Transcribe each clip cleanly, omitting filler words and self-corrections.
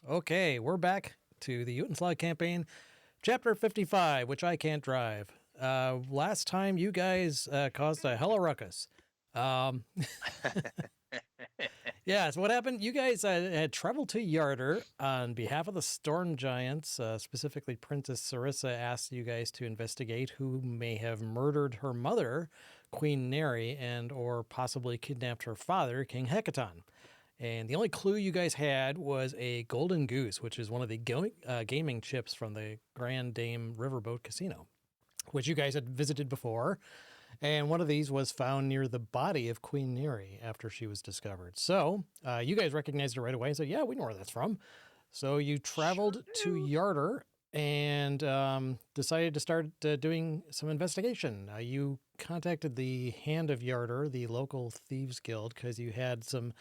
Okay, we're back to the Utenslag campaign, chapter 55, which I can't drive. Last time you guys caused a hella ruckus. Um, yeah, so what happened? You guys had traveled to Yarder on behalf of the Storm Giants. Specifically, Princess Sarissa asked you guys to investigate who may have murdered her mother, Queen Neri, and or possibly kidnapped her father, King Hecaton. And the only clue you guys had was a golden goose, which is one of the gaming chips from the Grand Dame Riverboat Casino, which you guys had visited before. And one of these was found near the body of Queen Neri after she was discovered. So you guys recognized her right away and said, yeah, we know where that's from. So you traveled to Yarder and decided to start doing some investigation. You contacted the Hand of Yarder, the local thieves guild, because you had some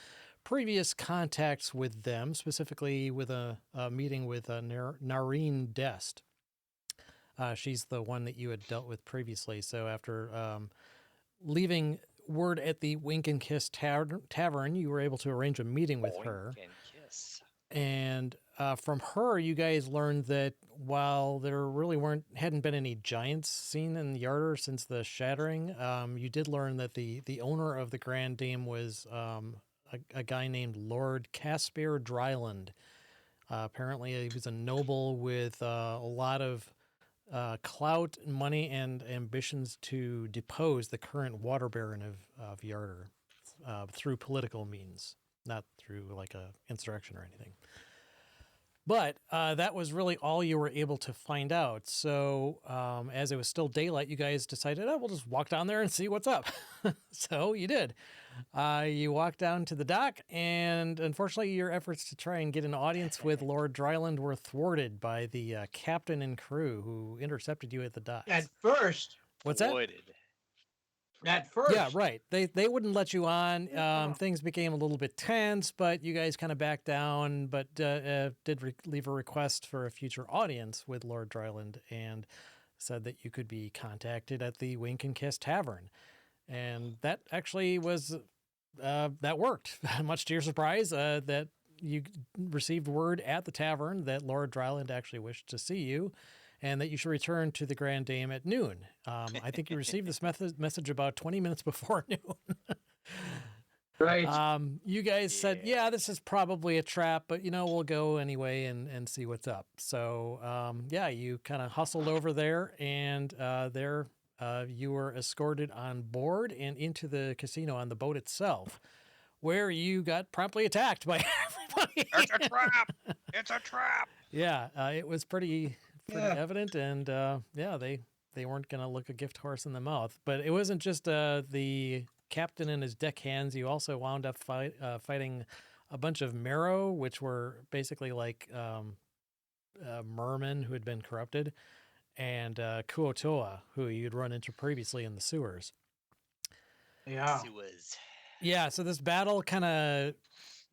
previous contacts with them, specifically with a meeting with Nareen Dest. She's the one that you had dealt with previously. So after leaving word at the Wink and Kiss Tavern, you were able to arrange a meeting with her. Wink and kiss. And from her, you guys learned that while there really hadn't been any giants seen in Yarder since the shattering, you did learn that the owner of the Grand Dame was a guy named Lord Caspar Dryland. Apparently, he was a noble with a lot of clout, money, and ambitions to depose the current water baron of Yarder through political means, not through like a insurrection or anything. But that was really all you were able to find out. So as it was still daylight, you guys decided, oh, we'll just walk down there and see what's up. So you did. You walked down to the dock, and unfortunately, your efforts to try and get an audience with Lord Dryland were thwarted by the captain and crew who intercepted you at the docks. At first. What's Voided. that? At first. Yeah, right. They wouldn't let you on. Things became a little bit tense, but you guys kind of backed down, but did leave a request for a future audience with Lord Dryland and said that you could be contacted at the Wink and Kiss Tavern. And that actually was, that worked, much to your surprise, that you received word at the tavern that Lord Dryland actually wished to see you and that you should return to the Grand Dame at noon. I think you received this message about 20 minutes before noon. Right. You guys said, yeah, this is probably a trap, but, we'll go anyway and see what's up. So, yeah, you kind of hustled over there, and there you were escorted on board and into the casino on the boat itself, where you got promptly attacked by everybody. It's a trap! It's a trap! Yeah, it was pretty evident, and they weren't going to look a gift horse in the mouth. But it wasn't just the captain and his deckhands. You also wound up fighting a bunch of Marrow, which were basically like mermen who had been corrupted, and Kuotoa, who you'd run into previously in the sewers. Yeah. Sewers. Yeah, so this battle kind of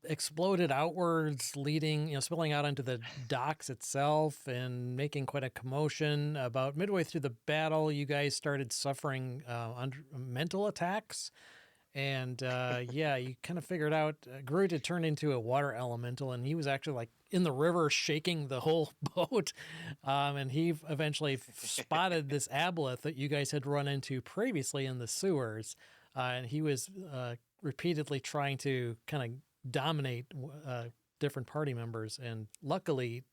exploded outwards, spilling out onto the docks itself and making quite a commotion. About midway through the battle, you guys started suffering mental attacks. And you kind of figured out Groot had turned into a water elemental, and he was actually like in the river shaking the whole boat. And he eventually spotted this aboleth that you guys had run into previously in the sewers. And he was repeatedly trying to kind of dominate different party members. And luckily,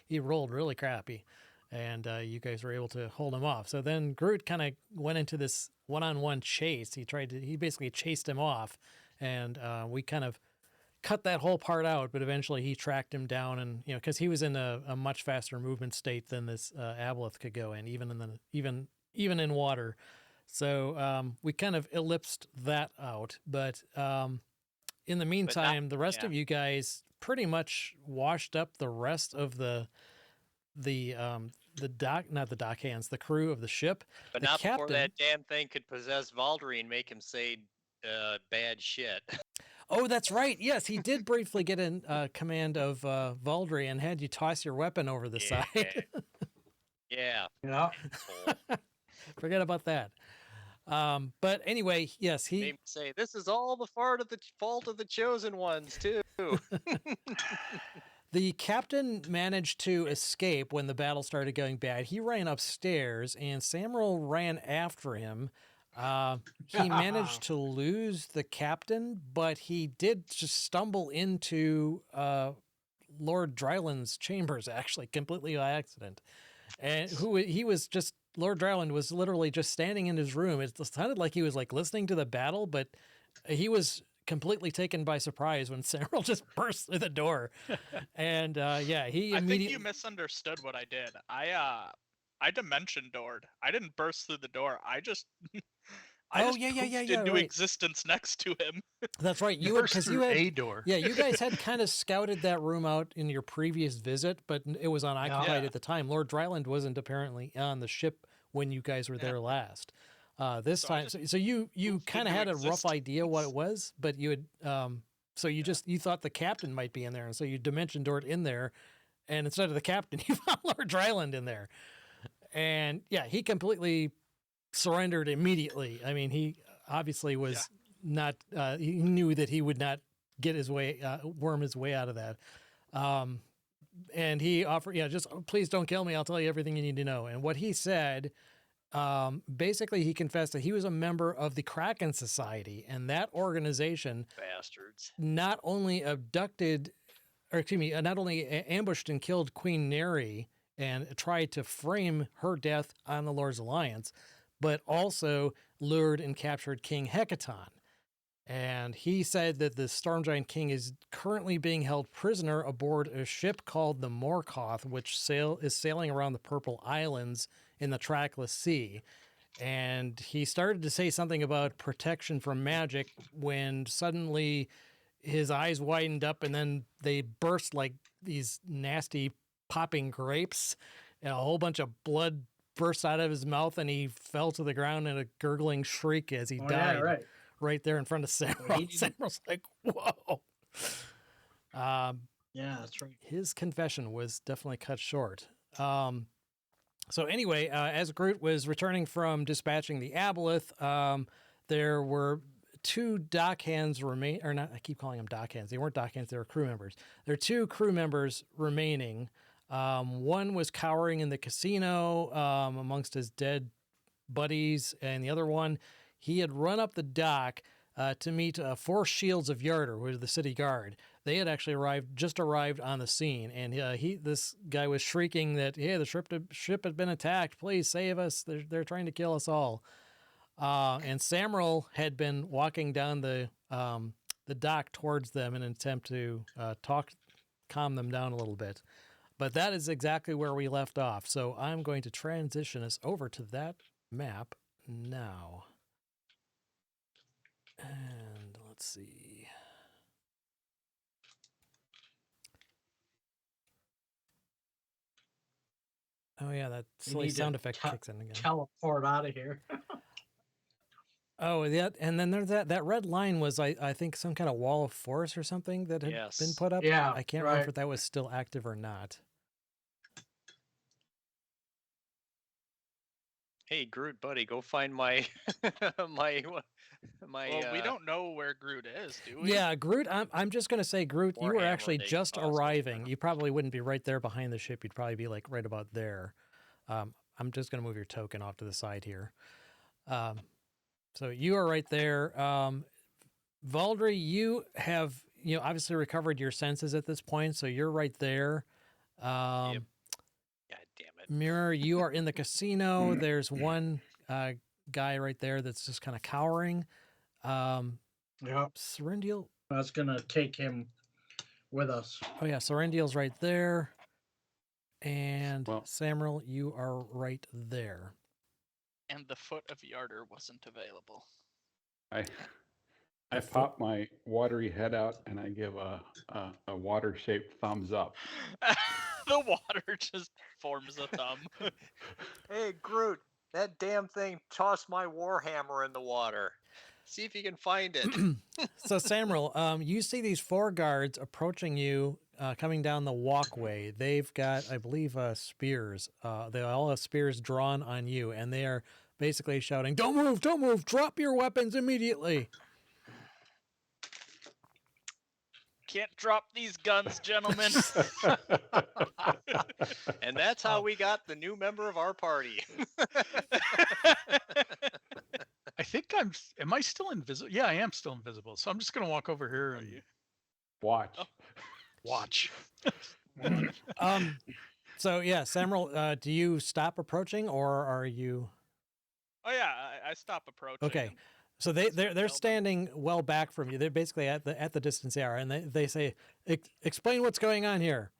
he rolled really crappy. And you guys were able to hold him off. So then Groot kind of went into this one-on-one chase. He basically chased him off, and we kind of cut that whole part out. But eventually, he tracked him down, and because he was in a much faster movement state than this aboleth could go in, even in water. So we kind of ellipsed that out. But in the meantime, the rest of you guys pretty much washed up the rest of the crew of the ship. But the not captain, before that damn thing could possess Valdry and make him say bad shit. Oh, that's right. Yes, he did briefly get in command of Valdry and had you toss your weapon over the side. Yeah. Forget about that. But anyway, yes, he made me say this is all the fault of the chosen ones too. The captain managed to escape when the battle started going bad. He ran upstairs, and Samuel ran after him. He managed to lose the captain, but he did just stumble into Lord Dryland's chambers, actually, completely by accident. And Lord Dryland was literally just standing in his room. It sounded like he was like listening to the battle, but he was completely taken by surprise when Samuel just burst through the door. And he I immediately. think you misunderstood what I did. I dimension doored. I didn't burst through the door. I just poofed into right. existence next to him. That's right. You burst through a door. Yeah, you guys had kind of scouted that room out in your previous visit, but it was unoccupied Yeah. at the time. Lord Dryland wasn't apparently on the ship when you guys were there last. This So I time, just so you moved kind of into had a rough idea what it existence. was, but you had you thought the captain might be in there, and so you dimension doored in there, and instead of the captain, you found Lord Dryland in there, and yeah, he completely surrendered immediately. I mean, he obviously was not. He knew that he would not get his way, worm his way out of that. And he offered, just please don't kill me. I'll tell you everything you need to know. And what he said, basically, he confessed that he was a member of the Kraken Society, and that organization Bastards. not only ambushed and killed Queen Neri and tried to frame her death on the Lord's Alliance, but also lured and captured King Hecaton. And he said that the Storm Giant King is currently being held prisoner aboard a ship called the Morkoth, which is sailing around the Purple Islands in the Trackless Sea. And he started to say something about protection from magic when suddenly his eyes widened up and then they burst like these nasty popping grapes, and a whole bunch of blood burst out of his mouth, and he fell to the ground in a gurgling shriek as he died. Yeah, Right there in front of Samuel. Samuel's like, whoa. yeah, that's right. His confession was definitely cut short. So anyway, as Groot was returning from dispatching the Aboleth, there were two dockhands I keep calling them dockhands. They weren't dockhands, they were crew members. There are two crew members remaining. One was cowering in the casino amongst his dead buddies, and the other one, he had run up the dock to meet 4 Shields of Yarder, who was the city guard. They had actually arrived on the scene, and this guy was shrieking that, "Hey, the ship had been attacked. Please save us. They're trying to kill us all." And Samuel had been walking down the dock towards them in an attempt to calm them down a little bit. But that is exactly where we left off. So I'm going to transition us over to that map now. And let's see. Oh yeah, that silly need to sound effect kicks in again. Teleport out of here. Oh, yeah, and then there's that red line was I think some kind of wall of force or something that had been Yes. put up. Yeah, I can't remember right. if that was still active or not. Hey, Groot, buddy, go find my my Well, we don't know where Groot is, do we? Yeah, Groot. I'm just gonna say, Groot, you were Warhammer actually they just possibly arriving. know. You probably wouldn't be right there behind the ship. You'd probably be like right about there. I'm just gonna move your token off to the side here. So you are right there. Valdry, you have obviously recovered your senses at this point, so you're right there. Yep. God damn it. Mirror, you are in the casino. There's one guy right there that's just kind of cowering. Yep. Serendial. I was gonna take him with us. Oh yeah, Serendial's right there. And Well- Samuel, you are right there. And the foot of Yarder wasn't available. I pop my watery head out and I give a water-shaped thumbs up. The water just forms a thumb. Hey, Groot, that damn thing tossed my Warhammer in the water. See if you can find it. So Samuel, you see these 4 guards approaching you, coming down the walkway. They've got, I believe, spears. They all have spears drawn on you, and they are basically shouting, "Don't move! Don't move! Drop your weapons immediately!" can't drop these guns, gentlemen. And that's how we got the new member of our party. I think am I still invisible? Yeah, I am still invisible. So I'm just going to walk over here and Watch. watch. So yeah, Samuel, do you stop approaching or are you? Oh yeah, I stop approaching. Okay. and So tell they're them. standing well back from you. They're basically at the distance they are, and they say, "Explain what's going on here."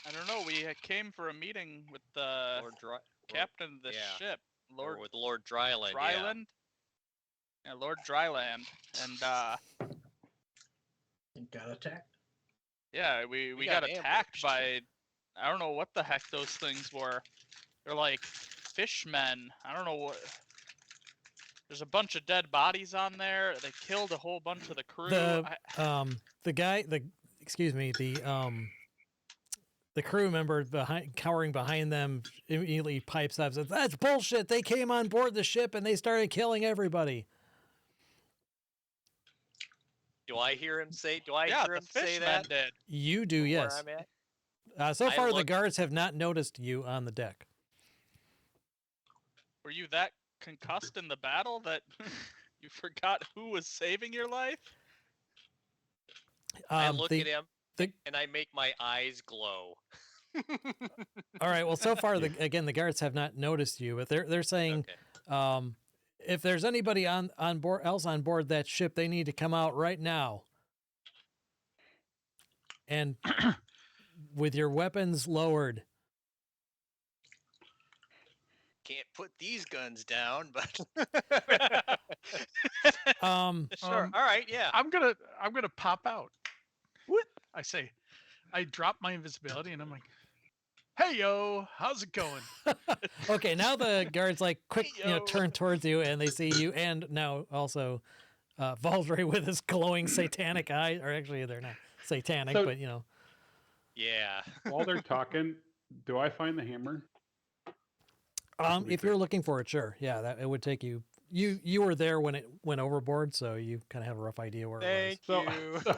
I don't know. We came for a meeting with the Lord captain of the yeah. ship, Lord with Lord Dryland. Dryland. Yeah, Lord Dryland, and Got attacked. yeah, we got got attacked ambushed. by, I don't know what the heck those things were. They're like fishmen. I don't know what. There's a bunch of dead bodies on there. They killed a whole bunch of the crew. The crew member cowering behind them immediately pipes up and says, "That's bullshit. They came on board the ship and they started killing everybody." Do I hear him say? Do I yeah, hear the him say fishmen that? did. You do, Where yes. I'm at? So I far, the look- guards have not noticed you on the deck. Were you that concussed in the battle that you forgot who was saving your life? I look at him the- and I make my eyes glow. All right. Well, so far, the guards have not noticed you, but they're saying, Okay. if there's anybody on board on board that ship, they need to come out right now. And with your weapons lowered. Can't put these guns down, but sure. All right, yeah. I'm gonna pop out. What? I say, I drop my invisibility and I'm like, "Hey yo, how's it going?" Okay, now the guards like quick, Yo. turn towards you and they see you, and now also Valdre with his glowing satanic eyes. Or actually, they're not satanic, So- but Yeah. While they're talking, do I find the hammer? be if you're looking for it, sure, yeah, that it would take you. You were there when it went overboard, so you kind of have a rough idea where it Thank So- you. was.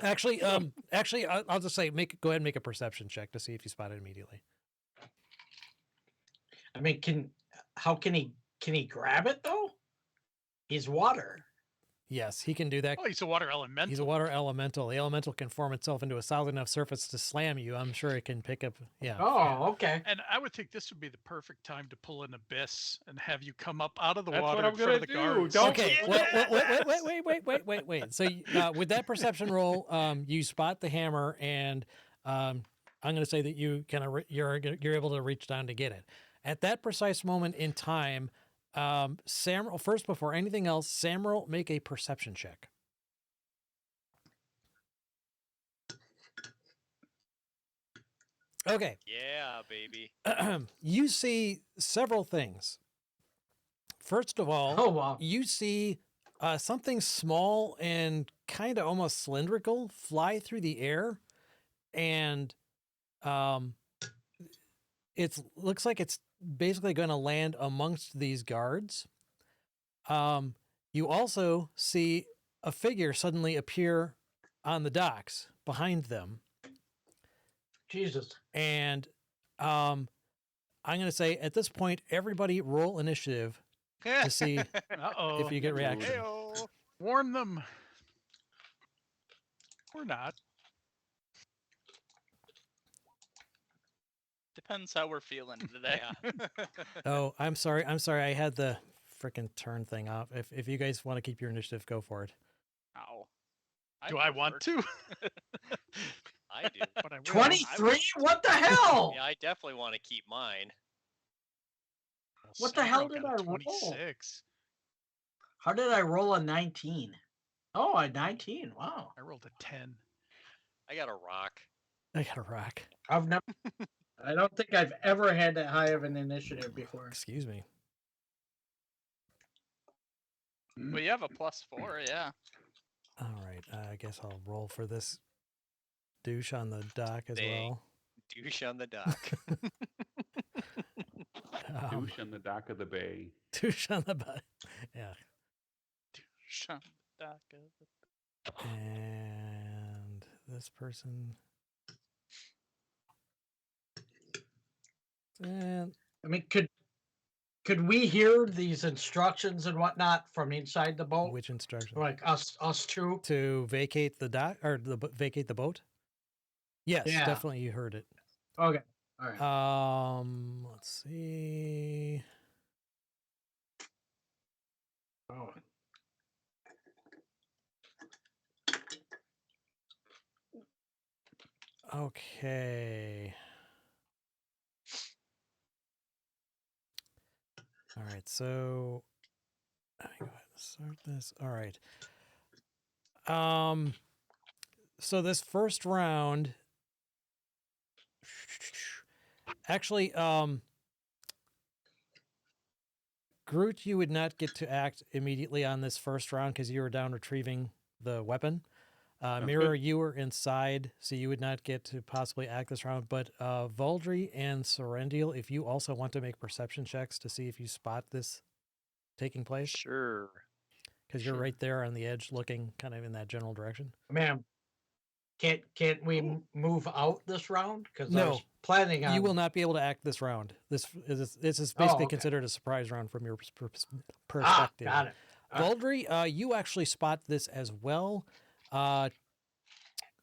Actually, I'll just say go ahead and make a perception check to see if you spot it immediately. I mean, how can he grab it though? He's water. Yes, he can do that. Oh, he's a water elemental. He's a water elemental. The elemental can form itself into a solid enough surface to slam you. I'm sure it can pick up. Yeah. Oh, okay. And I would think this would be the perfect time to pull an abyss and have you come up out of the That's water what I'm in front of the gonna do. guards. Don't- Okay. Well, wait. So with that perception roll, you spot the hammer, and I'm going to say that you kind of you're able to reach down to get it. At that precise moment in time, Samuel, first before anything else, Samuel, make a perception check. Okay. Yeah, baby. You see several things. First of all, Oh wow. you see something small and kind of almost cylindrical fly through the air, and it looks like it's basically going to land amongst these guards. You also see a figure suddenly appear on the docks behind them, Jesus. and I'm going to say at this point, everybody roll initiative to see Uh-oh. if you get reaction. Heyo. Warn them. Or not. Depends how we're feeling today. Yeah. Oh, I'm sorry. I had the freaking turn thing off. If you guys want to keep your initiative, go for it. Ow. Do I want prefer- to? I do. But I will. 23? What the hell? Yeah, I definitely want to keep mine. What the hell Sarah did got a I roll? 26. How did I roll a 19? Oh, a 19. Wow. I rolled a 10. I got a rock. I got a rock. I've never. I don't think I've ever had that high of an initiative before. Excuse me. Well, you have a +4, yeah. All right. I guess I'll roll for this douche on the dock as Dang. well. Douche on the dock. Douche on the dock of the bay. Douche on the butt. Yeah. Shun the dock of the- And this person. And I mean, could we hear these instructions and whatnot from inside the boat? which instruction? Like us two? To vacate the dock or vacate the boat? Yes, Yeah. definitely you heard it. Okay. All right. Let's see. Oh. Okay. All right, so let me go ahead and start this. All right. So this first round, actually, Groot, you would not get to act immediately on this first round because you were down retrieving the weapon. Mirror, you were inside, so you would not get to possibly act this round. But Voldry and Serendil, if you also want to make perception checks to see if you spot this taking place, Sure. because you're Sure. right there on the edge, looking kind of in that general direction. Ma'am, can't we move out this round? Because I No. was planning on. You will not be able to act this round. This is Oh, basically okay. considered a surprise round from your Ah, perspective. got it. All right. Voldry, you actually spot this as well.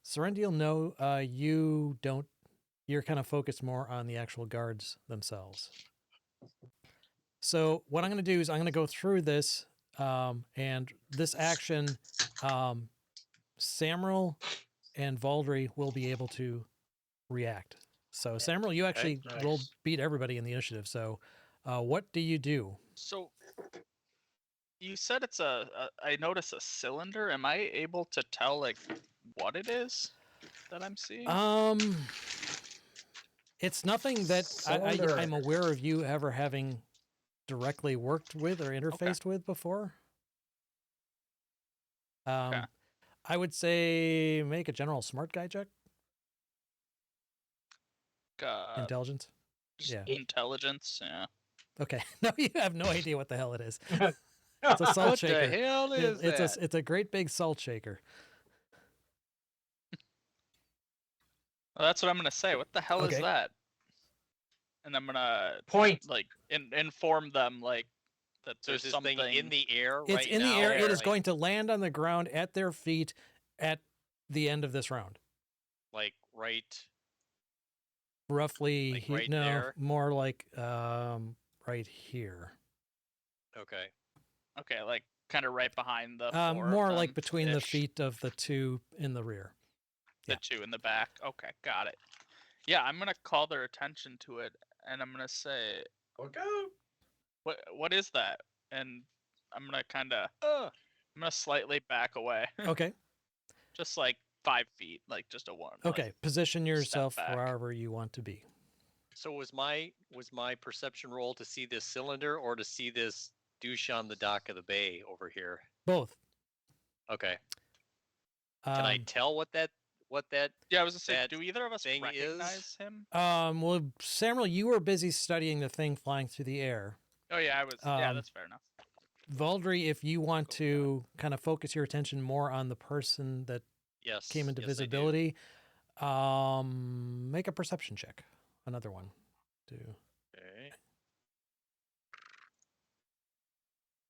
Serendil, no, you don't. You're kind of focused more on the actual guards themselves. So what I'm going to do is I'm going to go through this, and this action, Samuel and Voldry will be able to react. So Samuel, you actually will Nice. beat everybody in the initiative. So what do you do? So you said it's I notice a cylinder. Am I able to tell like what it is that I'm seeing? It's nothing that Cylinder. I'm aware of you ever having directly worked with or interfaced with before. Okay. I would say make a general smart guy check. Intelligence. just yeah. Intelligence. Yeah. Okay. No, you have no idea what the hell it is. It's a salt What shaker. the hell is that? It's a great big salt shaker. Well, that's what I'm gonna say. What the hell is Okay. that? And I'm gonna Point. like inform them like that So is there's this thing something in the air It's right in the now? air. or It is like- going to land on the ground at their feet at the end of this round. like right. Roughly, Like right no, there? more like right here. Okay. Okay, like kind of right behind the four of More like them, between the ish. feet of the two in the rear. The yeah. two in the back. Okay, got it. Yeah, I'm gonna call their attention to it, and I'm gonna say, Okay. what is that? And I'm gonna kind of, I'm gonna slightly back away, Okay. just like 5 feet, like just a one. like- Okay. Position yourself back. wherever you want to be. So was my perception roll to see this cylinder or to see this douche on the dock of the bay over here? Both. Okay. Can I tell what that Yeah, I was gonna say, that do either of us thing is- recognize him? Well, Samuel, you were busy studying the thing flying through the air. Oh yeah, I was. Yeah, um, that's fair enough. Voldry, if you want to kind of focus your attention more on the person that yes came into yes, I do. visibility, make a perception check. Another one. Okay.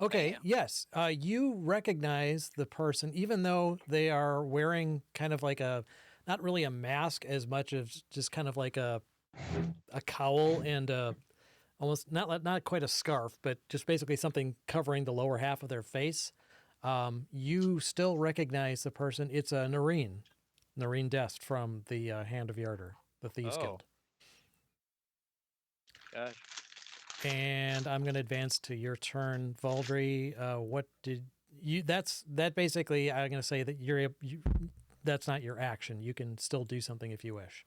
Okay, Bam. yes. You recognize the person, even though they are wearing kind of like not really a mask as much as just kind of like a cowl and almost not quite a scarf, but just basically something covering the lower half of their face. You still recognize the person. It's a Noreen Dest from the Hand of Yarder, the Thieves Oh. Guild. Gosh. And I'm going to advance to your turn, Voldry. What did you? That basically. I'm going to say that that's not your action. You can still do something if you wish.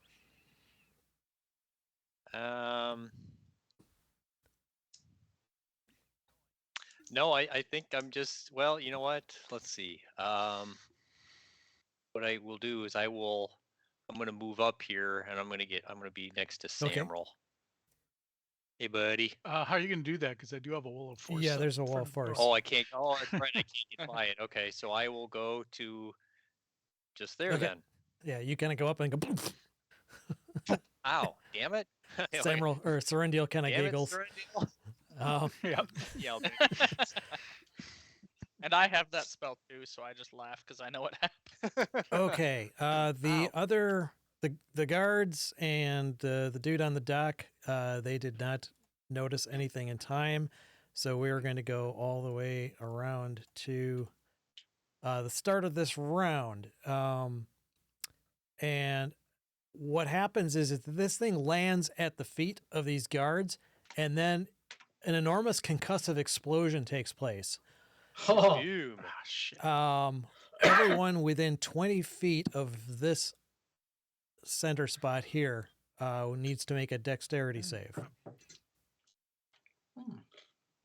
No, I think I'm just well, you know what? Let's see. What I will do is I'm gonna move up here and I'm gonna be next to Okay. Samrel. Hey buddy. How are you going to do that? Because I do have a wall of force. Yeah, up there's a wall for of force. Oh, I can't. Oh, that's right. I can't get by it. Okay, so I will go to Just there Okay. then. Yeah, you kind of go up and go. Ow! Damn it! Samuel or Serendil kind of Damn giggles. it, Serendil. Yep. Yeah. And I have that spell too, so I just laugh because I know what happened. Okay. The other the guards and the dude on the dock, they did not notice anything in time, so we are going to go all the way around to the start of this round. And what happens is that this thing lands at the feet of these guards, and then an enormous concussive explosion takes place. Oh, Boom. Ah, shit. Everyone within 20 feet of this center spot here needs to make a dexterity save.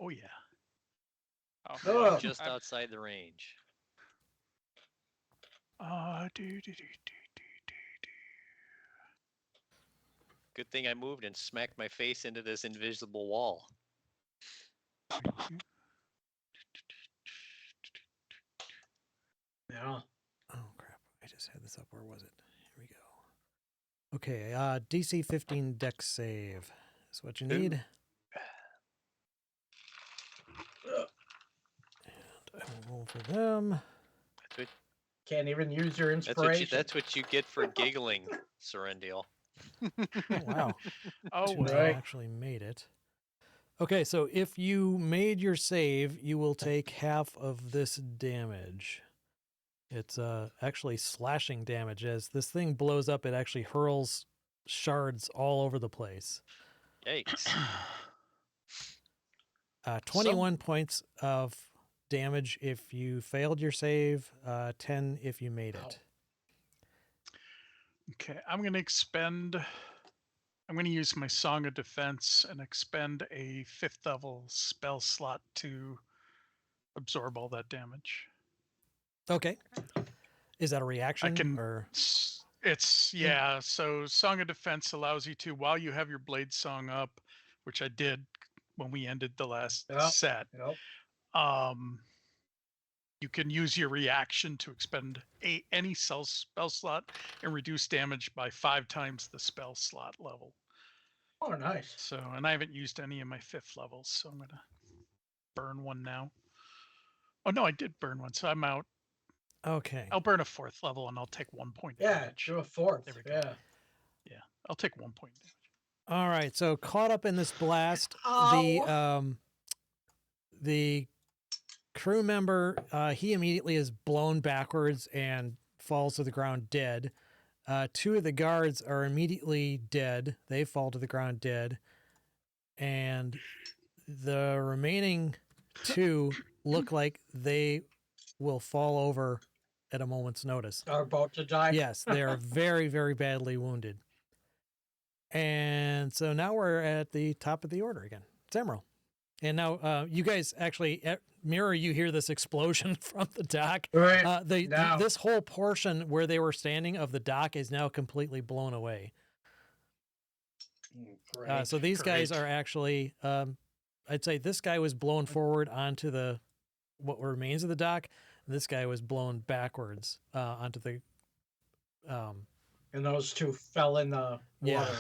Oh yeah. Oh, Oh. fuck. Just I'm- outside the range. Do. Good thing I moved and smacked my face into this invisible wall. yeah. Oh crap! I just had this up. Where was it? Here we go. Okay, DC 15 dex save is what you need. And I will roll for them. Can't even use your That's inspiration. that's what you get for giggling, Serendil. Oh wow! Oh Two well. right. actually made it. Okay, so if you made your save, you will take half of this damage. It's actually slashing damage. As this thing blows up, it actually hurls shards all over the place. Yikes. 21 points of damage if you failed your save, 10 if you made Ow. it. Okay, I'm gonna use my Song of Defense and expend a 5th level spell slot to absorb all that damage. Okay. Is that a reaction? can- or It's yeah. So Song of Defense allows you to, while you have your blade song up, which I did when we ended the last Yeah. set. Yep. You can use your reaction to expend any spell slot and reduce damage by 5 times the spell slot level. Oh, nice. So, and I haven't used any of my 5th levels, so I'm gonna burn one now. Oh no, I did burn one, so I'm out. Okay. I'll burn a 4th level and I'll take 1 point Yeah, damage. do a fourth. There we go. Yeah. I'll take 1 point damage. All right. So caught up in this blast, the crew member, he immediately is blown backwards and falls to the ground dead. 2 of the guards are immediately dead. They fall to the ground dead. And the remaining 2 look like they will fall over at a moment's notice. Are about to die. Yes, they are very, very badly wounded. And so now we're at the top of the order again. Samuel. And now you guys actually, Mirror, you hear this explosion from the dock. Right. Now. This whole portion where they were standing of the dock is now completely blown away. Great. So these guys Great. are actually, I'd say this guy was blown forward onto the what remains of the dock. And this guy was blown backwards onto the. And those 2 fell in the Yeah. water.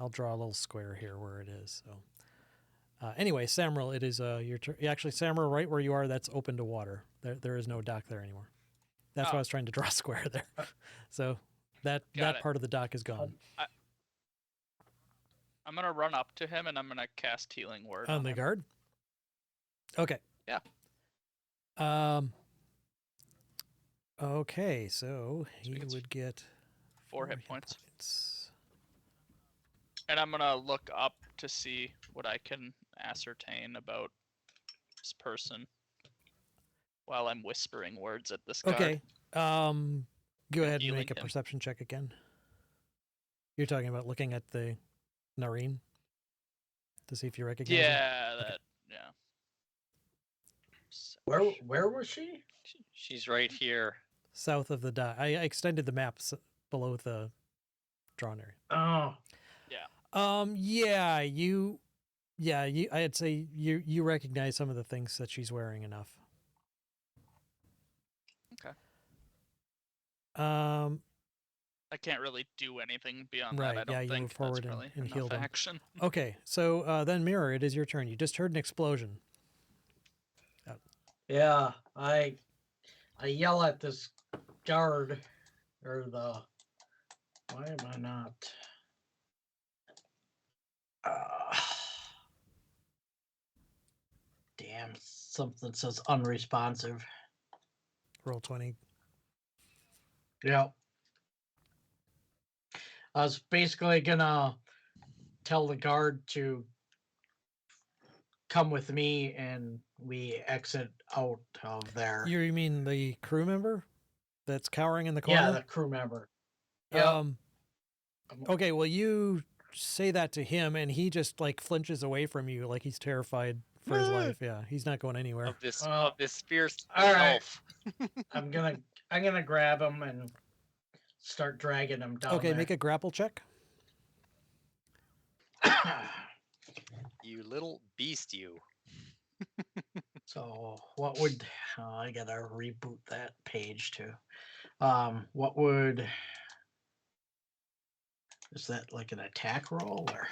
I'll draw a little square here where it is. So, anyway, Samuel, it is your turn. Actually, Samuel, right where you are, that's open to water. There is no dock there anymore. That's why I Oh. was trying to draw a square there. So that Got it. part of the dock is gone. I'm gonna run up to him and I'm gonna cast Healing Word On the him. guard. Okay. Yeah. Okay, so he Sweet. would get 4 hit points. And I'm gonna look up to see what I can ascertain about this person while I'm whispering words at this guard. Okay. Go ahead and healing make a him. perception check again. You're talking about looking at the Nareen to see if you recognize him? Yeah, that. Yeah. Where was she? She's right here. South of the dock. I extended the map below the drawn area. Oh, I'd say you recognize some of the things that she's wearing enough. Okay. Um, I can't really do anything beyond Right, that. I don't yeah, you move think forward that's and- really and enough healed him. action. okay, so then Mirror, it is your turn. You just heard an explosion. Yeah, I yell at this guard or the. Why am I not? Damn, something says unresponsive. Roll 20. Yeah. I was basically gonna tell the guard to come with me and we exit out of there. You mean the crew member that's cowering in the corner? Yeah, the crew member. Yeah. Okay, well, you say that to him, and he just like flinches away from you, like he's terrified for his life. Yeah, he's not going anywhere. Of this fierce all right. elf. I'm gonna grab him and start dragging him down. Okay, make a grapple check. You little beast, you. So what would I gotta reboot that page too? What would is that like an attack roll or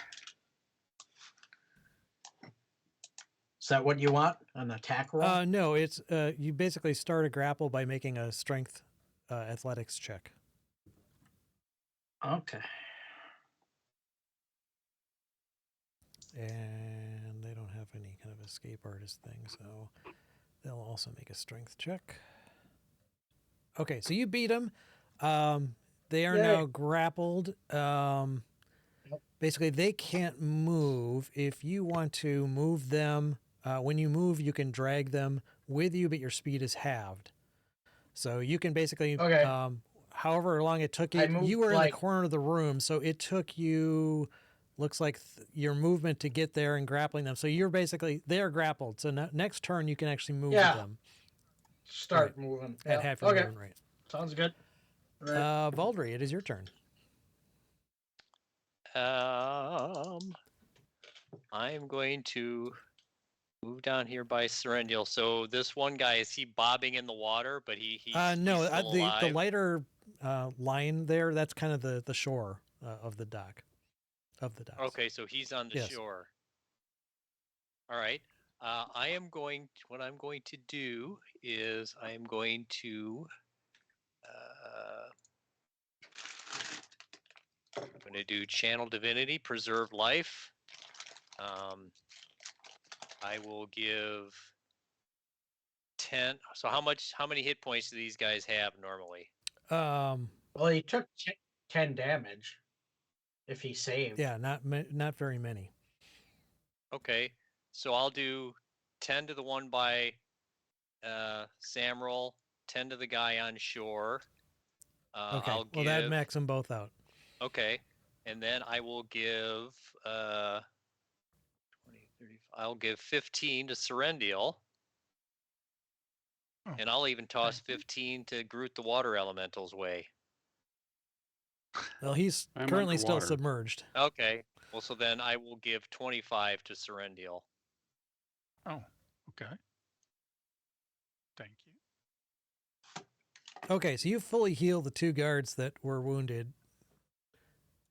is that what you want? An attack roll? No, it's you basically start a grapple by making a strength athletics check. Okay. And they don't have any kind of escape artist thing, so they'll also make a strength check. Okay, so you beat them. They are Yay. now grappled. Basically, they can't move. If you want to move them, when you move, you can drag them with you, but your speed is halved. So you can basically, Okay. However long it took I you, moved, you were in the like- corner of the room, so it took you, looks like your movement to get there and grappling them. So you're basically, they're grappled. So next turn, you can actually move Yeah. with them Start moving. at Yeah. half your Okay. movement rate. Sounds good. Right. Valdry, it is your turn. I'm going to move down here by Serendil. So this one guy, is he bobbing in the water? But he's No, he's still the alive? lighter line there, that's kind of the shore of the dock. Of the docks. Okay, so he's on the Yes. shore. All right. What I'm going to do is I am going to I'm going to do Channel Divinity, Preserve Life. I will give 10. So how many hit points do these guys have normally? Well, he took 10 damage if he saved. Yeah, not very many. Okay, so I'll do 10 to the one by Samrel, 10 to the guy on shore. Okay, I'll well that max them both out. Okay, and then I will give 20, 30, I'll give 15 to Serendil. Oh, And I'll even toss thank you. 15 to Groot the Water Elemental's way. Well, he's I'm currently still underwater. submerged. Okay, well, so then I will give 25 to Serendil. Oh, okay. Thank you. Okay, so you fully heal the two guards that were wounded,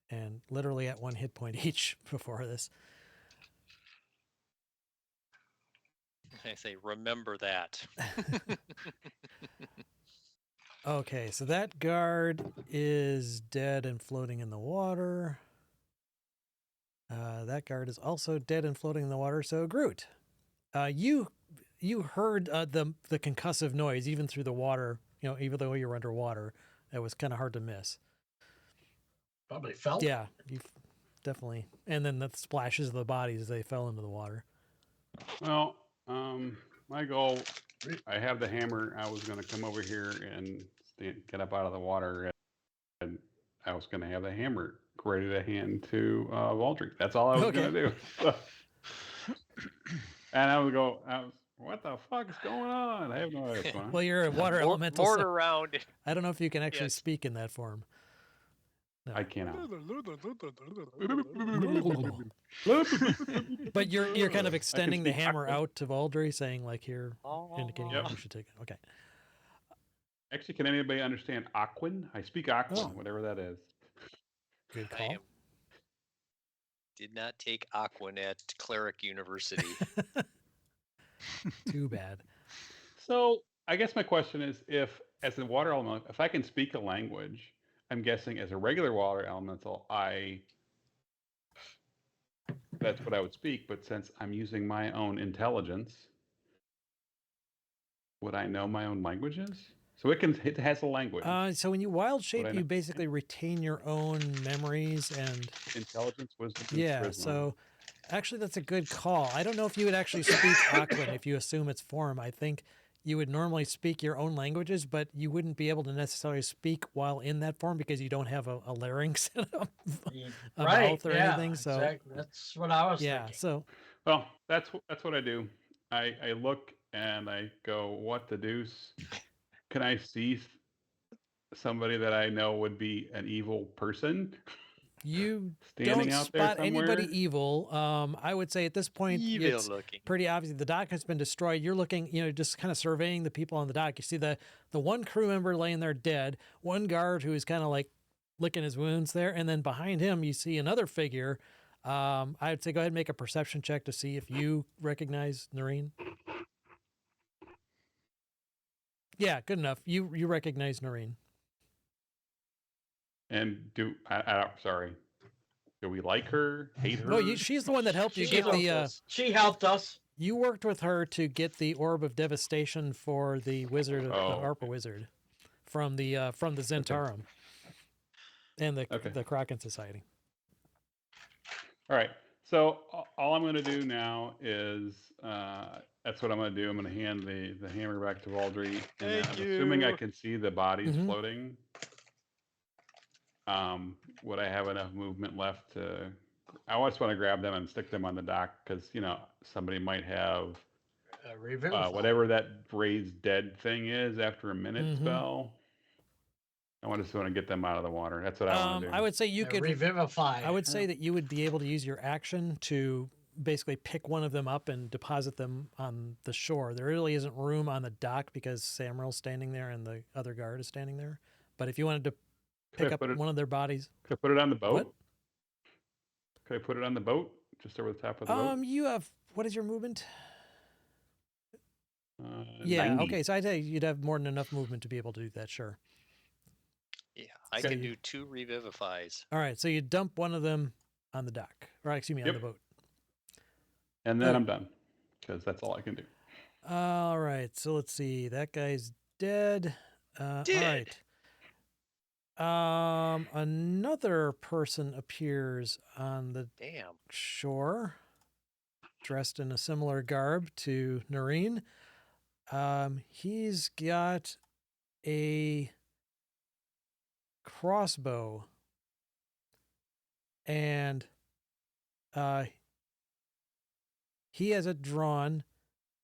and literally at 1 hit point each before this. I say, remember that. Okay, so that guard is dead and floating in the water. That guard is also dead and floating in the water. So Groot, you heard the concussive noise even through the water. You know, even though you were underwater, it was kind of hard to miss. Probably felt. Yeah, you definitely. And then the splashes of the bodies as they fell into the water. Well, my goal, I have the hammer. I was going to come over here and get up out of the water, and I was going to have the hammer ready to hand to Valdry. That's all I was going to do. And I would go, what the fuck is going on? I have no idea. What's going on. Well, you're a water elemental. Mortar So round. I don't know if you can actually Yes. speak in that form. I cannot. But you're kind of extending the speak hammer Aqua. out to Valdry, saying like here, indicating Oh. that you should take it. Okay. Actually, can anybody understand Aquan? I speak Aquan, Oh. whatever that is. Good I call. did not take Aquan at Cleric University. Too bad. So I guess my question is, if as a water elemental, if I can speak a language, I'm guessing as a regular water elemental, that's what I would speak. But since I'm using my own intelligence, would I know my own languages? So it has a language. So when you wild I shape, know- you basically retain your own memories and Intelligence, wisdom, and yeah. charisma. So actually, that's a good call. I don't know if you would actually speak Aquan if you assume its form. I think you would normally speak your own languages, but you wouldn't be able to necessarily speak while in that form because you don't have a larynx, a Right. mouth or yeah, anything. So exactly. That's what I was yeah. thinking. So Well, that's what I do. I look and I go, what the deuce? Can I see somebody that I know would be an evil person you standing don't out there spot somewhere? anybody evil. I would say at this point, Evil it's looking. pretty obvious the dock has been destroyed. You're looking, just kind of surveying the people on the dock. You see the one crew member laying there dead, one guard who is kind of like licking his wounds there, and then behind him you see another figure. I'd say go ahead and make a perception check to see if you recognize Noreen. Yeah, good enough. You recognize Noreen. And sorry, do we like her? Hate her? No, she's the one that helped you She get helped the. us. She helped us. You worked with her to get the Orb of Devastation for the wizard, the Oh, ARPA wizard, from the Zentarum and Okay. the Kraken Society. All right. So all I'm going to do now is that's what I'm going to do. I'm going to hand the hammer back to Valdry, and then Thank I'm assuming I you. can see the bodies Mhm. floating. Would I have enough movement left to? I just want to grab them and stick them on the dock because somebody might have Revivify. whatever that raised dead thing is after a minute Mhm. spell. I just want to get them out of the water. That's what I want to do. I would say you could. Revivify. I would say that you would be able to use your action to basically pick one of them up and deposit them on the shore. There really isn't room on the dock because Samrel's standing there and the other guard is standing there. But if you wanted to pick up one of their bodies, Could I put it on the boat? What? Could I put it on the boat? Just over the top of the boat? you have what is your movement? 90. Okay. So I'd say you'd have more than enough movement to be able to do that. Sure. Yeah, I So can you- do 2 revivifies. All right. So you dump one of them on the dock, or excuse me, on Yep. the boat. And then Alright. I'm done because that's all I can do. All right. So let's see. That guy's dead. All Dead. right. Another person appears on the Damn. shore, dressed in a similar garb to Noreen. He's got a crossbow, and he has it drawn,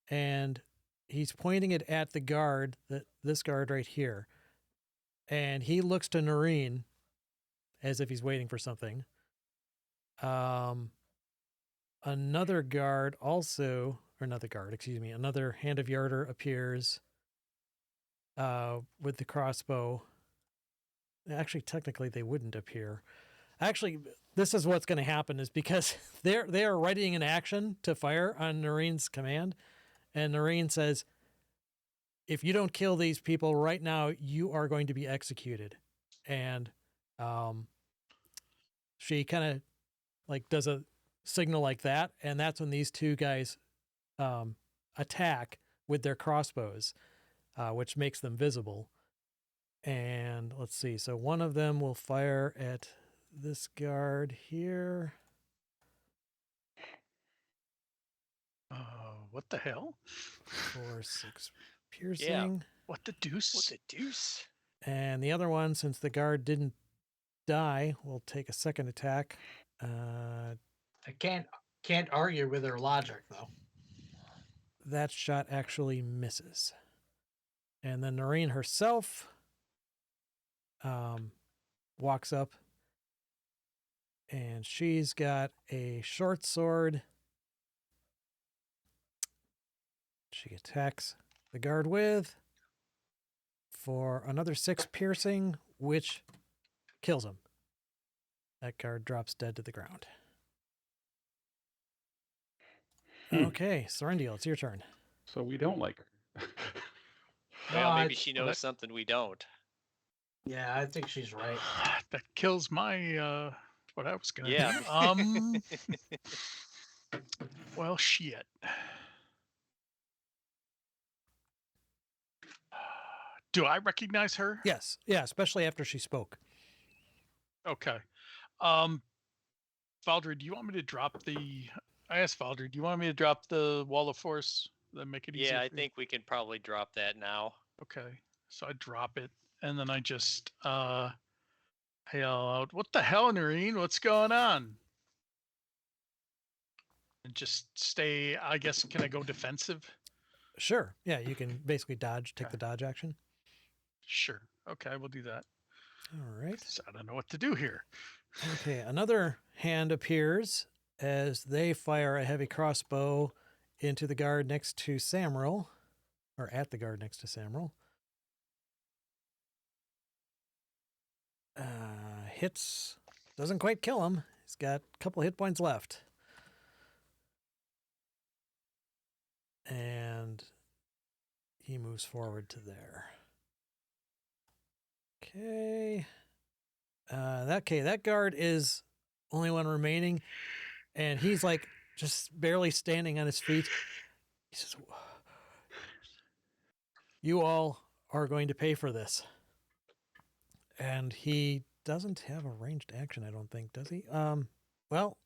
and he's pointing it at the guard, this guard right here. And he looks to Noreen as if he's waiting for something. Another guard also, or another guard, excuse me, another Hand of Yarder appears with the crossbow. Actually, technically, they wouldn't appear. Actually, this is what's going to happen is because they are readying an action to fire on Noreen's command, and Noreen says, if you don't kill these people right now, you are going to be executed. And she kind of like does a signal like that, and that's when these two guys attack with their crossbows, which makes them visible. And let's see, so one of them will fire at this guard here. What the hell? 4, 6 piercing. What the deuce? What the deuce? And the other one, since the guard didn't die, will take a second attack. I can't argue with her logic though. That shot actually misses. And then Noreen herself walks up, and she's got a short sword. She attacks the guard with for another 6 piercing, which kills him. That guard drops dead to the ground. Okay, Sorrendiel, it's your turn. So we don't like her. Well, No, maybe it's- she knows something we don't. Yeah, I think she's right. That kills my what I was gonna Yeah. do. Well, shit. Do I recognize her? Yes, yeah, especially after she spoke. Okay. Valdry, do you want me to drop the? I asked Valdry, do you want me to drop the wall of force? That make it easier. Yeah, I for you? think we can probably drop that now. Okay, so I drop it, and then I just yell out, "What the hell, Noreen? What's going on?" And just stay. I guess can I go defensive? Sure. Yeah, you can basically dodge, take Okay. the dodge action. Sure. Okay, we'll do that. All right. So I don't know what to do here. Okay, another hand appears as they fire a heavy crossbow into the guard next to Samrel, or at the guard next to Samrel. Hits, doesn't quite kill him. He's got a couple hit points left. And he moves forward to there. Okay. That guard is only one remaining, and he's like just barely standing on his feet. He says, "You all are going to pay for this." And he doesn't have a ranged action, I don't think, does he? Well,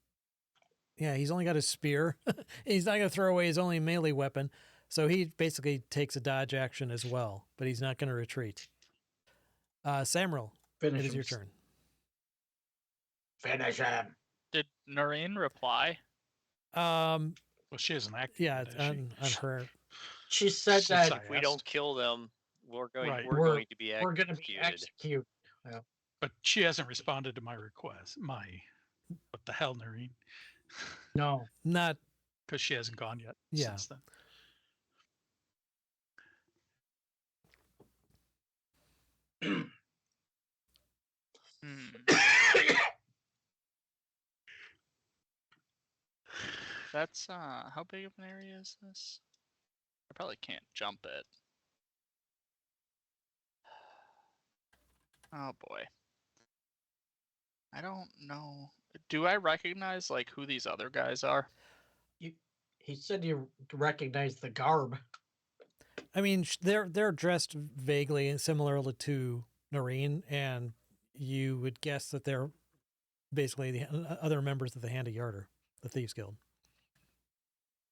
yeah, he's only got his spear. He's not going to throw away his only melee weapon, so he basically takes a dodge action as well, but he's not going to retreat. Samrel, Finish it is your him. turn. Finish him. Did Noreen reply? Um, Well, she has an act. yeah, it's on her. She said Since that I If we don't asked. kill them, we're going. Right. We're going to be we're going to be executed. executed. But she hasn't responded to my request. What the hell, Noreen? No. Not, Because she hasn't gone yet. Yeah. Since then. Hmm. That's how big of an area is this? I probably can't jump it. Oh boy. I don't know. Do I recognize like who these other guys are? He said you recognize the garb. I mean, they're dressed vaguely and similarly to Noreen, and you would guess that they're basically the other members of the Hand of Yarder, the Thieves Guild.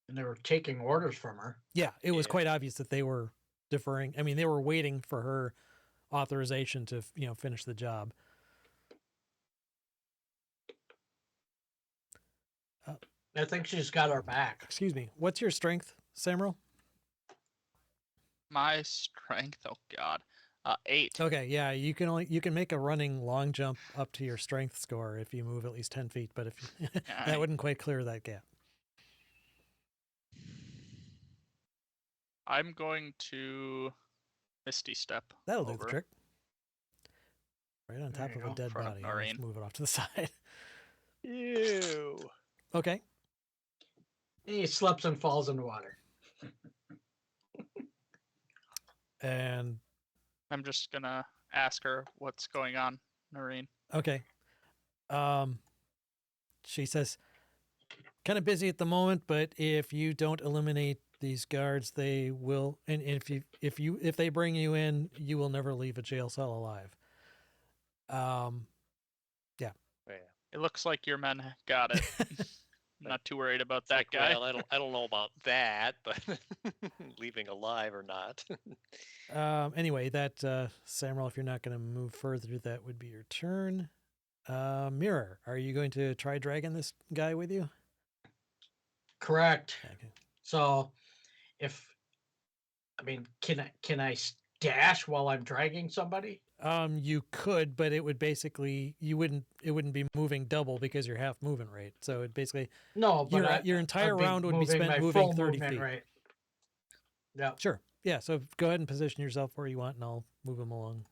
And they were taking orders from her. Yeah, it was Yeah. quite obvious that they were deferring. I mean, they were waiting for her authorization to, finish the job. I think she's got our back. Excuse me. What's your strength, Samrel? My strength, oh god. 8. Okay, yeah, you can make a running long jump up to your strength score if you move at least 10 feet, but if you, that wouldn't quite clear that gap. I'm going to Misty Step. That'll do the over. trick. Right on There top you of a go, dead front of body. I'll just Noreen. move it off to the side. Ew. Okay. He slips and falls in the water. And I'm just gonna ask her what's going on, Noreen. okay. She says, kind of busy at the moment, but if you don't eliminate these guards, they will, and if they bring you in, you will never leave a jail cell alive. Yeah. It looks like your men got it. I'm not too worried about that guy. Well, I don't know about that, but leaving alive or not. Anyway, that Samrel, if you're not going to move further, that would be your turn. Mirror, are you going to try dragging this guy with you? Correct. Okay. So, can I dash while I'm dragging somebody? You could, but it would basically it wouldn't be moving double because you're half movement rate. So it basically No, but your entire I'd round would be moving spent my moving full 30 movement feet. rate. Yeah. Sure. Yeah, so go ahead and position yourself where you want, and I'll move him along.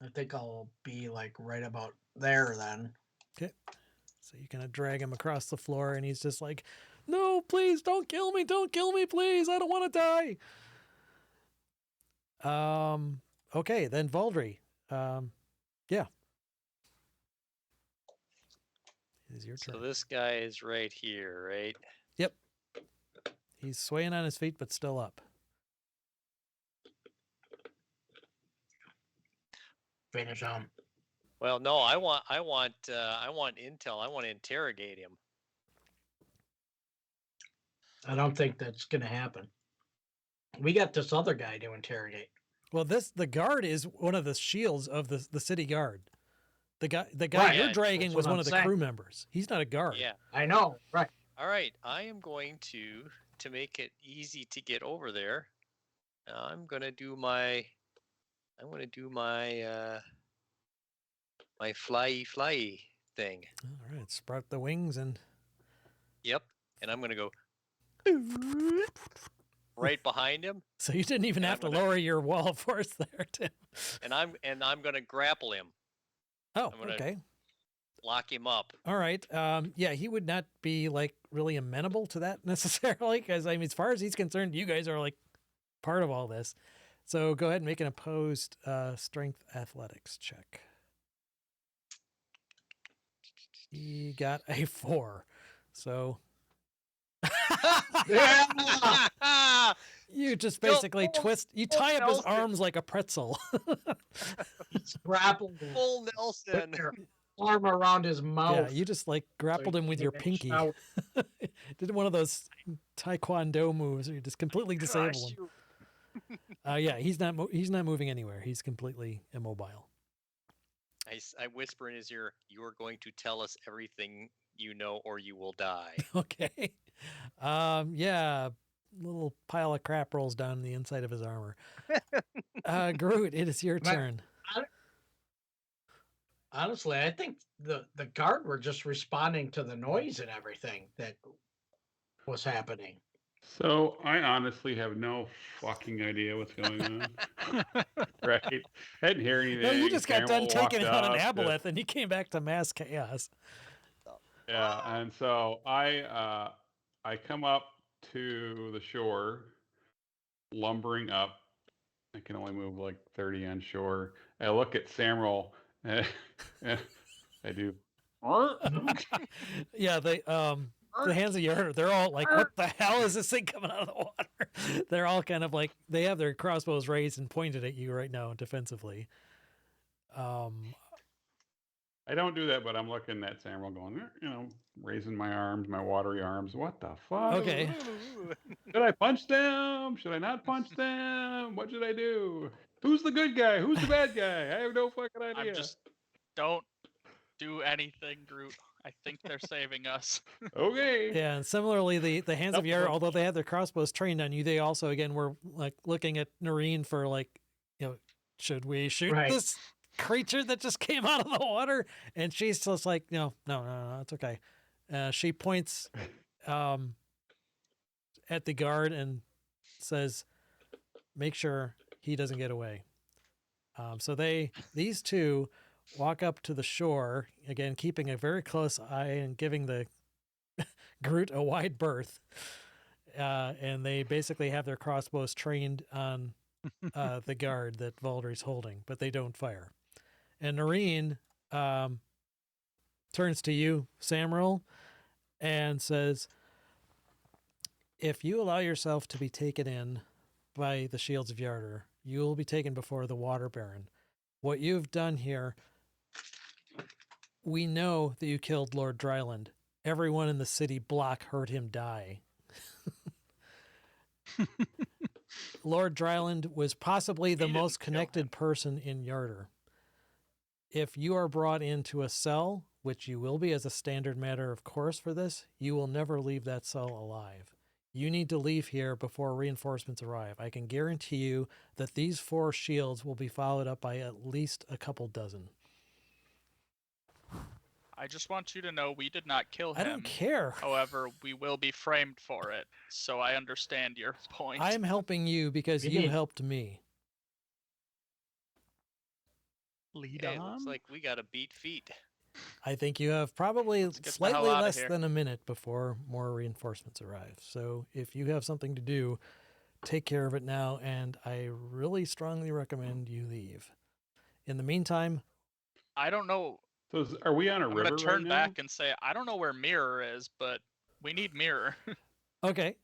I think I'll be like right about there then. Okay. So you kind of drag him across the floor, and he's just like, "No, please, don't kill me! Don't kill me, please! I don't want to die." Okay, then Valdry. Yeah. It is your So turn. this guy is right here, right? Yep. He's swaying on his feet, but still up. Finish him. Well, no, I want intel. I want to interrogate him. I don't think that's gonna happen. We got this other guy to interrogate. Well, the guard is one of the shields of the city guard. The guy Right, you're yeah, dragging that's was what one I'm of the saying. crew members. He's not a guard. Yeah. I know, right? All right. I am going to make it easy to get over there. I'm gonna do my my fly thing. All right, sprout the wings and Yep. And I'm gonna go right behind him, so you didn't even And have I'm to gonna- lower your wall of force there, Tim. and I'm gonna grapple him, Oh, I'm gonna- okay. lock him up. All right. Yeah, he would not be like really amenable to that necessarily, because I mean, as far as he's concerned, you guys are like part of all this. So go ahead and make an opposed strength athletics check. He got a 4. So Yeah. you just Still basically full- twist, you full tie up his Nelson. arms like a pretzel. He's grappled him Full with Nelson. your arm around his mouth. Yeah, you just like grappled him with your pinky. Did one of those taekwondo moves where you just completely disable Crush him. you. Yeah, he's not moving anywhere. He's completely immobile. I whisper in his ear, "You are going to tell us everything you know, or you will die." Okay. Yeah, little pile of crap rolls down the inside of his armor. Groot, it is your But- turn. Honestly, I think the guard were just responding to the noise and everything that was happening. So I honestly have no fucking idea what's going on. Right? I didn't hear anything. No, you just got done Samuel taking walked out an up, aboleth, and you came back to mass chaos. Yeah, and so I come up to the shore, lumbering up. I can only move like 30 on shore. I look at Samuel, and I do. Yeah, the hands of Yarder, they're all like, what the hell is this thing coming out of the water? They're all kind of like, they have their crossbows raised and pointed at you right now defensively. I don't do that, but I'm looking at Samuel going, raising my arms, my watery arms. What the fuck? Okay. Should I punch them? Should I not punch them? What should I do? Who's the good guy? Who's the bad guy? I have no fucking idea. I'm just don't do anything, Groot. I think they're saving us. Okay. Yeah, and similarly, the hands of Nope, Yarder, nope. although they had their crossbows trained on you, they also, again, were like looking at Noreen for like, should we shoot Right. this creature that just came out of the water? And she's just like, no, it's okay. She points at the guard and says, make sure he doesn't get away. So these two walk up to the shore, again, keeping a very close eye and giving the Groot a wide berth. And they basically have their crossbows trained on the guard that Valdry's holding, but they don't fire. And Noreen turns to you, Samuel, and says, if you allow yourself to be taken in by the Shields of Yarder, you will be taken before the Water Baron. What you've done here, we know that you killed Lord Dryland. Everyone in the city block heard him die. Lord Dryland was possibly the We didn't most kill connected person in Yarder. If you are brought into a cell, which you will be as a standard matter of course for this, you will never leave that cell alive. You need to leave here before reinforcements arrive. I can guarantee you that these 4 shields will be followed up by at least a couple dozen. I just want you to know we did not kill him. I don't care. However, we will be framed for it. So I understand your point. I'm helping you because You you did. helped me. Lead Okay, on. looks like we got to beat feet. I think you have probably Let's get the hell slightly outta less here. than a minute before more reinforcements arrive. So if you have something to do, take care of it now, and I really strongly recommend you leave. In the meantime, I don't know. So are we on a I'm river gonna turn right back and say I don't know where Mirror is, but we need Mirror. okay.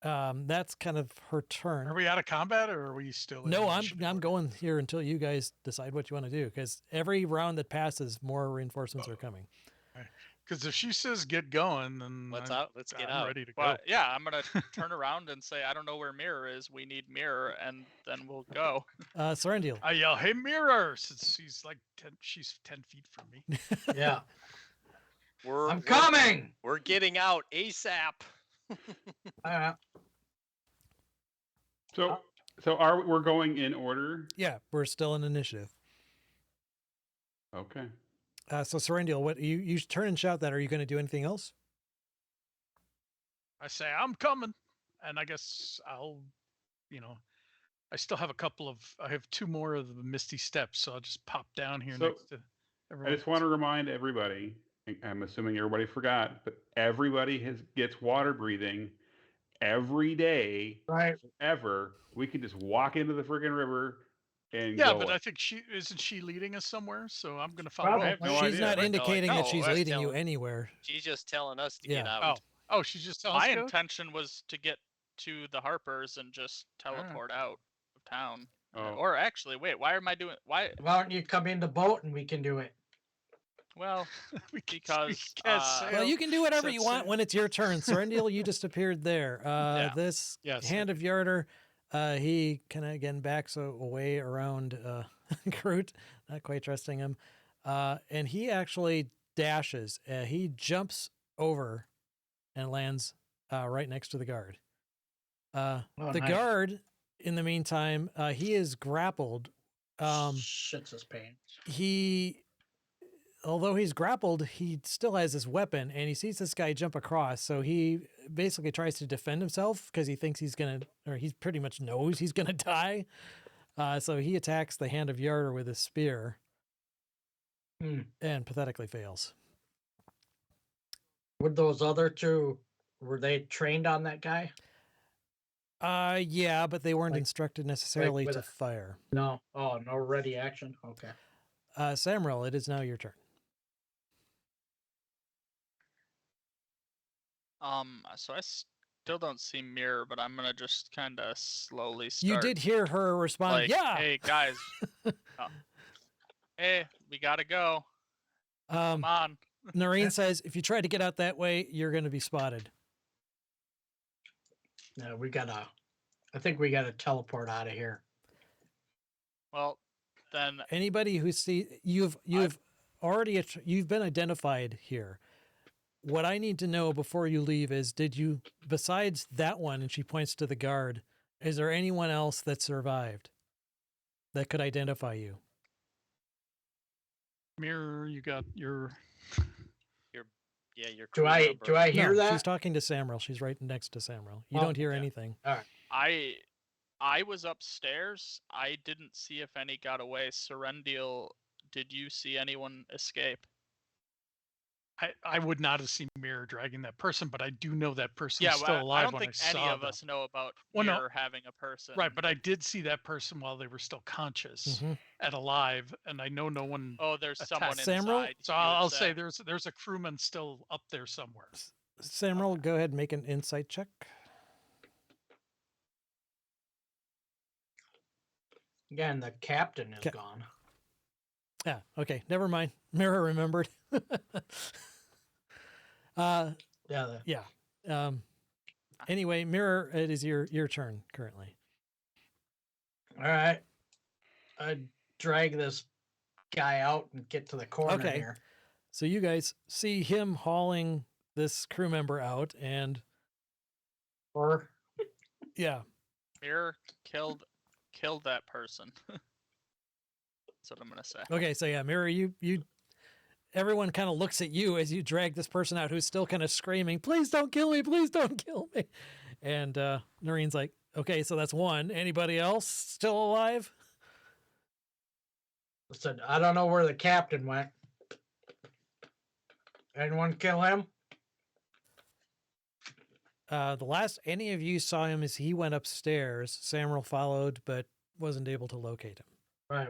That's kind of her turn. Are we out of combat or are we still? in No, I'm initiative order? going here until you guys decide what you want to do, because every round that passes, more reinforcements are coming. Because if she says get going, then Let's I'm, out. Let's get I'm out. ready to go. But yeah, I'm gonna turn around and say I don't know where Mirror is. We need Mirror, and then we'll go. Serendil. I yell, "Hey, mirror!" Since she's like 10, she's 10 feet from me. Yeah. We're I'm we're- coming. We're getting out ASAP. now? So we're going in order? Yeah, we're still in initiative. Okay. So Serendil, what you turn and shout that? Are you going to do anything else? I say I'm coming, and I guess I'll, I still have I have 2 more of the Misty Steps, so I'll just pop down here So, next to I everyone. just want to remind everybody, I'm assuming everybody forgot, but everybody gets water breathing every day Right. ever. We can just walk into the friggin' river and Yeah, go. but I think isn't she leading us somewhere? So I'm gonna follow. Probably. I have no She's idea. not Right, indicating that no, she's I was leading you telling- anywhere. She's just telling us to get Yeah. out. Oh, she's just telling My us to go? intention was to get to the Harpers and just teleport out of town. Oh. Or actually, wait, why am I doing? Why? Why don't you come in the boat and we can do it? Well, we can, because, can't uh, sail. Well, you can do whatever Set you want sail. when it's your turn. Serendil, you just appeared there. This Yes. Hand of Yarder, he kind of again backs away around Groot, not quite trusting him. And he actually dashes. He jumps over and lands right next to the guard. Oh, The nice. guard, in the meantime, he is grappled. Shits his pants. Although he's grappled, he still has his weapon, and he sees this guy jump across. So he basically tries to defend himself because he thinks he pretty much knows he's gonna die. So he attacks the Hand of Yarder with his spear, and pathetically fails. Would those other 2, were they trained on that guy? Yeah, but they weren't Like- instructed necessarily with to a- fire. No. Oh, no ready action. Okay. Samrel, it is now your turn. So I still don't see Mirror, but I'm gonna just kind of slowly You start. did hear her respond, like, "Yeah." Hey guys. Hey, we gotta go. Come on. Noreen says, "If you try to get out that way, you're going to be spotted." No, I think we gotta teleport out of here. Well, then Anybody who you've already you've been identified here. What I need to know before you leave is, did you, besides that one, and she points to the guard, is there anyone else that survived that could identify you? Mirror, you got your. Yeah, your Do crew I member. hear No, that? she's talking to Samrel. She's right next to Samrel. You Oh, don't hear yeah. anything. I was upstairs. I didn't see if any got away. Serendil, did you see anyone escape? I would not have seen Mirror dragging that person, but I do know that person's Yeah, still well, I alive don't when think I any saw of them. us know about Well, no. Mirror having a person. Right, but I did see that person while they were still conscious Mhm. and alive, and I know no one. Oh, there's someone attacked. Samrel? inside. So you would I'll say there's a crewman still up there somewhere. Samrel, go ahead and make an insight check. Again, the captain is Ca- gone. Yeah, okay, never mind. Mirror remembered. Yeah. Yeah. Anyway, Mirror, it is your turn currently. All right. I drag this guy out and get to the corner Okay. here. So you guys see him hauling this crew member out, and Or yeah, Mirror killed that person. That's what I'm gonna say. okay, so yeah, Mirror, you everyone kind of looks at you as you drag this person out who's still kind of screaming, please don't kill me, please don't kill me. And Noreen's like, okay, so that's one. Anybody else still alive? I said, I don't know where the captain went. Anyone kill him? The last any of you saw him is he went upstairs. Samuel followed, but wasn't able to locate him. Right.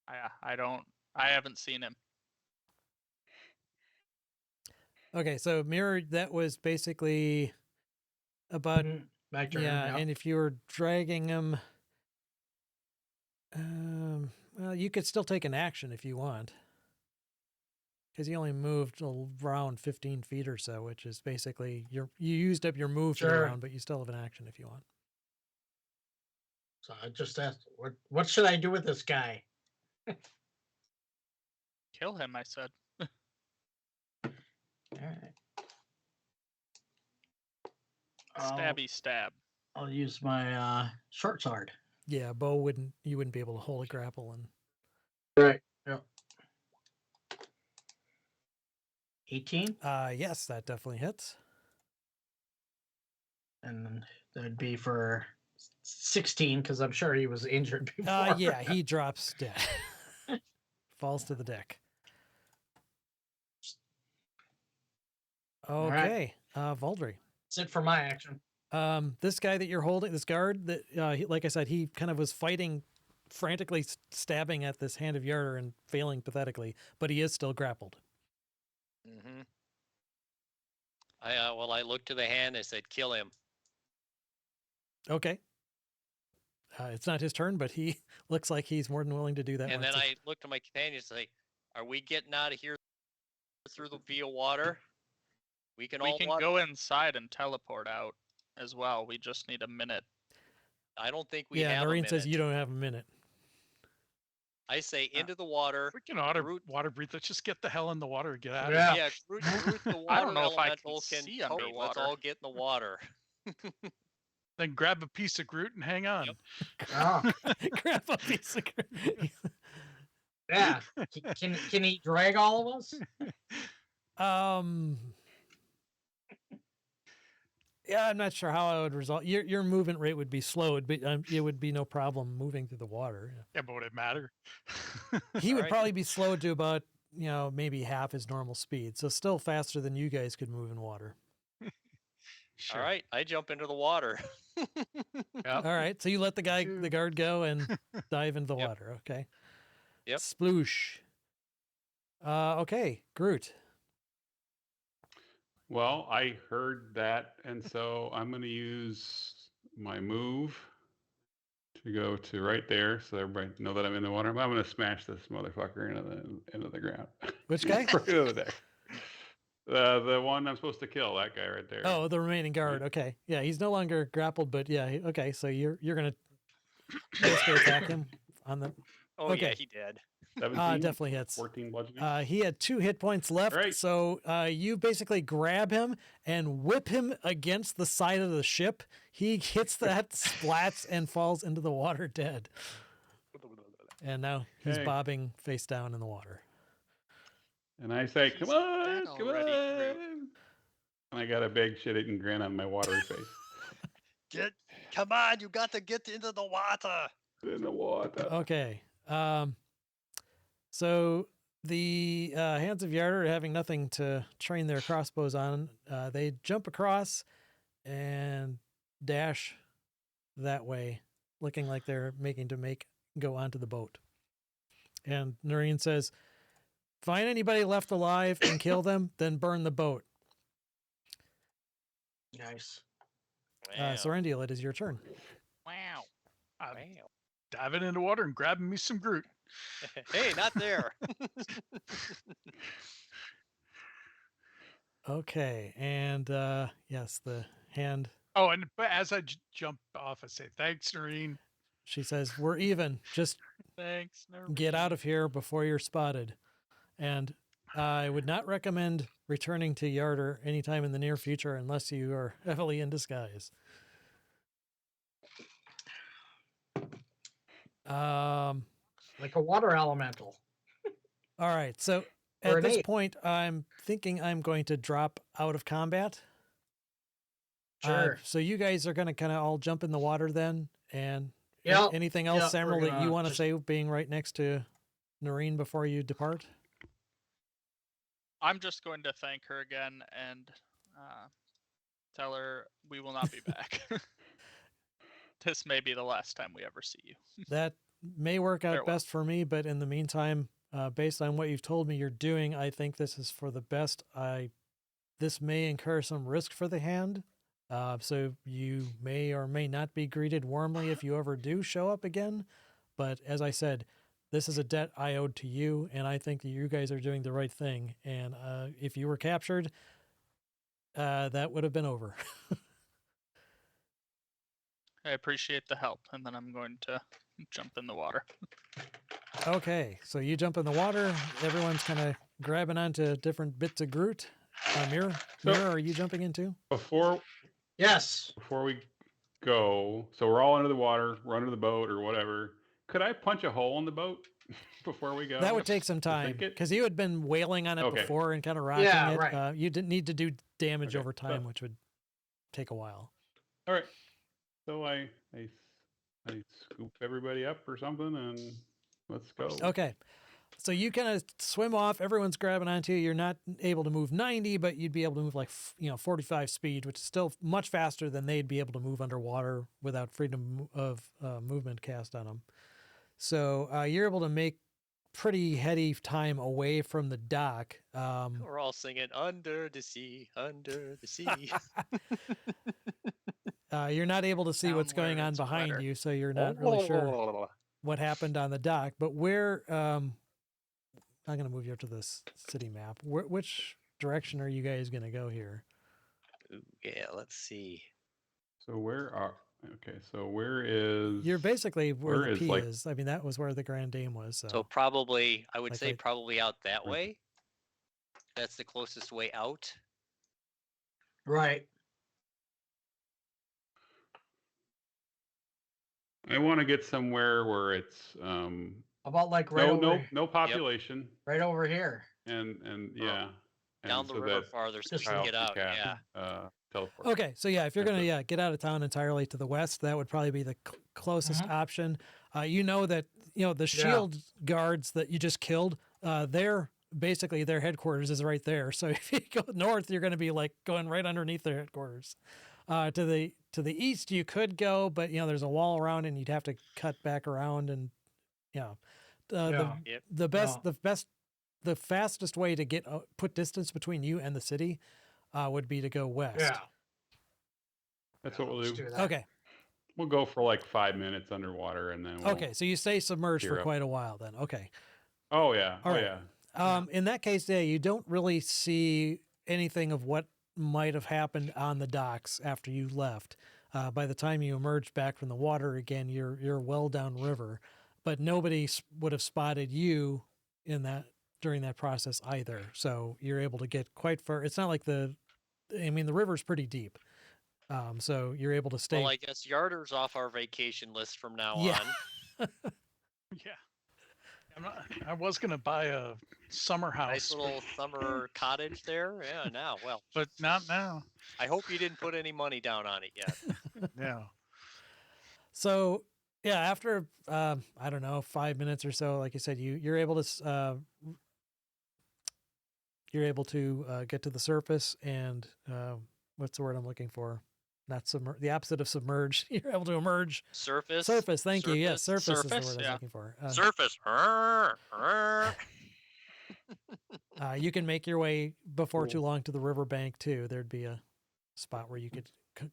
I haven't seen him. Okay, so Mirror, that was basically about My turn. yeah, and if you were dragging him, well, you could still take an action if you want, because you only moved around 15 feet or so, which is basically you used up your move for the Sure. round, but you still have an action if you want. So I just asked, what should I do with this guy? Kill him, I said. All right. Stabby stab. I'll use my short sword. Yeah, you wouldn't be able to hold a grapple and Right. Yep. 18, yes, that definitely hits. and then that'd be for 16 because I'm sure he was injured before. Yeah, he drops dead. Falls to the deck. All right. Okay, Voldry. That's it for my action. This guy that you're holding, this guard that, like I said, he kind of was fighting frantically, stabbing at this Hand of Yarder and failing pathetically, but he is still grappled. Mm-hmm. I looked to the hand. I said, kill him. Okay. It's not his turn, but he looks like he's more than willing to do that. And once then I looked to my companions and say, are we getting out of here through the via water? We can Go inside and teleport out as well. We just need a minute. I don't think we yeah, have Noreen a says minute. you don't have a minute. I say into the water. If we can Groot- water breathe. Let's just get the hell in the water and get out of Yeah. here. Yeah, Groot the water I don't know if I can elemental see help me. Let's underwater. all get in the water. Then grab a piece of Groot and hang on. Yep. Oh, Grab a piece of yeah. Can he drag all of us? Yeah, I'm not sure how I would resolve. Your movement rate would be slowed, but it would be no problem moving through the water. Yeah, but would it matter? He would Alright. probably be slowed to about, maybe half his normal speed. So still faster than you guys could move in water. Sure. All right, I jump into the water. All right. So you let the guard go and dive into the Yep. water. Okay. Yep. Sploosh. Okay. Groot. Well, I heard that, and so I'm going to use my move to go to right there, so everybody know that I'm in the water. I'm going to smash this motherfucker into the ground. Which guy? Right over there. The one I'm supposed to kill, that guy right there. Oh, the remaining guard. Okay. Yeah, he's no longer grappled, but yeah. Okay. So you're gonna basically attack him on the. Oh yeah, Okay. he did. 17, Definitely hits. 14 bludgeoning. He had 2 hit points left, Right. so you basically grab him and whip him against the side of the ship. He hits that, splats, and falls into the water dead. And now he's Okay. bobbing face down in the water. And I say, He's come dead on, come already, on. Groot. And I got a big shit-eating grin on my watery face. Come on, you got to get into the water. In the water. Okay. So the Hands of Yarder, having nothing to train their crossbows on, they jump across and dash that way, looking like they're making to go onto the boat. And Noreen says, find anybody left alive and kill them, then burn the boat. Nice. Wow. Sorrendiel, it is your turn. Wow. I'm Wow. diving into water and grabbing me some Groot. Hey, not there. Okay. And yes, the hand, Oh, and but as I jump off, I say, thanks, Noreen. she says, we're even. Just Thanks. get out of here before you're spotted. And I would not recommend returning to Yarder anytime in the near future unless you are heavily in disguise. Like a water elemental. All right. So Or at an this ape. point, I'm thinking I'm going to drop out of combat. Sure. So you guys are going to kind of all jump in the water then, and Yep, anything else, yep, we're Samuel, that you gonna want to just- say, being right next to Noreen before you depart? I'm just going to thank her again and tell her we will not be back. This may be the last time we ever see you. That may work out Farewell. best for me, but in the meantime, based on what you've told me you're doing, I think this is for the best. This may incur some risk for the hand, so you may or may not be greeted warmly if you ever do show up again. But as I said, this is a debt I owed to you, and I think that you guys are doing the right thing. And if you were captured, that would have been over. I appreciate the help, and then I'm going to jump in the water. Okay, so you jump in the water. Everyone's kind of grabbing onto different bits of Groot. Mirror, So- are you jumping in too? Before Yes. we go, so we're all under the water, we're under the boat or whatever. Could I punch a hole in the boat before we go? That would take some to time sink it? because you had been wailing on it Okay. before and kind of rocking Yeah, it. right. You didn't need to do damage Okay, over time, so- which would take a while. All right. So I scoop everybody up or something and let's go. Okay. So you kind of swim off. Everyone's grabbing onto you. You're not able to move 90, but you'd be able to move like 45 speed, which is still much faster than they'd be able to move underwater without freedom of movement cast on them. So you're able to make pretty heady time away from the dock. We're all singing under the sea, under the sea. You're not able to see what's Down where going on it's behind wetter. you, so you're not really sure what happened on the dock. But where I'm going to move you up to this city map. Which direction are you guys going to go here? Ooh, yeah, let's see. So where is You're basically where where the is, P like- is. I mean, that was where the Grand Dame was. So, So probably, I would Like say right- probably out that Right. way. That's the closest way out. Right. I want to get somewhere where it's About like right over, no population right over here. and yeah. Down and the so river that farther so Just we can Kyle get can out. cast, Yeah. teleport. okay. So yeah, if you're That's going it. to get out of town entirely to the west, that would probably be the closest Mhm. option. You know that the shield guards that you just killed. They're basically their headquarters is right there. So if you go north, you're going to be like going right underneath their headquarters. To the east, you could go, but there's a wall around, and you'd have to cut back around, and Yeah. Yep. the fastest way to get put distance between you and the city would be to go west. Yeah. That's Yeah, what we'll let's do. that. Okay. We'll go for like 5 minutes underwater and then we'll, Okay. So you stay submerged gear for up. quite a while then. Okay. Oh yeah. All oh right. yeah. In that case, yeah, you don't really see anything of what might have happened on the docks after you left. By the time you emerge back from the water again, you're well downriver, but nobody would have spotted you during that process either. So you're able to get quite far. It's not like the river's pretty deep, so you're able to stay. Well, I guess Yarder's off our vacation list from now Yeah. on. Yeah. I was gonna buy a summer house, Nice little summer cottage there. Yeah, now, well, but not now. I hope you didn't put any money down on it yet. No. So yeah, after I don't know 5 minutes or so, like I said, you're able to get to the surface and what's the word I'm looking for? Not submerge. The opposite of submerge. You're able to emerge. Surface. Surface. Thank you. Yes, surface is the Surface, word I was yeah. looking for. Surface. You can make your way before Cool. too long to the riverbank too. There'd be a spot where you could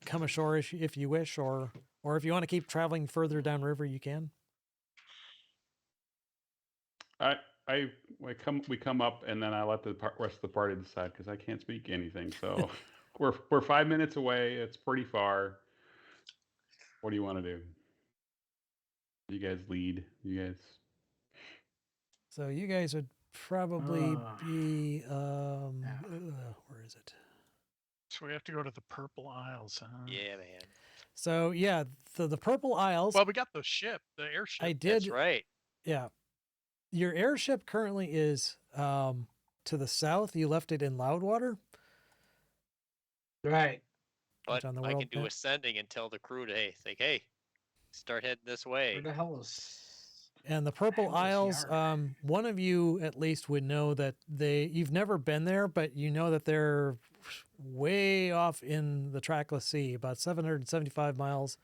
come ashore if you wish, or if you want to keep traveling further downriver, you can. We come up and then I let the rest of the party decide because I can't speak anything. So we're 5 minutes away. It's pretty far. What do you want to do? You guys lead. You guys. So you guys would probably Ah. be Yeah. where is it? So we have to go to the Purple Isles, huh? Yeah, man. So yeah, So the Purple Isles, Well, we got the ship, the airship. I That's did. right. Yeah. Your airship currently is to the south. You left it in Loudwater. Right. But on the I world can do map. ascending and tell the crew to hey, start heading this way. Where the hell is? And the Purple hell is Isles, Yar? one of you at least would know that you've never been there, but you know that they're way off in the trackless sea, about 775 miles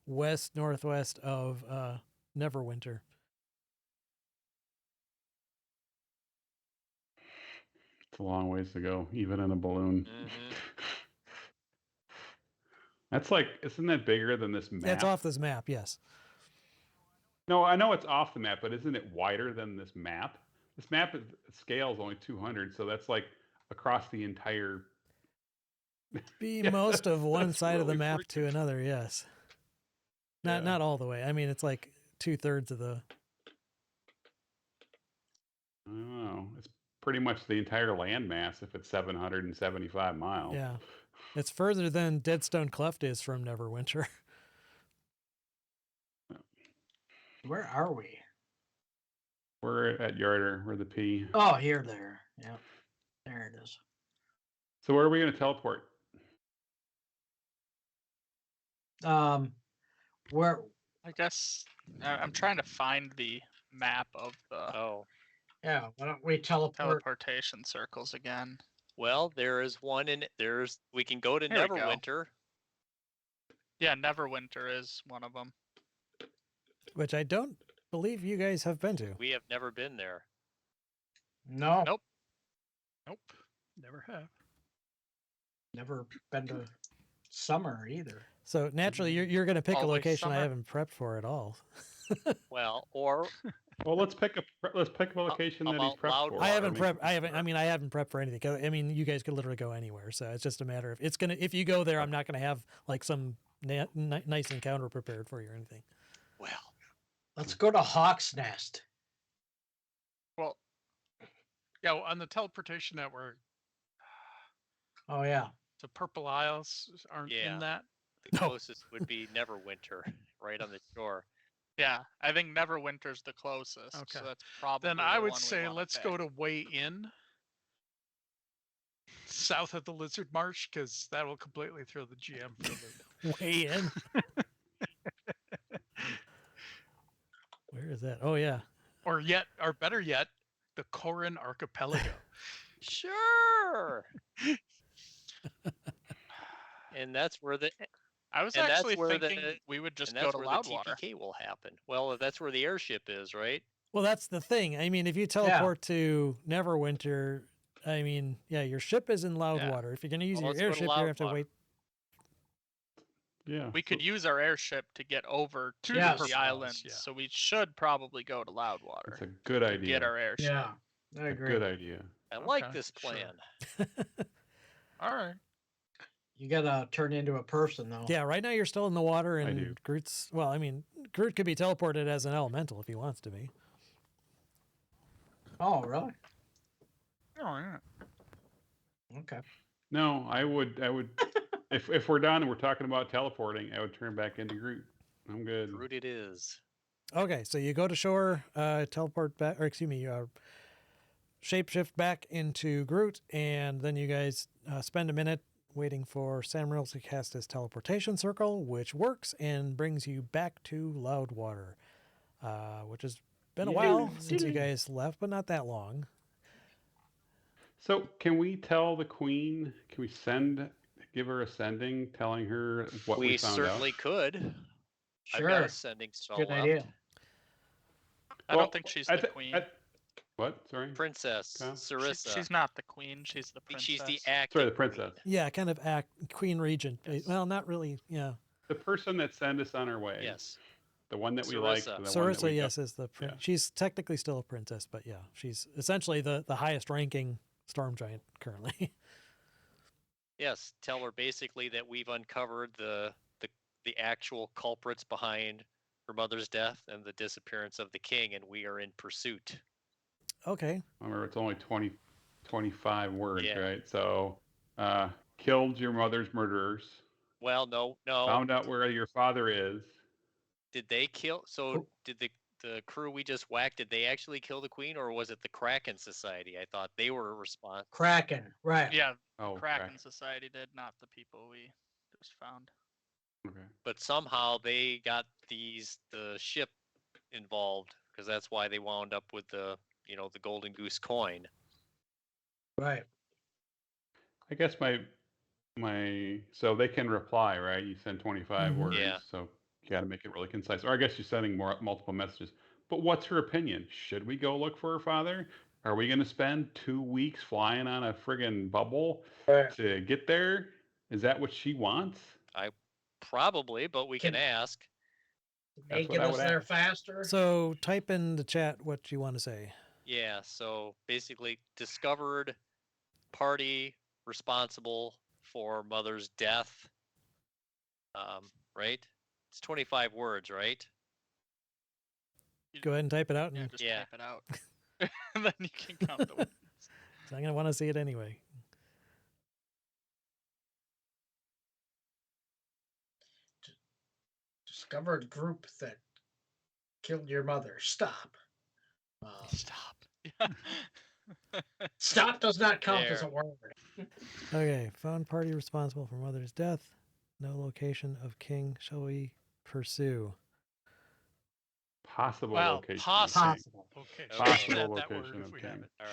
west northwest of Neverwinter. It's a long ways to go, even in a balloon. Mhm. That's like, isn't that bigger than this map? It's off this map, yes. No, I know it's off the map, but isn't it wider than this map? This map scale is only 200, so that's like across the entire. Be Yeah, most of one that's side of the really map to freaking- another, yes. Yeah. Not all the way. I mean, it's like 2/3 of the. I don't know. It's pretty much the entire land mass if it's 775 miles. Yeah, it's further than Deadstone Cleft is from Neverwinter. Where are we? We're at Yarder. We're the P. Oh, here, there. Yep. There it is. So where are we going to teleport? Where? I guess I'm trying to find the map of the Oh, Yeah. Why don't we teleport? teleportation circles again. well, there is one in we can go to Here we go. Neverwinter. Yeah, Neverwinter is one of them. Which I don't believe you guys have been to. We have never been there. No. Nope. Nope. Never have. Never been to summer either. So naturally, you're going to pick a Always location I summer. haven't prepped for at all. Well, or Well, let's pick a location that he's about prepped for. I haven't mean, prepped. I mean, I haven't prepped for anything. 'Cause, I mean, you guys could literally go anywhere. So it's just a matter of it's gonna. If you go there, I'm not going to have like some nice encounter prepared for you or anything. well, Let's go to Hawk's Nest. Well, yeah, well, on the teleportation network, Oh yeah. the Purple Isles aren't Yeah. in that. the No. closest would be Neverwinter, right on the shore. Yeah, I think Neverwinter's the closest. Okay. So that's probably Then the I would one we say wanna let's go pick. to Way In, south of the Lizard Marsh, because that will completely throw the GM for the. Way in. Where is that? Oh yeah. Or better yet, the Corin Archipelago. Sure. And that's where the I was and that's actually where thinking the- we would just and go that's to where Loudwater. the TPK will happen. Well, that's where the airship is, right? Well, that's the thing. I mean, if you teleport to Neverwinter, I mean, yeah, your ship is in Loudwater. If you're going to use Well, your let's go to airship, you're going to have to Loudwater. wait. Yeah. We could use our airship to get over to Yes. the island, Yeah. so we should probably go to Loudwater It's a good to idea. get our airship. Yeah. I agree. Good idea. I like Okay, this sure. plan. All right. You gotta turn into a person though. Yeah, right now you're still in the water, I and do. Groot's. Well, I mean, Groot could be teleported as an elemental if he wants to be. Oh really? All right. Okay. No, I would. if we're done and we're talking about teleporting, I would turn back into Groot. I'm good. Root it is. Okay, so you go to shore, teleport back, or excuse me, shapeshift back into Groot, and then you guys spend a minute waiting for Samuel to cast his teleportation circle, which works and brings you back to Loudwater, which has been a while since you guys left, but not that long. So can we tell the Queen? Can we give her a sending, telling her what we found certainly out? could. Sure. I've got a sending spell Good left. idea. I Well, don't think she's I the thi- queen. What? Sorry. Princess Kyle? Sarissa. She's not the queen. She's the princess. She's the acting. Sorry, the princess. Yeah, kind of act Queen Regent. Yes. Well, not really. Yeah, The person that sent us on our way. Yes. The one that we liked. Sarissa. and the one that Sarissa, we yes, is the yeah. she's technically still a princess, but yeah, she's essentially the highest ranking storm giant currently. Yes. Tell her basically that we've uncovered the actual culprits behind her mother's death and the disappearance of the king, and we are in pursuit. Okay. Remember, it's only 25 words, Yeah. right? So, killed your mother's murderers. Well, no. Found out where your father is. Did they kill? So Who- did the crew we just whacked? Did they actually kill the queen, or was it the Kraken Society? I thought they were responsible. Kraken, right? Yeah, Oh, Kraken okay. Society did, not the people we just found. Okay. But somehow they got the ship involved because that's why they wound up with the Golden Goose coin. Right. I guess so they can reply, right? You send 25 Mhm. words, Yeah. so you got to make it really concise. Or I guess you're sending multiple messages. But what's her opinion? Should we go look for her father? Are we going to spend 2 weeks flying on a friggin' bubble Right. to get there? Is that what she wants? Probably, but we can Can- ask. They That's what get I us would there ask. faster. So type in the chat what you want to say. Yeah, so basically discovered party responsible for mother's death. Right? It's 25 words, right? Go ahead and type it out, Yeah, and just Yeah. type it out. And then you can count the words. I'm gonna want to see it anyway. Discovered group that killed your mother. Stop. Stop. Yeah. Stop does not count as a There. word. Okay, found party responsible for mother's death. No location of king. Shall we pursue? Possible Well, location. of possible. king. Possible. Okay. Possible Let's add that location word of if we king. have it. All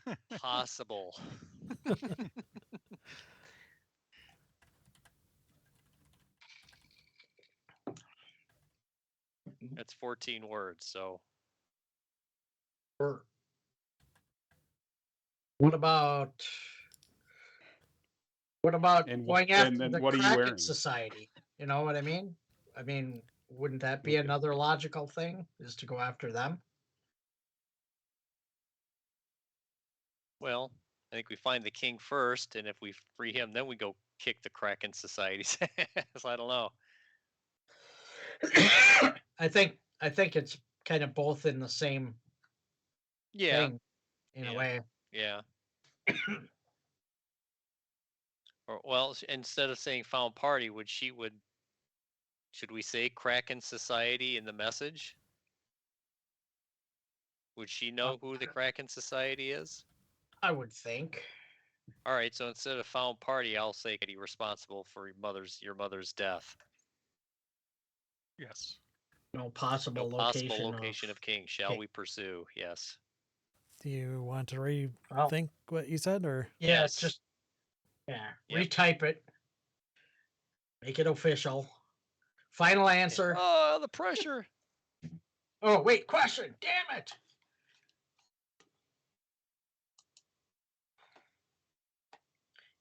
right. Possible. That's 14 words, so Or what about And going and after then the what are you Kraken wearing? Society? You know what I mean? I mean, wouldn't that be Okay. another logical thing? Is to go after them? well, I think we find the king first, and if we free him, then we go kick the Kraken Society's ass. I don't know. I think it's kind of both in the same Yeah, thing in a Yeah. way. yeah. Or well, instead of saying found party, should we say Kraken Society in the message? Would she know who the Kraken Society is? I would think. All right, so instead of found party, I'll say responsible for your mother's death. Yes. No possible No location. possible location of king. Shall king. we pursue? Yes. Do you want to Well, rethink what you said, or yeah, Yes. just Yep. retype it. Make it official. Final answer. Oh, the pressure. Oh, wait, question. Damn it.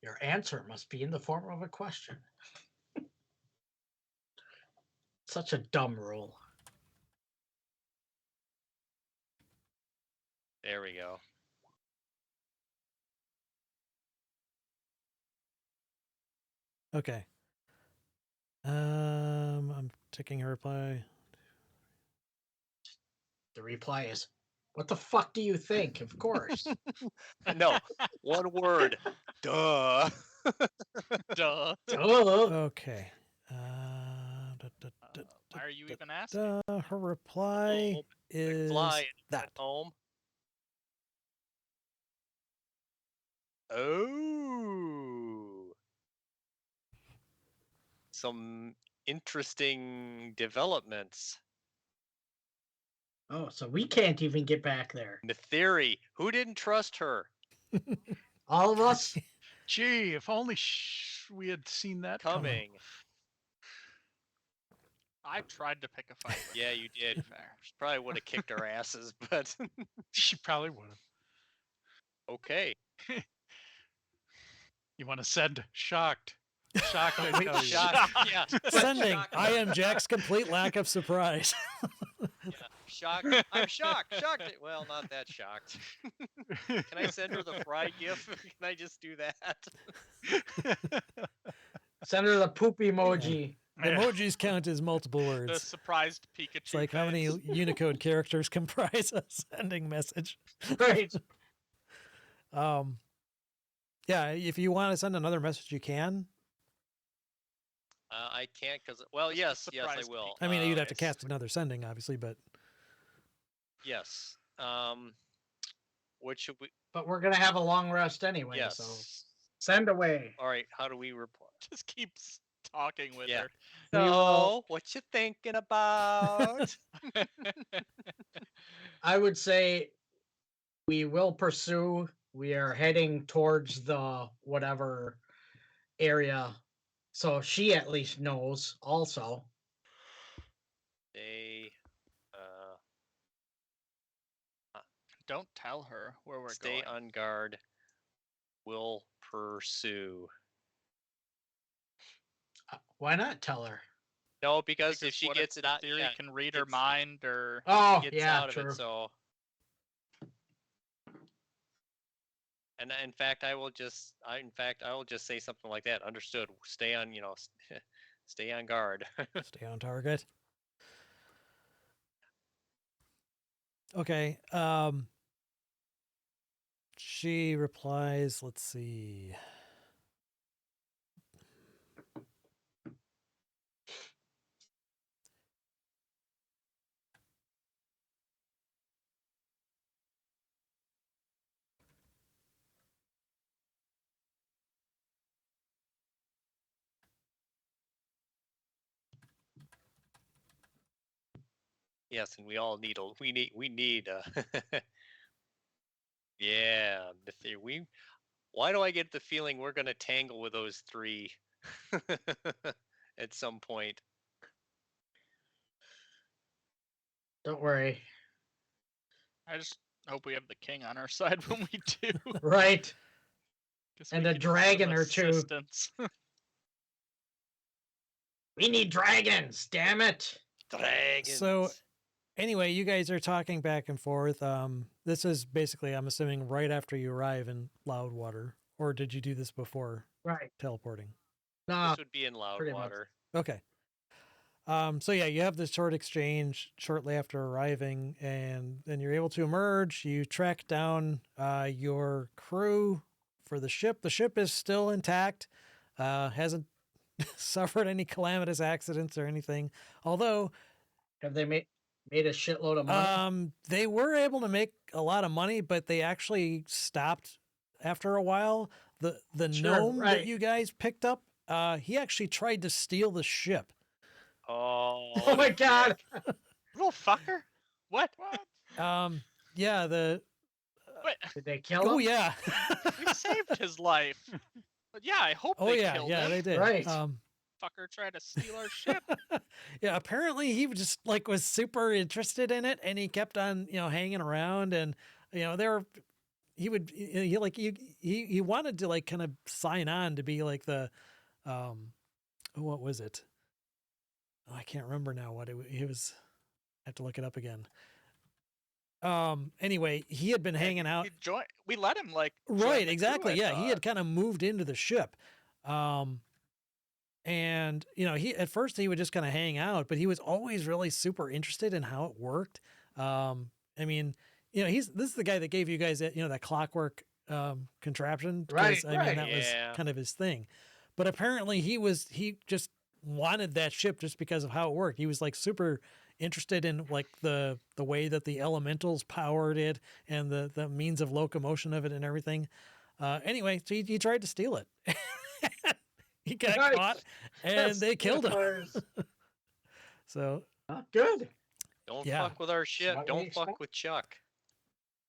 Your answer must be in the form of a question. Such a dumb rule. There we go. okay? I'm checking her reply. The reply is, what the fuck do you think? Of course. No, one word. Duh. Duh. Duh. Okay. Why are you even asking? Her reply Oh, is fly that. home. Oh. Some interesting developments. Oh, so we can't even get back there. Netheri, who didn't trust her? All of us? Gee, if only we had seen that coming. Coming. I tried to pick a fight. with Yeah, her, you to be did. fair. She probably would have kicked our asses, but She probably would have. okay. You want to send shocked. Shocked, I Wait, tell you. Shocked. Yeah. Sending. Shocked. I am Jack's complete lack of surprise. Shocked. I'm shocked. Shocked. Well, not that shocked. Can I send her the fry gif? Can I just do that? Send her the poop emoji. Emojis count as multiple The words. surprised Pikachu. It's like how many face. Unicode characters comprise a sending message. Right. Yeah, if you want to send another message, you can. I can't because well, yes, yes, I Surprise me. will. I mean, you'd have to Yes. cast another sending, obviously, but Yes. What should we? But we're gonna have a long rest anyway, so Yes. send away. All right. How do we reply? Just keeps talking with Yeah. her. We will- So, what you thinking about? I would say we will pursue. We are heading towards the whatever area. So she at least knows also. Stay. Don't tell her where we're Stay going. on guard. Will pursue. Why not tell her? No, because if she what gets it out, theory yeah, can read her gets- mind, or Oh, gets yeah, out of true. it. So, and in fact, I will just say something like that. Understood. Stay on, stay on guard. stay on target. Okay. She replies, let's see. Yes, and we all need we need yeah, the theory. Why do I get the feeling we're gonna tangle with those three at some point? Don't worry. I just hope we have the king on our side when we do. Right. 'cause And we a could use some dragon or two. assistance. We need dragons, damn it. Dragons. So, anyway, you guys are talking back and forth. This is basically, I'm assuming, right after you arrive in Loudwater, or did you do this before Right. teleporting? No, this would be in pretty much. Loudwater. Okay. So yeah, you have this short exchange shortly after arriving, and then you're able to emerge. You track down your crew for the ship. The ship is still intact, hasn't suffered any calamitous accidents or anything. Although have they made a shitload of money? they were able to make a lot of money, but they actually stopped after a while. The Sure, gnome that right. you guys picked up, he actually tried to steal the ship. Oh, Oh my god. Little fucker. What? Yeah, Did they kill oh him? yeah. We saved his life. But yeah, I hope Oh they yeah, killed yeah, him. they did. Right. Fucker tried to steal our ship. Yeah, apparently he just like was super interested in it, and he kept on hanging around, and he wanted to like kind of sign on to be like the what was it? Oh, I can't remember now what it was. I have to look it up again. Anyway, he had been hanging out. We let him like join Right, the crew, exactly. I Yeah, he had thought. kind of moved into the ship. And he at first he would just kind of hang out, but he was always really super interested in how it worked. I mean, this is the guy that gave you guys that clockwork contraption. Right, I mean, right. that was Yeah. kind of his thing. But apparently he just wanted that ship just because of how it worked. He was like super interested in like the way that the elementals powered it and the means of locomotion of it and everything. Anyway, so he tried to steal it. He got Nice. caught and That's they killed him. hilarious. So Good. don't Yeah. fuck with our ship. Not what Don't we fuck expect. with Chuck.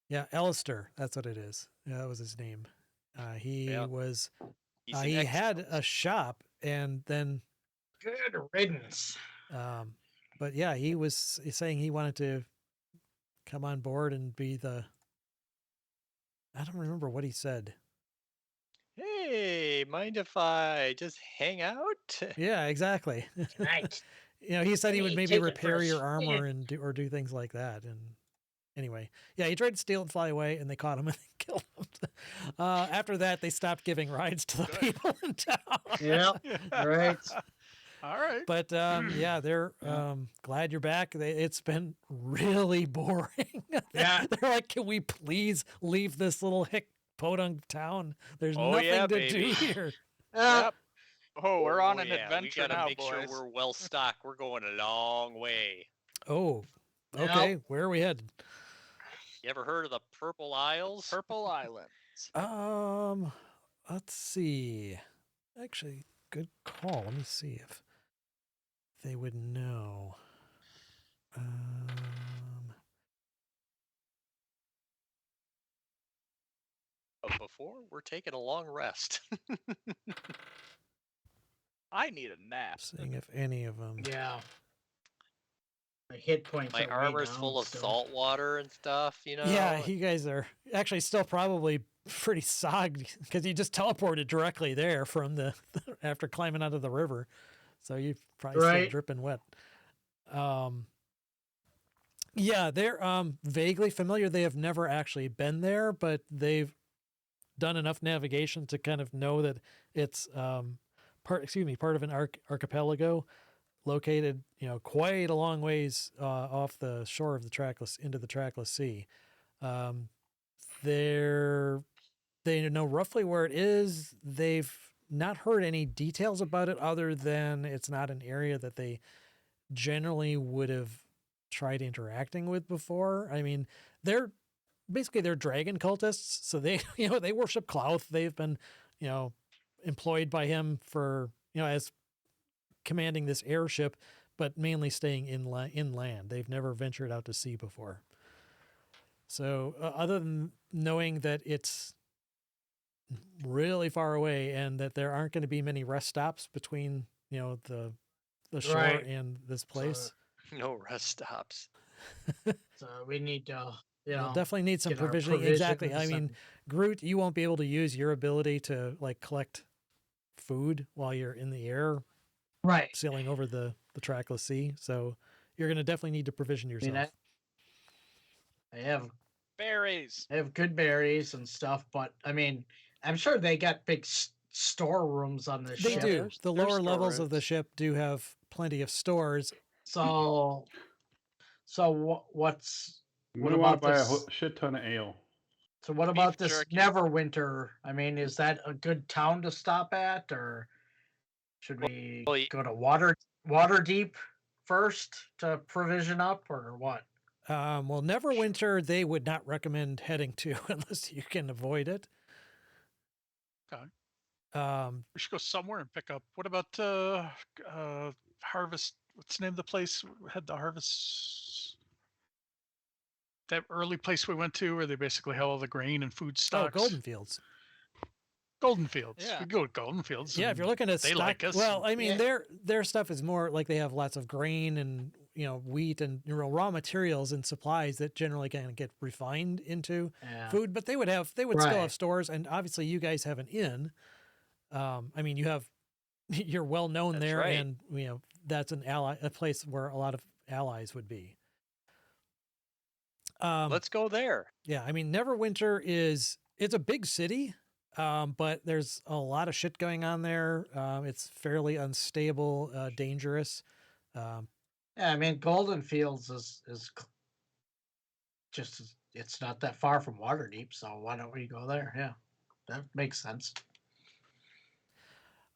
yeah, Alistair, that's what it is. Yeah, that was his name. He Yeah. was He's an he had expert. a shop, and then Good riddance. but yeah, he was saying he wanted to come on board and be the, I don't remember what he said. Hey, mind if I just hang out? Yeah, exactly. Right. He said he would Hey, maybe take it for repair a your armor spin. and do things like that. And anyway, yeah, he tried to steal and fly away, and they caught him and killed him. After that, they stopped giving rides to the Good. people in town. Yeah. Right. All right. But yeah, they're glad you're back. It's been really boring. Yeah. They're like, can we please leave this little hick podunk town? There's Oh, nothing yeah, to baby. do here. Uh, Yep. Oh, we're on an yeah, adventure we gotta now, make sure boys. we're well stocked. We're going a long way. Oh, Yep. okay. Where are we headed? You ever heard of the Purple Isles? Purple Islands. Let's see. Actually, good call. Let me see if they would know. But before we're taking a long rest. I need a nap. Seeing if any of them. Yeah. My hit points My are way armor's down full of still. salt water and stuff, you know? Yeah, you guys are actually still probably pretty sogged because you just teleported directly there from the after climbing out of the river, so you probably still Right. dripping wet. Yeah, they're vaguely familiar. They have never actually been there, but they've done enough navigation to kind of know that it's part of an archipelago located, quite a long ways off the shore of the trackless into the trackless sea. They know roughly where it is. They've not heard any details about it other than it's not an area that they generally would have tried interacting with before. I mean, they're dragon cultists, so they they worship Klauth. They've been employed by him for as commanding this airship, but mainly staying inland. They've never ventured out to sea before. So other than knowing that it's really far away and that there aren't going to be many rest stops between the shore Right. and this place, No rest stops. So we need to, we'll definitely need some get our provisioning. Exactly. I provisions mean, and- Groot, you won't be able to use your ability to collect food while you're in the air right. sailing over the trackless sea. So you're going to definitely need to provision I yourself. mean, I have Berries. good berries and stuff, but I mean, I'm sure they got big storerooms on the They ship. do. there's- The there's lower levels of the storerooms. ship do have plenty of stores. So what's We What want about to buy a this? shit ton of ale. So what about this jerky. Neverwinter? I mean, is that a good town to stop at, or should we Well, go to Waterdeep first to provision up, or what? Well, Neverwinter, they would not recommend heading to unless you can avoid it. Okay. Um, We should go somewhere and pick up. What about Harvest? What's the name of the place? We had the Harvest. That early place we went to where they basically have all the grain and food oh, stocks. Golden Fields. Golden Fields. Yeah. We go to Golden Fields. Yeah, if and you're looking at they stock, like us. well, I mean, Yeah. their stuff is more like they have lots of grain and wheat and raw materials and supplies that generally kind of get refined into Yeah. food. But they would still Right. have stores, and obviously you guys have an inn. I mean, you have you're well known That's there, right. and that's a place where a lot of allies would be. Let's go there. Yeah, I mean, Neverwinter it's a big city, but there's a lot of shit going on there. It's fairly unstable, dangerous. Yeah, I mean, Golden Fields is it's not that far from Waterdeep, so why don't we go there? Yeah, that makes sense.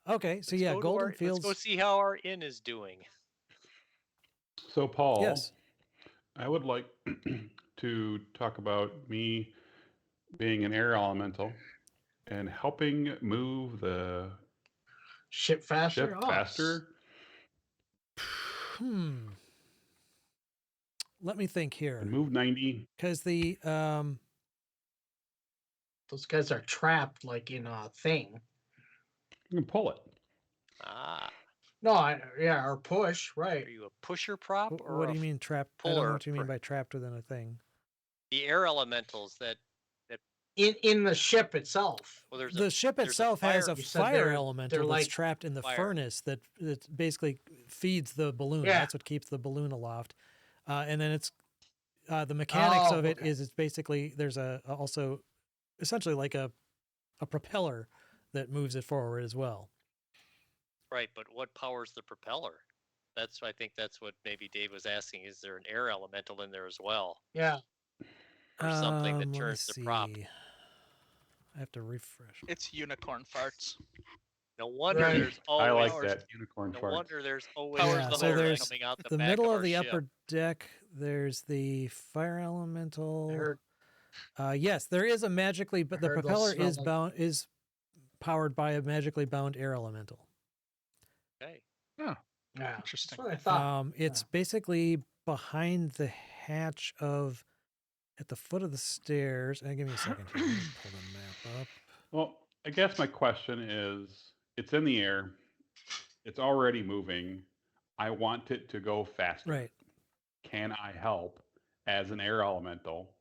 Okay, so Let's yeah, go to Golden our- Fields. Let's go see how our inn is doing. So, Paul, Yes. I would like to talk about me being an air elemental and helping move the Ship faster. ship Oh, faster. Let me think here, And move 90. because the those guys are trapped like in a thing. You can pull it. Ah, No, or push, right? are you a pusher prop or what a do you mean trapped? I don't know puller what you mean for- by trapped within a thing. the air elementals that? In the ship itself. Well, there's The ship there's itself has fire- a You said fire they're elemental that's like trapped in the fire. furnace that basically feeds the balloon. Yeah. That's what keeps the balloon aloft. And then it's the mechanics Oh, of it okay. is it's basically there's also essentially like a propeller that moves it forward as well. Right, but what powers the propeller? I think that's what maybe Dave was asking. Is there an air elemental in there as well? Yeah. Or something that Let me turns the prop. see. I have to refresh. It's unicorn farts. No wonder Right. there's I always like that unicorn no farts. wonder there's always Powers Yeah, the so whole there's thing. coming out the the back middle of of our the ship. upper deck. There's the fire I elemental. heard, Yes, there is a magically, but the heard those propeller smell is like- powered by a magically bound air elemental. Okay. yeah, Interesting. that's what I thought. It's basically behind the hatch at the foot of the stairs. Give me a second here. Let me pull the map up. Well, I guess my question is, it's in the air, it's already moving. I want it to go faster. Right. Can I help as an air elemental?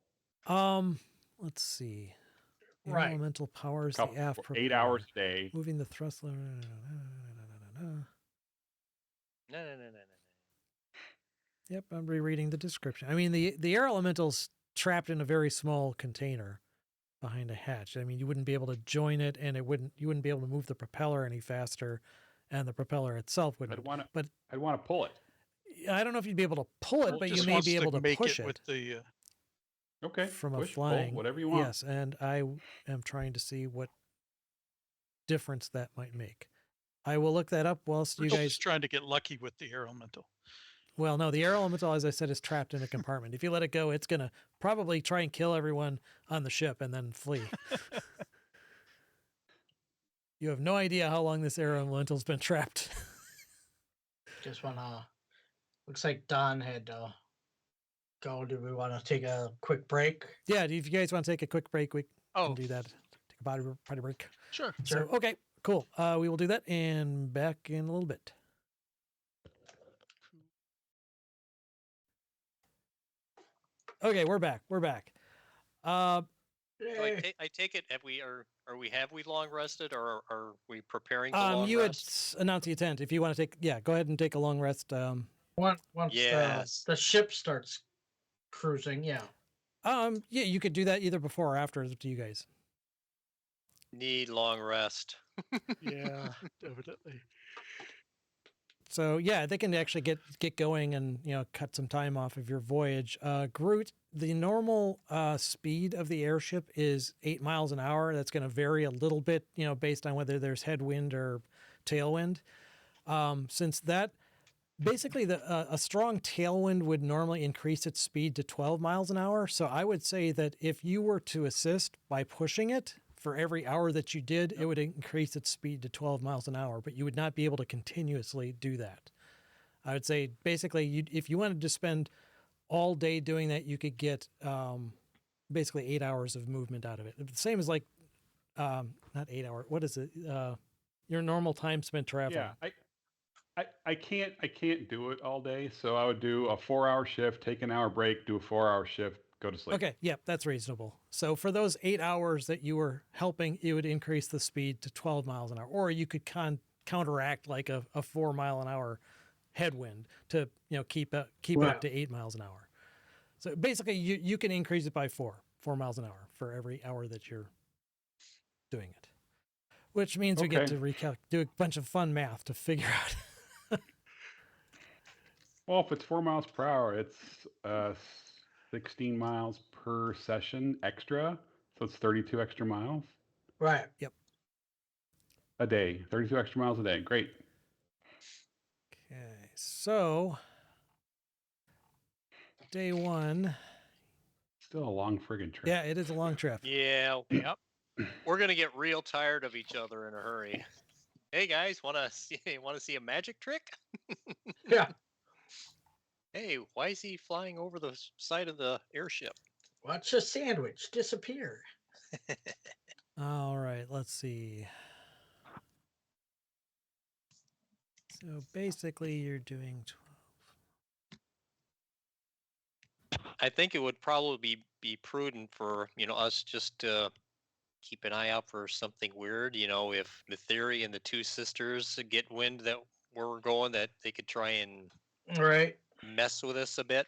Let's see. The Right. elemental powers Couple, the aft for 8 propeller, hours a day. moving the thrust. No, no, no, no, no. Yep, I'm rereading the description. I mean, the air elemental's trapped in a very small container behind a hatch. I mean, you wouldn't be able to join it, and you wouldn't be able to move the propeller any faster, and the propeller itself wouldn't. I'd want to. but- I'd want to pull it. I don't know if you'd be able to pull it, Well, but you just may wants be able to make push it with the. Okay. from push, a flying. pull, whatever you want. Yes, and I am trying to see what difference that might make. I will look that up whilst you We're guys. just trying to get lucky with the air elemental. Well, no, the air elemental, as I said, is trapped in a compartment. If you let it go, it's gonna probably try and kill everyone on the ship and then flee. You have no idea how long this air elemental's been trapped. Just wanna. Looks like Don had to go. Do we want to take a quick break? Yeah, if you guys want to take a quick break, we can Oh, do that. Take a potty break. sure. So, Sure. okay, cool. We will do that and back in a little bit. Okay, we're back. We're back. So Yay. I take it, have we long rested, or are we preparing to long You had rest? announced the intent. If you want to take, go ahead and take a long rest. Once Yes. the ship starts cruising, yeah. Yeah, you could do that either before or after. It's up to you guys. Need long rest. Yeah, definitely. So yeah, they can actually get going and cut some time off of your voyage. Groot, the normal speed of the airship is 8 miles an hour. That's going to vary a little bit, based on whether there's headwind or tailwind. Since that basically a strong tailwind would normally increase its speed to 12 miles an hour. So I would say that if you were to assist by pushing it, for every hour that you did, it would increase its speed to 12 miles an hour, but you would not be able to continuously do that. I would say basically, if you wanted to spend all day doing that, you could get basically 8 hours of movement out of it. The same as like, not 8 hours. What is it? Your normal time spent traveling. Yeah, I can't do it all day, so I would do a 4-hour shift, take an hour break, do a 4-hour shift, go to sleep. Okay, yep, that's reasonable. So for those 8 hours that you were helping, it would increase the speed to 12 miles an hour, or you could counteract like a 4 mile an hour headwind to keep it up to 8 miles an hour. So basically, you can increase it by 4 miles an hour for every hour that you're doing it, which means we get to do a bunch of fun math to figure out. Well, if it's 4 miles per hour, it's 16 miles per session extra. So it's 32 extra miles Right. a day. 32 extra miles a day. Great. Okay, so day one. Still a long friggin' trip. Yeah, it is a long trip. Yeah, Yep. we're gonna get real tired of each other in a hurry. Hey guys, wanna see a magic trick? Yeah. Hey, why is he flying over the side of the airship? Watch a sandwich disappear. All right, let's see. So basically, you're doing 12. I think it would probably be prudent for us just to keep an eye out for something weird. If the Theory and the Two Sisters get wind that we're going, that they could try and Right. mess with us a bit.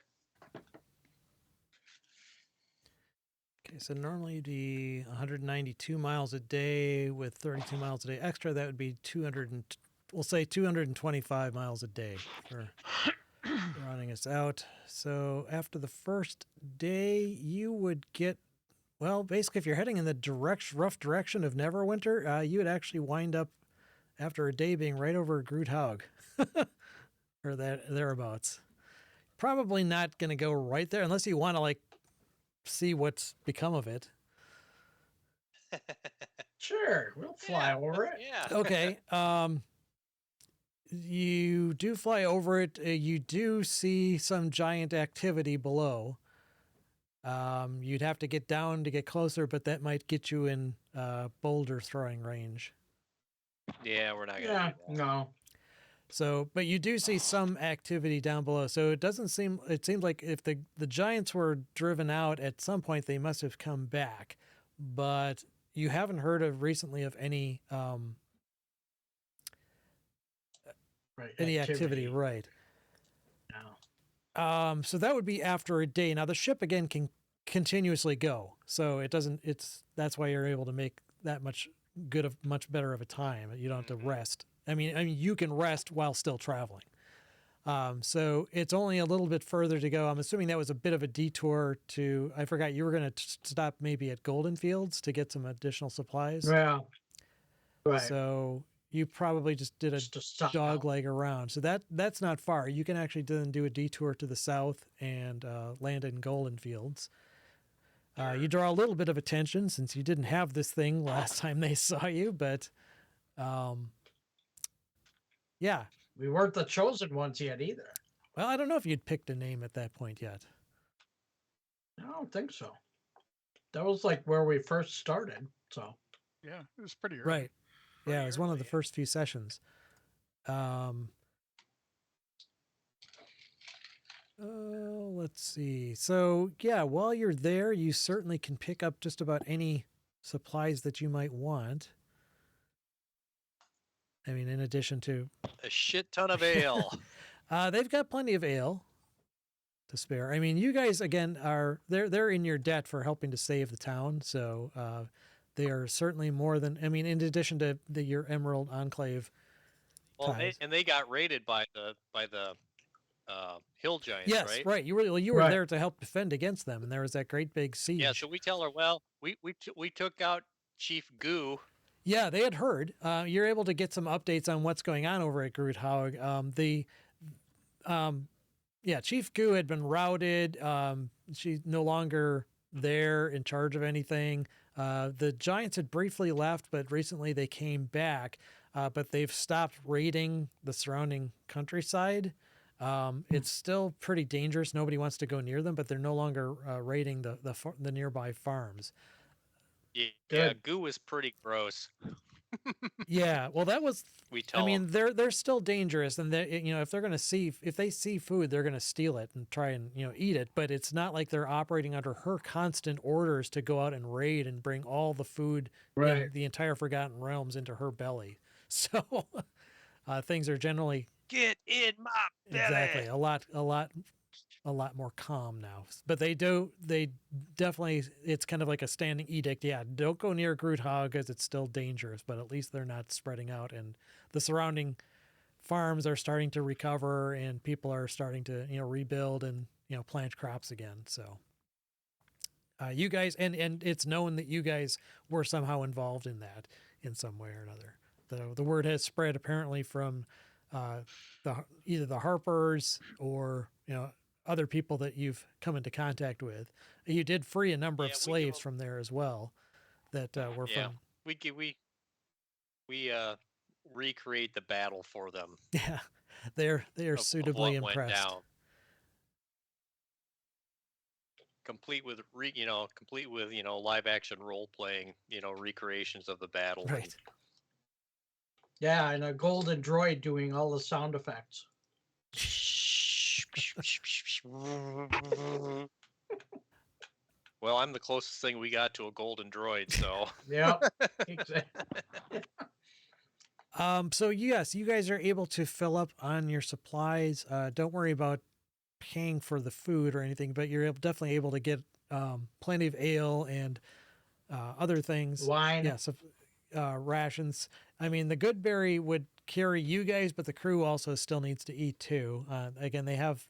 Okay, so normally you'd be 192 miles a day with 32 miles a day extra. That would be 225 miles a day for running us out. So after the first day, you would get, well, basically if you're heading in the rough direction of Neverwinter, you would actually wind up after a day being right over Groothaug or thereabouts. Probably not going to go right there unless you want to like see what's become of it. Sure, we'll fly over it. Yeah. Okay. You do fly over it. You do see some giant activity below. You'd have to get down to get closer, but that might get you in boulder throwing range. Yeah, we're not gonna Yeah, do that. no. So, but you do see some activity down below. So it doesn't seem. It seems like if the giants were driven out at some point, they must have come back. But you haven't heard of recently of any Right. activity, right? No. So that would be after a day. Now the ship again can continuously go, so it doesn't. That's why you're able to make that much much better of a time. You don't have to rest. I mean, you can rest while still traveling. So it's only a little bit further to go. I'm assuming that was a bit of a detour to. I forgot you were going to stop maybe at Golden Fields to get some additional supplies. Yeah. Right. So you probably just did a Just to stop dog out. leg around. So that's not far. You can actually then do a detour to the south and land in Golden Fields. You draw a little bit of attention since you didn't have this thing last time they saw you, but yeah. We weren't the chosen ones yet either. Well, I don't know if you'd picked a name at that point yet. I don't think so. That was like where we first started. So Yeah, it was pretty early. Right. Yeah, it was one of the early. first few sessions. Let's see. So, yeah, while you're there, you certainly can pick up just about any supplies that you might want. I mean, in addition to A shit ton of ale. they've got plenty of ale to spare. I mean, you guys again they're in your debt for helping to save the town, so they are certainly more than. I mean, in addition to your Emerald Enclave. Well, ties. they got raided by the hill giants, Yes, right? right. You were Right. there to help defend against them, and there was that great big siege. Yeah. So we tell her, well, we took out Chief Goo. Yeah, they had heard. You're able to get some updates on what's going on over at Groothaug. Chief Goo had been routed. She's no longer there in charge of anything. The Giants had briefly left, but recently they came back. But they've stopped raiding the surrounding countryside. It's still pretty dangerous. Nobody wants to go near them, but they're no longer raiding the nearby farms. Yeah, Good. Goo was pretty gross. Yeah, well, that was. We tell I mean, 'em. they're still dangerous, and if they're gonna if they see food, they're gonna steal it and try and eat it. But it's not like they're operating under her constant orders to go out and raid and bring all the food in Right. the entire Forgotten Realms into her belly. So things are generally Get in my belly. exactly a lot more calm now. But they definitely, it's kind of like a standing edict. Yeah, don't go near Groothaug because it's still dangerous, but at least they're not spreading out, and the surrounding farms are starting to recover, and people are starting to rebuild and plant crops again. So you guys, and it's known that you guys were somehow involved in that in some way or another. The word has spread apparently from either the Harpers or other people that you've come into contact with. You did free a number Yeah, of we slaves go- from there as well that were Yeah. from. We recreate the battle for them. Yeah, they are of suitably what went impressed. down. Complete with live action role playing, recreations of the battle. and- Right. Yeah, and a golden droid doing all the sound effects. Well, I'm the closest thing we got to a golden droid, so Yeah. Exactly. So yes, you guys are able to fill up on your supplies. Don't worry about paying for the food or anything, but you're definitely able to get plenty of ale and other things. Wine. Yes, rations. I mean, the Goodberry would carry you guys, but the crew also still needs to eat too. Again, they have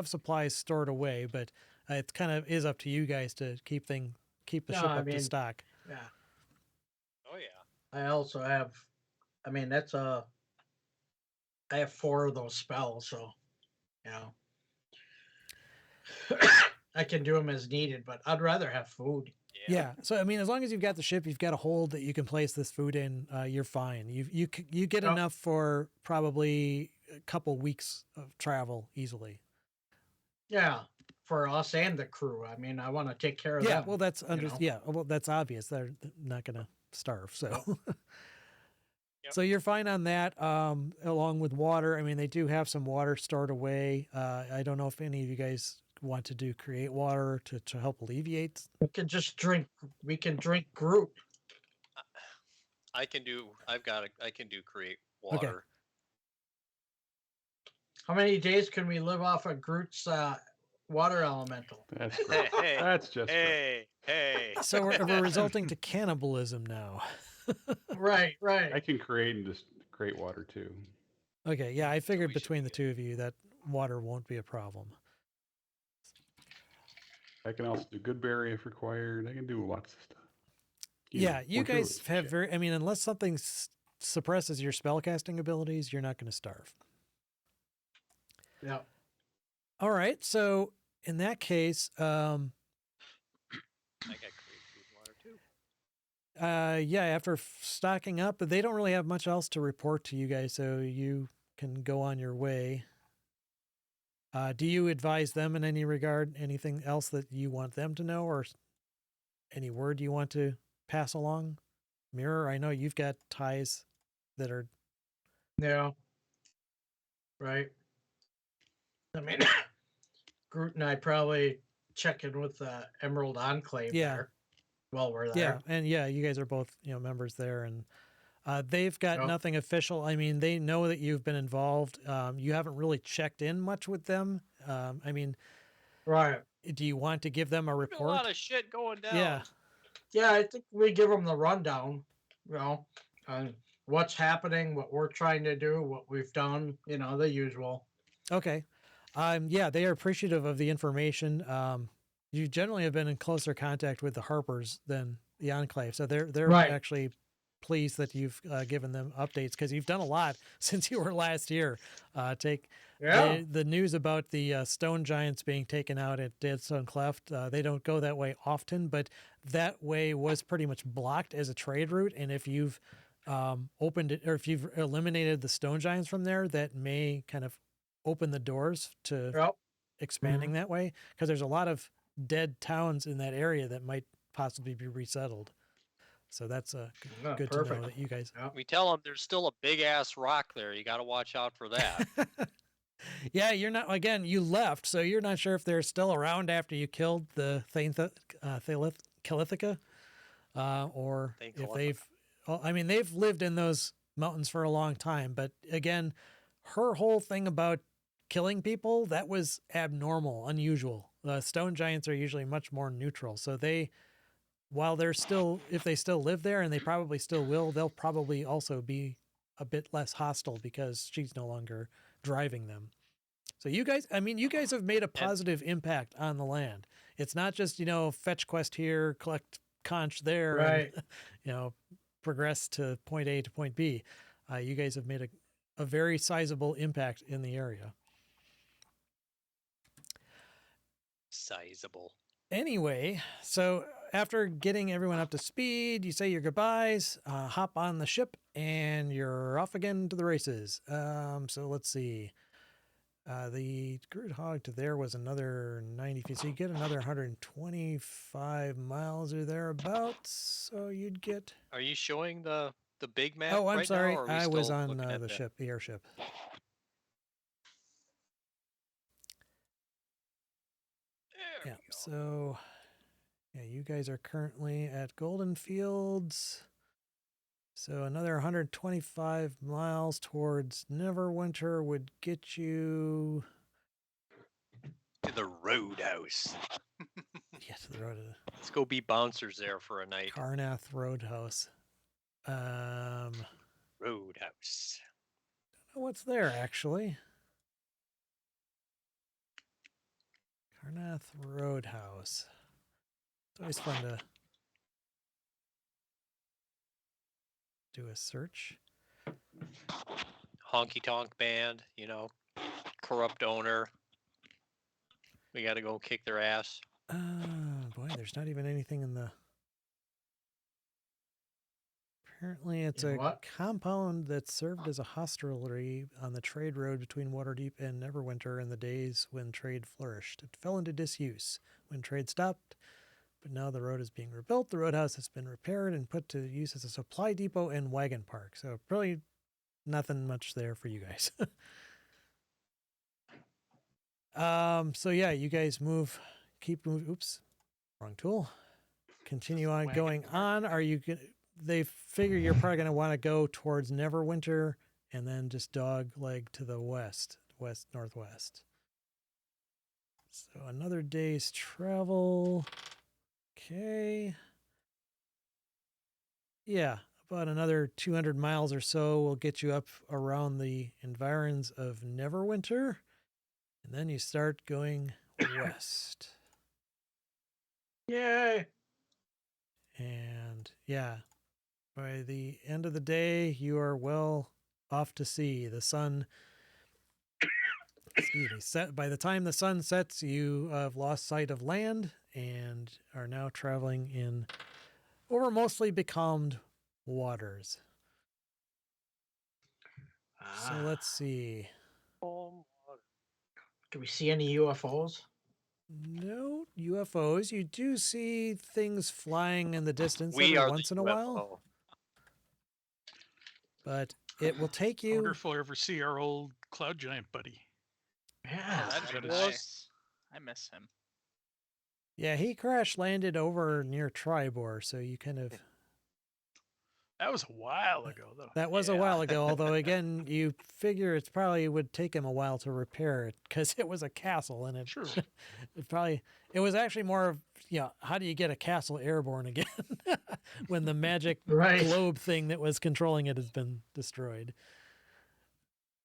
supplies stored away, but it kind of is up to you guys to keep the No, ship I up to mean- stock. Yeah. oh yeah. I also have I mean, I have 4 of those spells, so you know, I can do them as needed. But I'd rather have food. Yeah. So I mean, as long as you've got the ship, you've got a hold that you can place this food in. You're fine. You get Yep. enough for probably a couple weeks of travel easily. Yeah, for us and the crew. I mean, I want to take care of Yeah. them. Well, that's know? yeah. Well, that's obvious. They're not going to starve. So. Yep. So you're fine on that, along with water. I mean, they do have some water stored away. I don't know if any of you guys want to create water to help alleviate. We can just drink. We can drink Groot. I can do create Okay. water. How many days can we live off of Groot's water elemental? That's Hey, great. hey, That's just great. hey. So we're resulting to cannibalism now. Right, I right. can create and just create water too. Okay, yeah, I figured we should between the be- two of you that water won't be a problem. I can also do good berry if required. I can do lots of stuff. Yeah, you guys fortuitous have shit. very. I mean, unless something suppresses your spellcasting abilities, you're not going to starve. Yeah. All right, so in that case, I got create food and water too. yeah, after stocking up, but they don't really have much else to report to you guys, so you can go on your way. Do you advise them in any regard? Anything else that you want them to know, or any word you want to pass along? Mirror, I know you've got ties that are. Yeah. Right. I mean, Groot and I probably check in with the Emerald Enclave Yeah. there while we're Yeah, there. and yeah, you guys are both members there, and they've got Yep. nothing official. I mean, they know that you've been involved. You haven't really checked in much with them. I mean, Right. do you want to give them a There's been a lot report? of shit going down. Yeah. Yeah, I think we give them the rundown, on what's happening, what we're trying to do, what we've done, the usual. Okay. Yeah, they are appreciative of the information. You generally have been in closer contact with the Harpers than the Enclave, so they're Right. actually pleased that you've given them updates because you've done a lot since you were last year. Yeah. The news about the stone giants being taken out at Deadstone Cleft. They don't go that way often, but that way was pretty much blocked as a trade route. And if you've opened it, or if you've eliminated the stone giants from there, that may kind of open the doors to Yep. expanding that way, because there's a lot of dead towns in that area that might possibly be resettled. So that's Yeah, good to know perfect. that you guys. We tell them there's still a big ass rock there. You got to watch out for that. Yeah, you're not. Again, you left, so you're not sure if they're still around after you killed the Calithica, or if Thankfully. they've. Well, I mean, they've lived in those mountains for a long time, but again, her whole thing about killing people, that was abnormal, unusual. Stone giants are usually much more neutral, so they. While they're still, if they still live there, and they probably still will, they'll probably also be a bit less hostile because she's no longer driving them. So you guys, I mean, you guys have made a positive impact on the land. It's not just, fetch quest here, collect conch there, Right. and, progress to point A to point B. You guys have made a very sizable impact in the area. Sizable. Anyway, so after getting everyone up to speed, you say your goodbyes, hop on the ship, and you're off again to the races. So let's see. The Groot Hog to there was another 90 feet. So you get another 125 miles or thereabouts. So you'd get. Are you showing the big map? Oh, I'm right sorry. Now, or are we I was still on looking at the ship, the airship. There Yeah. we go. So, yeah, you guys are currently at Golden Fields. So another 125 miles towards Neverwinter would get you. To the Roadhouse. Yeah, to the road to Let's go be bouncers there for a night. Carnath Roadhouse. Don't Roadhouse. know what's there actually. Carnath Roadhouse. It's always fun to do a search. honky tonk band, corrupt owner. We got to go kick their ass. Boy, there's not even anything in the. Apparently, it's In a what? compound that served as a hostelry on the trade road between Waterdeep and Neverwinter in the days when trade flourished. It fell into disuse when trade stopped, but now the road is being rebuilt. The roadhouse has been repaired and put to use as a supply depot and wagon park. So, probably nothing much there for you guys. So yeah, you guys keep moving. Oops, wrong tool. Continue on Wagon going park. on. Are you they figure you're probably going to want to go towards Neverwinter and then just dog leg to the west northwest. So another day's travel. Okay. Yeah, about another 200 miles or so will get you up around the environs of Neverwinter. And then you start going west. Yay! And yeah, by the end of the day, you are well off to sea. The sun, by the time the sun sets, you have lost sight of land and are now traveling in over mostly becalmed waters. So Ah, let's see. do we see any UFOs? No UFOs. You do see things flying in the distance We every are once the in a while, UFO. but it will take I you. wonder if we'll ever see our old cloud giant buddy. Yeah, That'd that be is- nice. I miss him. Yeah, he crash landed over near Tribor, so you kind of. That was a while ago, though. That was a Yeah. while ago, although again, you figure it probably would take him a while to repair it because it was a castle and it, Sure. it was actually more of, how do you get a castle airborne again when the magic right. globe thing that was controlling it has been destroyed.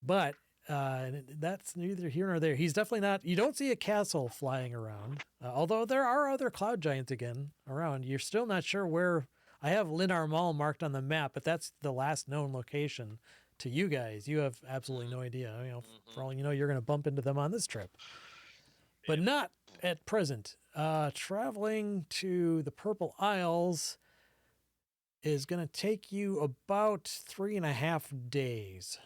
But that's neither here nor there. He's definitely not, you don't see a castle flying around, although there are other cloud giants again around. You're still not sure where. I have Linar Mall marked on the map, but that's the last known location to you guys. You have absolutely no idea. For all you know, you're going to bump into them on this trip, but not at present. Traveling to the Purple Isles is going to take you about 3.5 days.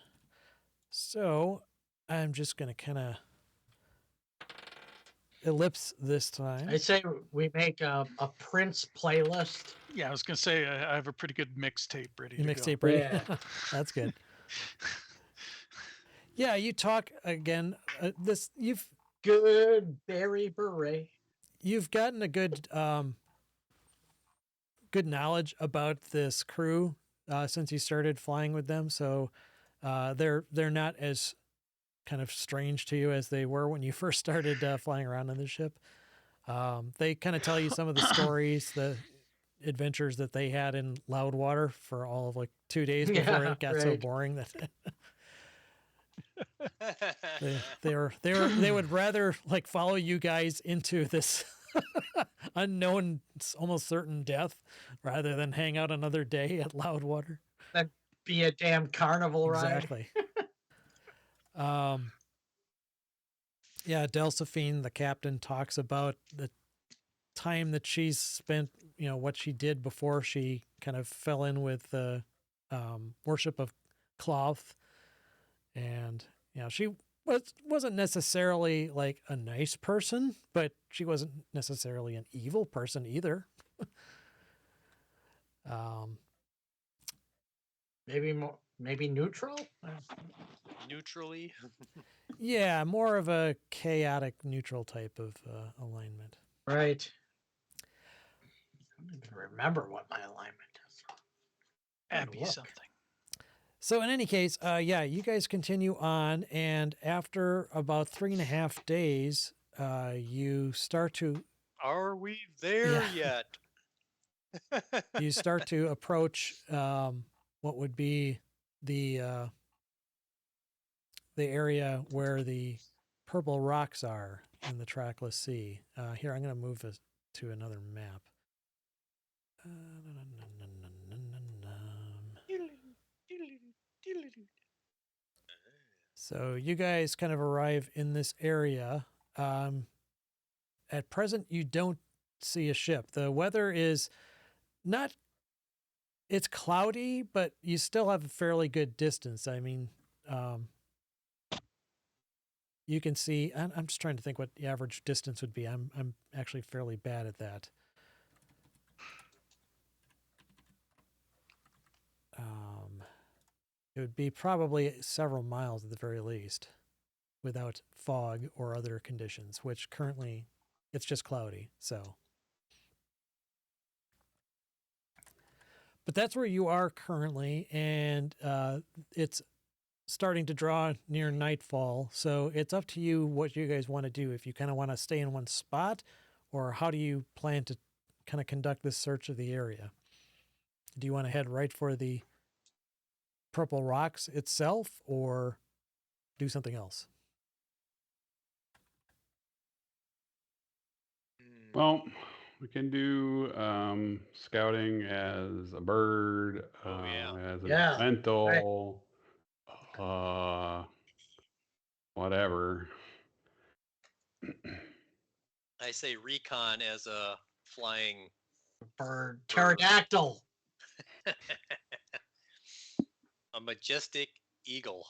So I'm just going to kind of ellipse this time. I say we make a Prince playlist. Yeah, I was gonna say I have a pretty good mixtape ready Your to mixtape go. ready? Yeah. That's good. Yeah, you talk again. Good Barry Beret. You've gotten a good good knowledge about this crew since you started flying with them. So they're not as kind of strange to you as they were when you first started flying around on the ship. They kind of tell you some of the stories, the adventures that they had in Loudwater for all of like 2 days before Yeah, it got so right. boring that they would rather like follow you guys into this unknown, almost certain death rather than hang out another day at Loudwater. Be a damn carnival ride. Exactly. Yeah, Delphine, the captain, talks about the time that she's spent, what she did before she kind of fell in with the worship of cloth. And, she wasn't necessarily like a nice person, but she wasn't necessarily an evil person either. Maybe neutral. Neutrally. Yeah, more of a chaotic neutral type of alignment. Right. I don't even remember what my alignment is. That'd be Look. something. So in any case, you guys continue on, and after about 3.5 days, you start to Are we there yet? you start to approach what would be the area where the purple rocks are in the trackless sea. Here, I'm going to move this to another map. So you guys kind of arrive in this area. At present, you don't see a ship. The weather is not, it's cloudy, but you still have a fairly good distance. I mean, you can see, I'm just trying to think what the average distance would be. I'm actually fairly bad at that. It would be probably several miles at the very least without fog or other conditions, which currently it's just cloudy. So, but that's where you are currently, and it's starting to draw near nightfall. So it's up to you what you guys want to do. If you kind of want to stay in one spot, or how do you plan to kind of conduct this search of the area? Do you want to head right for the Purple Rocks itself, or do something else? Well, we can do scouting as a bird, Oh, yeah. as an Yeah, elemental, whatever. I say recon as a flying. bird, pterodactyl. A majestic eagle.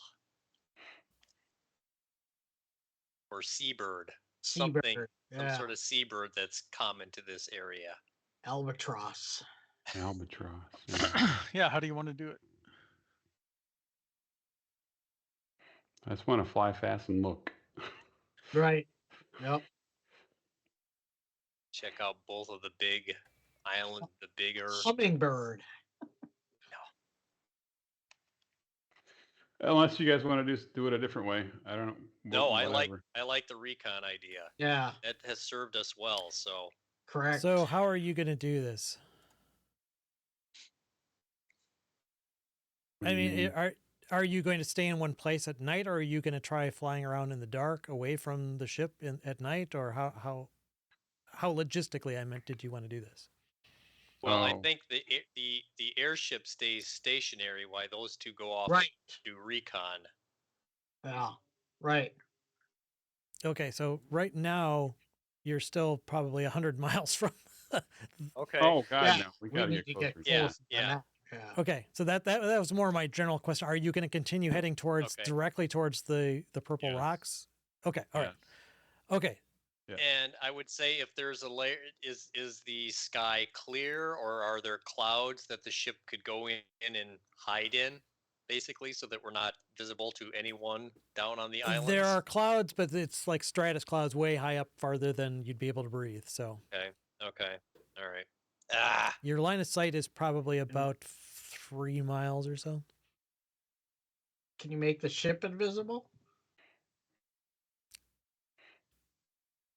Or seabird. Something. Seabird. Some Yeah, sort of seabird that's common to this area. albatross. Albatross. Yeah. Yeah, how do you want to do it? I just want to fly fast and look. Right. Yep. Check out both of the big island, the bigger. Hummingbird. Unless you guys want to do it a different way. I don't know. No, I like whatever. the recon idea. Yeah, That has served us well. So correct. So how are you going to do this? I mean, are you going to stay in one place at night, or are you going to try flying around in the dark away from the ship at night, or how logistically, I meant, did you want to do this? well, I Oh. think the airship stays stationary while those two go off Right. to do recon. Yeah. Right. Okay, so right now you're still probably 100 miles from. Okay. Oh God, Yeah, no! We we gotta need get to get closer. Yeah, closer than yeah. that. Yeah. Okay, so that was more my general question. Are you going to continue heading towards Okay. directly towards the Purple Yes. Rocks? Okay, all right. Yes. Okay, And I would say if there's a layer, is the sky clear, or are there clouds that the ship could go in and hide in, basically, so that we're not visible to anyone down on the islands? there are clouds, but it's like stratus clouds way high up, farther than you'd be able to breathe. So Okay. All right. Ah. your line of sight is probably about 3 miles or so. Can you make the ship invisible?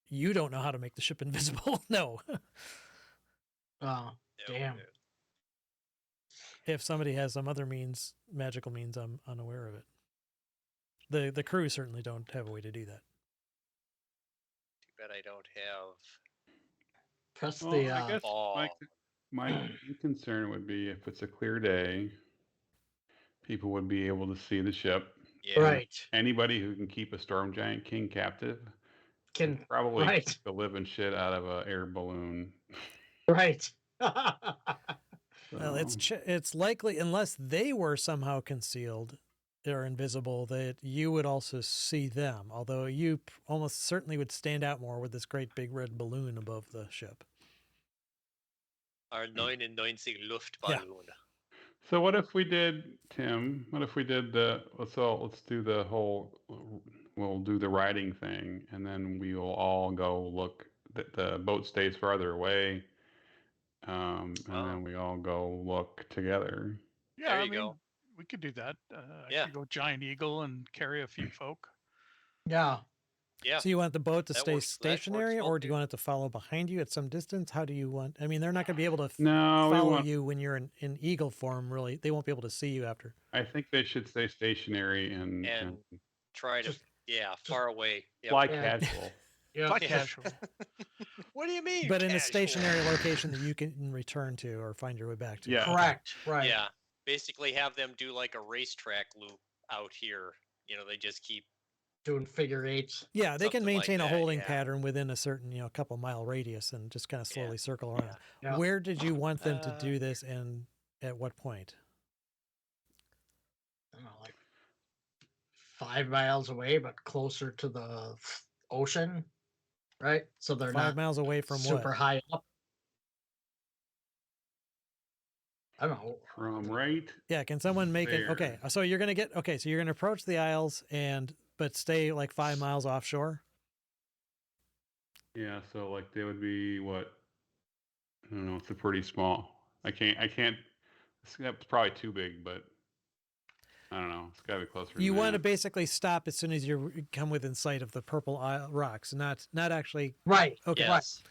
You don't know how to make the ship invisible. No. Oh, damn. If somebody has some other means, magical means, I'm unaware of it. The crew certainly don't have a way to do that. Too bad I don't have. Press Well, the. I guess Oh. my main concern would be if it's a clear day, people would be able to see the ship. Yeah. Right. Anybody who can keep a storm giant king captive Can. probably Right. kick the living shit out of an air balloon. Right. Well, So, it's likely, unless they were somehow concealed or invisible, that you would also see them. Although you almost certainly would stand out more with this great big red balloon above the ship. Our 99 Luftballon. so what if we did, Tim? What if we did let's do the whole. We'll do the riding thing, and then we will all go look. The boat stays farther away, and Oh. then we all go look together. Yeah, There I you mean, go. we could do that. I Yeah. could go Giant Eagle and carry a few folk. Yeah. Yeah. So you want the boat to That stay works- that works stationary, well, or do you too. want it to follow behind you at some distance? How do you want? I mean, they're not going to be able to No, we follow want. you when you're in eagle form. Really, they won't be able to see you after. I think they should stay stationary and And try to, Just- far away. Yep. fly Yeah. casual. Yeah. Fly Yeah. casual. What do you mean? But in a casual? stationary location that you can return to or find your way back to. Yeah. Correct. Right. Yeah. basically have them do like a racetrack loop out here. You know, they just keep. Doing figure eights. Yeah, they can Something like maintain a that, holding yeah. pattern within a certain, couple mile radius and just kind of Yeah, slowly circle around. yeah. Yeah. Where did you want them to Uh, do this and at what point? I don't know, like 5 miles away, but closer to the ocean, right? So they're 5 not miles away from super what? high up. I don't know. From right. Yeah, can someone make it? Okay, there. so you're going to get, okay, so you're going to approach the isles but stay like 5 miles offshore? Yeah, so like they would be what? I don't know. It's a pretty small. I can't. That's probably too big, but I don't know. It's got to be closer. You than want to that. basically stop as soon as you come within sight of the purple rocks, not actually. Right. Okay. Yes.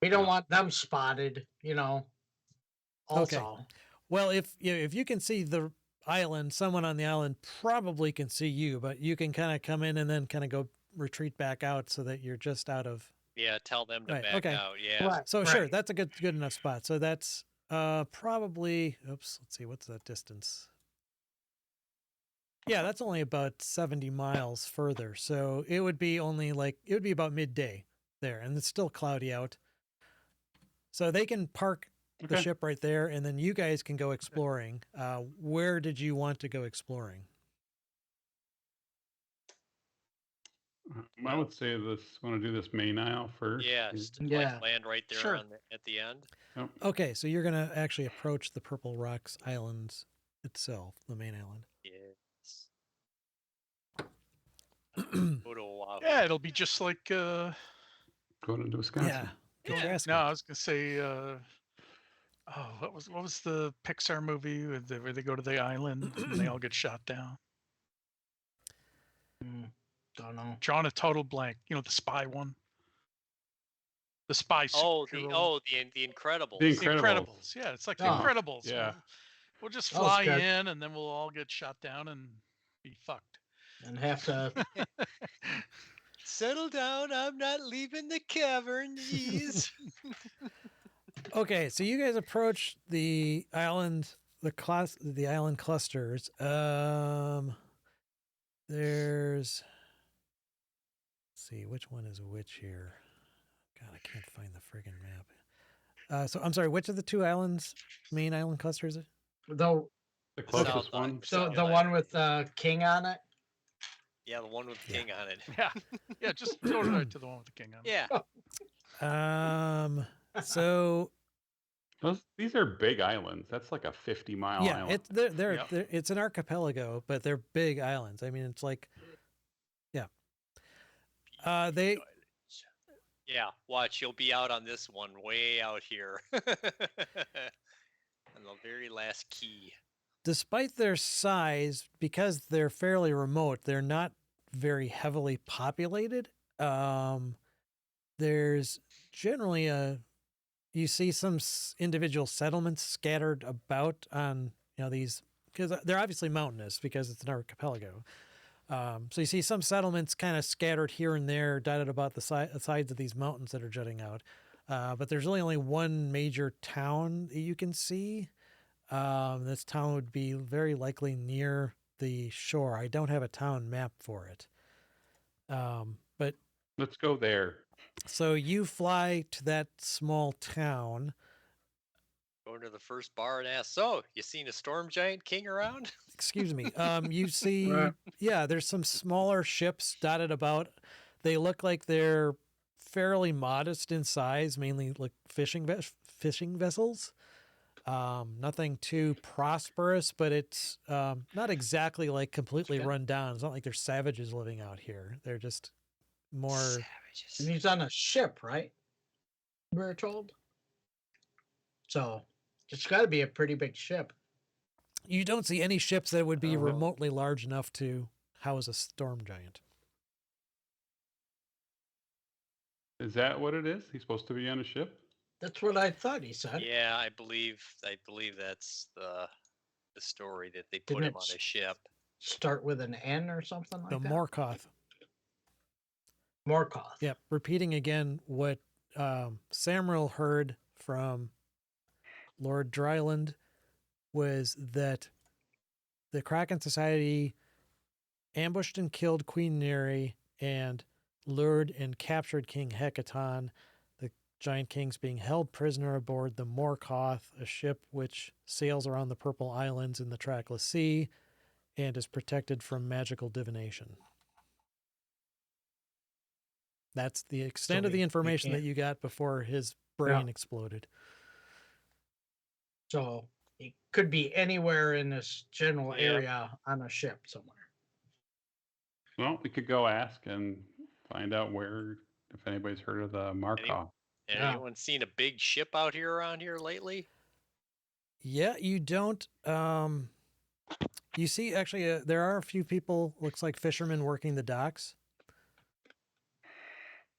We don't Yeah. want them spotted, Okay. Also. Well, if you can see the island, someone on the island probably can see you, but you can kind of come in and then kind of go retreat back out so that you're just out of. Yeah, tell them to Right, back okay. out. Yeah. Right, So sure, right. that's a good enough spot. So that's probably. Oops. Let's see. What's that distance? Yeah, that's only about 70 miles further. So it would be about midday there, and it's still cloudy out. So they can park the Okay. ship right there, and then you guys can go exploring. Where did you want to go exploring? I would say this. Want to do this main aisle first? Yeah, just Yeah. like land right there Sure. at the end. Yep. Okay, so you're gonna actually approach the Purple Rocks Islands itself, the main island. Yes. Go to Oahu. Yeah, it'll be just like Going into Wisconsin. Yeah. Get your ass no, kicked. I was gonna say what was the Pixar movie where they go to the island and they all get shot down? Don't know. Drawing a total blank. You know, the spy one. The spy. Oh, superhero. the Incredibles. The The Incredibles. Incredibles. Yeah, it's like the Oh, Incredibles. yeah. We'll just That was fly good. in and then we'll all get shot down and be fucked. And have to. Settle down. I'm not leaving the cavern. Jeez. Okay, so you guys approach the island, the island clusters. There's. Let's see, which one is which here? God, I can't find the friggin' map. So I'm sorry, which of the two main island clusters? The The closest South one. so South the one with King on it. Yeah, the one with Yeah. King on it. Yeah. Yeah, just go right to the one with the king on it. Yeah. So These are big islands. That's like a 50-mile yeah, island. it's an archipelago, but they're big islands. I mean, it's like, yeah. They Yeah, watch. You'll be out on this one, way out here. On the very last key. despite their size, because they're fairly remote, they're not very heavily populated. There's generally you see some individual settlements scattered about on these, because they're obviously mountainous because it's an archipelago. So you see some settlements kind of scattered here and there, dotted about the sides of these mountains that are jutting out. But there's really only one major town that you can see. This town would be very likely near the shore. I don't have a town map for it. But Let's go there. so you fly to that small town. Go to the first bar and ask, so, you seen a storm giant king around? Excuse me. You see, Right. yeah, there's some smaller ships dotted about. They look like they're fairly modest in size, mainly like fishing vessels. Nothing too prosperous, but it's not exactly like completely Okay. run down. It's not like there's savages living out here. They're just more. Savages. And he's on a ship, right? We're told. So it's got to be a pretty big ship. You don't see any ships that would be Oh. remotely large enough to house a storm giant. Is that what it is? He's supposed to be on a ship? That's what I thought he said. Yeah, I believe that's the story that they put Didn't him it on a ship. Start with an N or something like The that. Morkoth. Morkoth. Yep. Repeating again what Samriel heard from Lord Dryland. was that the Kraken Society ambushed and killed Queen Neri and lured and captured King Hecaton, the Giant Kings being held prisoner aboard the Morkoth, a ship which sails around the Purple Islands in the Trackless Sea and is protected from magical divination. That's the extent of the we information that can't- you got before his brain exploded. So it could be anywhere in this general Yeah. area on a ship somewhere. Well, we could go ask and find out where, if anybody's heard of the Markov. Yeah. Anyone seen a big ship out here around here lately? Yeah, you don't. You see, actually, there are a few people, looks like fishermen working the docks.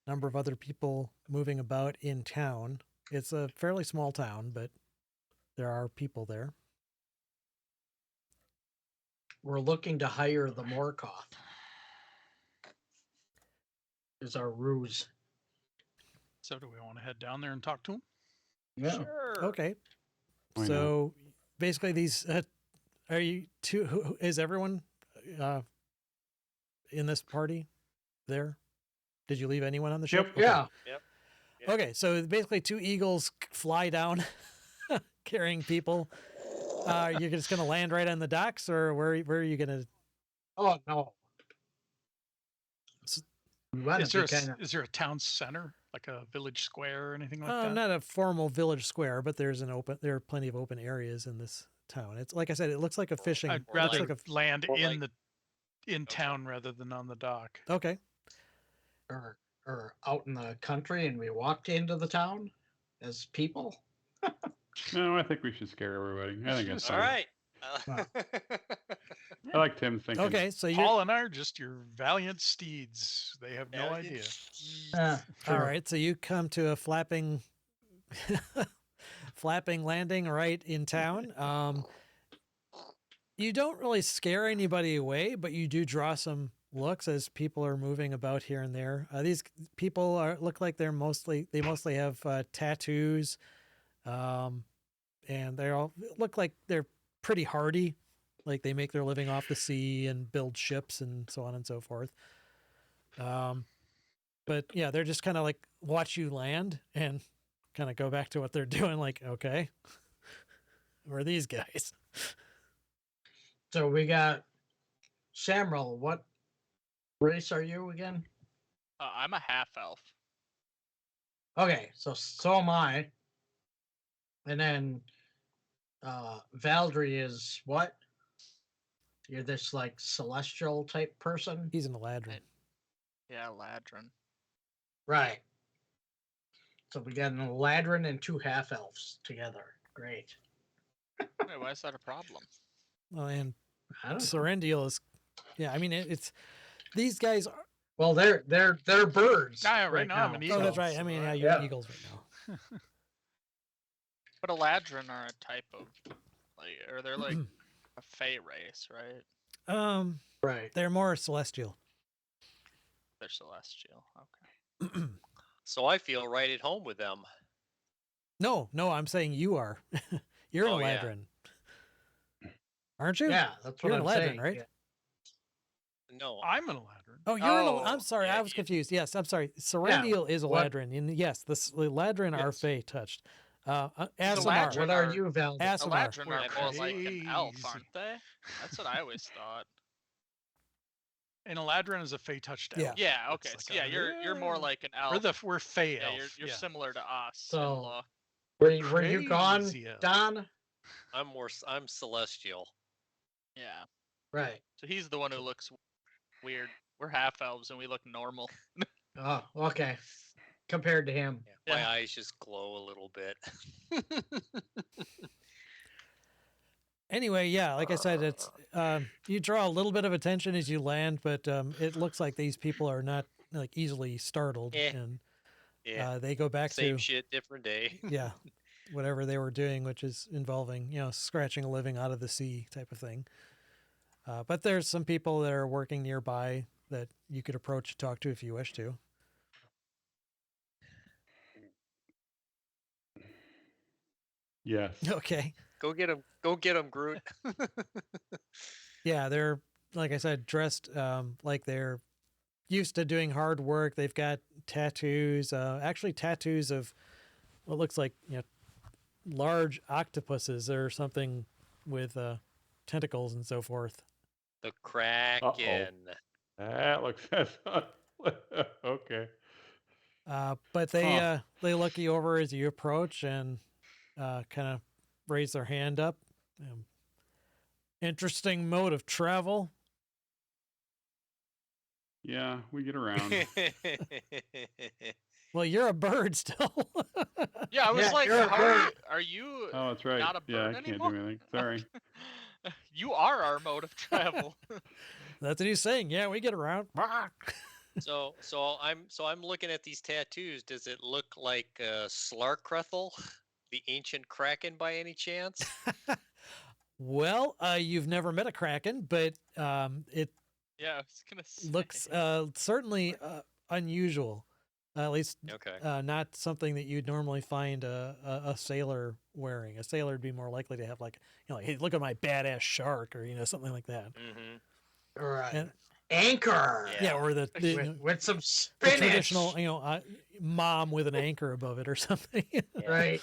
Number of other people moving about in town. It's a fairly small town, but there are people there. We're looking to hire the Morkoth. Is our ruse. So do we want to head down there and talk to him? Yeah. Sure. Okay. Why not? So basically, these are you two? Is everyone in this party there? Did you leave anyone on the ship? Yep. Okay. Yeah. Yeah. Okay, so basically, two eagles fly down, carrying people. You're just going to land right on the docks, or where are you going to? Oh no. S- We want Is to there, be kind of. is there a town center, like a village square or anything like that? Not a formal village square, but there are plenty of open areas in this town. It's like I said, it looks like a fishing. I'd or rather looks like land or in like- in town rather than on the dock. okay. Or out in the country and we walked into the town as people. No, I think we should scare everybody. I think that's All fine. right. I like Tim's thinking. Okay, so you're Paul and I are just your valiant steeds. They have no idea. all True. right. So you come to a flapping landing right in town. You don't really scare anybody away, but you do draw some looks as people are moving about here and there. These people look like they mostly have tattoos, and they all look like they're pretty hardy, like they make their living off the sea and build ships and so on and so forth. But yeah, they're just kind of like watch you land and kind of go back to what they're doing. Like, okay, who are these guys? So we got Shamral. What race are you again? I'm a half elf. Okay, so am I. And then Valdry is what? You're this like celestial type person? He's an Eladrin. Yeah, Ladrin. Right. So we got an Eladrin and two half elves together. Great. Wait, why is that a problem? Well, and I don't know. Serendial is, yeah. I mean, it's these guys. Well, they're birds. Yeah, right now I'm an Oh, eagle. that's right. I mean, yeah, you're Yeah. eagles right now. But Eladrin are a type of, like, or they're like a Fey race, right? Right. They're more celestial. They're celestial. Okay. So I feel right at home with them. No, I'm saying you are. You're Oh, an yeah. Eladrin, aren't you? Yeah, that's what You're I'm an Eladrin, saying. right? Yeah. No. I'm an Eladrin. Oh, you're Oh, I'm sorry, yeah, I was you- confused. Yes, I'm sorry. Serendial is what- Eladrin, and yes, the Eladrin are Yes. Fey touched. What Asimar, are you, Valdry? Asimar. Eladrin We're are more like an elf, crazy. aren't they? That's what I always thought. And Eladrin is a Fey touched elf. Yeah. Yeah. It's Okay. like So yeah, a- you're more like an elf. We're Fey yeah, elf. you're similar to us. So- in law. Were you gone, Crazy elf. Don? I'm celestial. Yeah. Right. So he's the one who looks weird. We're half elves and we look normal. Oh, okay. Compared to him. Yeah, my Yeah. eyes just glow a little bit. Anyway, yeah, like I said, it's you draw a little bit of attention as you land, but it looks like these people are not like easily startled, Eh, and Yeah. they go back Same to shit, different day. yeah, whatever they were doing, which is involving scratching a living out of the sea type of thing. But there's some people that are working nearby that you could approach and talk to if you wish to. Yes. Okay. Go get him. Go get him, Groot. Yeah, they're like I said, dressed like they're used to doing hard work. They've got tattoos, actually tattoos of what looks like large octopuses or something with tentacles and so forth. The Kraken. That looks okay. But they look you over as you approach and kind of raise their hand up. Interesting mode of travel. Yeah, we get around. Well, you're a bird still. Yeah, I was Yeah, like, you're a bird. are you Oh, that's right. not a Yeah, bird I can't anymore? do anything. Sorry. You are our mode of travel. That's what he's saying. Yeah, we get around. So I'm looking at these tattoos. Does it look like Slarkrethel, the ancient Kraken, by any chance? Well, you've never met a kraken, but it Yeah, I was gonna say. looks certainly unusual. At least Okay. not something that you'd normally find a sailor wearing. A sailor would be more likely to have like, like, hey, look at my badass shark, or something like that. Mm-hmm. Right. And, Anchor. yeah, or the With some the spinach. traditional, mom with an anchor above it or something. Right.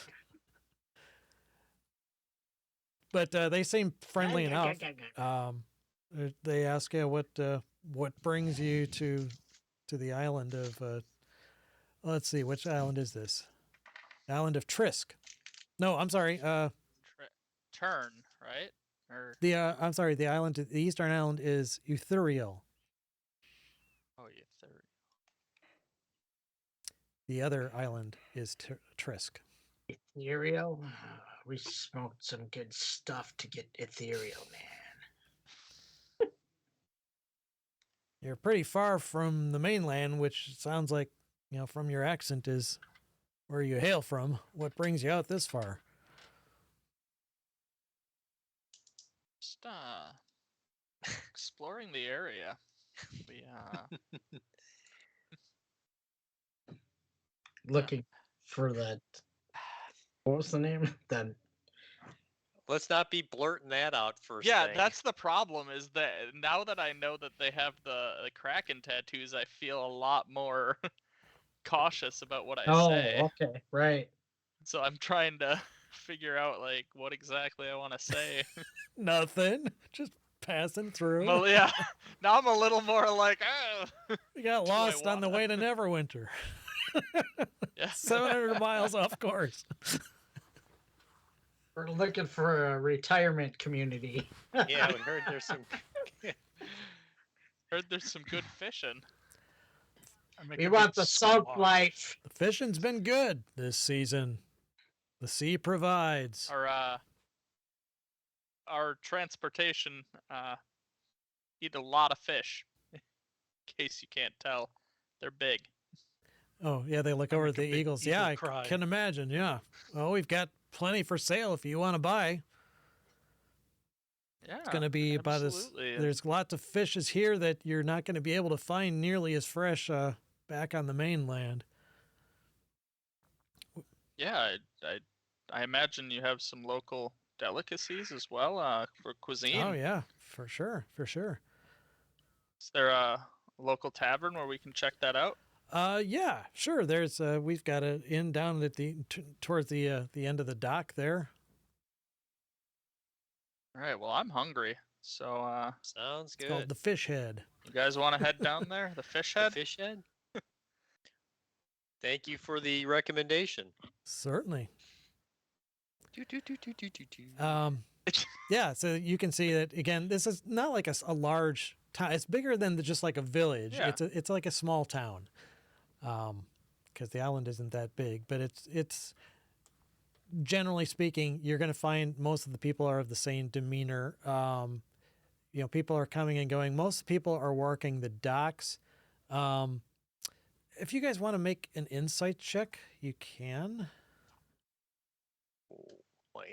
But they seem friendly enough. They ask you what brings you to the island of. Let's see, which island is this? The island of Trisk. No, I'm sorry. Turn, right? Or I'm sorry. The eastern island is Uthuriel. oh, yeah, third. The other island is Trisk. Ethereal. We smoked some good stuff to get ethereal, man. You're pretty far from the mainland, which sounds like, from your accent is where you hail from. What brings you out this far? Just exploring the area. We Looking for that. What was the name? That Let's not be blurting that out first. yeah, thing. that's the problem. Is that now that I know that they have the Kraken tattoos, I feel a lot more cautious about what I say. okay, right. So I'm trying to figure out like what exactly I want to say. Nothing. Just passing through. Well, yeah. Now I'm a little more like, oh. We got Do I lost on the way to Neverwinter. Yeah. 700 miles off course. We're looking for a retirement community. Yeah, we heard there's some. Heard there's some good fishing. We want the salt life. The fishing's been good this season. The sea provides. Our transportation eat a lot of fish. In case you can't tell, they're big. Oh, yeah, they look I over make at a the big eagles. eagle Yeah, I cry. can imagine. Yeah. Well, we've got plenty for sale if you want to buy. Yeah, It's going to be about absolutely. there's lots of fishes here that you're not going to be able to find nearly as fresh back on the mainland. Yeah, I imagine you have some local delicacies as well for cuisine. Oh, yeah, for sure. For sure. Is there a local tavern where we can check that out? Yeah, sure. There's we've got an inn down at towards the end of the dock there. All right. Well, I'm hungry, so Sounds It's called good. the Fish Head. you guys want to head down there? The fish The head. fish head. Thank you for the recommendation. Certainly. Do, do, do, do, do, do, do. Yeah, so you can see that again. This is not like a large town. It's bigger than just like a village. Yeah. It's like a small town, because the island isn't that big. But it's generally speaking, you're going to find most of the people are of the same demeanor. People are coming and going. Most people are working the docks. If you guys want to make an insight check, you can. Boy,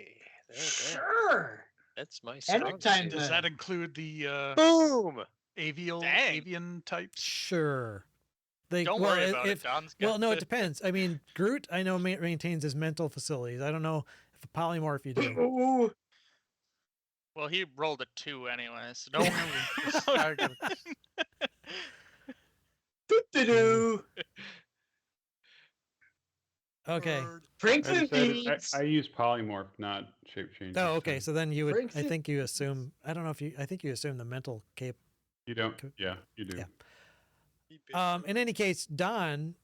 Sure. that's my strong Anytime suit. Does that include the Boom! avian Dang. types? Sure. Don't worry about it. Don's got Well, no, it the- depends. I mean, Groot, I know maintains his mental facilities. I don't know if polymorph you do. Ooh. Well, he rolled a 2 anyway, so don't I gotta- Doo-doo-doo. Okay. Pranks I and decided thieves. I use polymorph, not shape change. Oh, okay. So then you would. Frank I said- think you assume. I don't know if you. I think you assume the mental cape. You don't. Yeah, you do. Yeah. In any case, Don,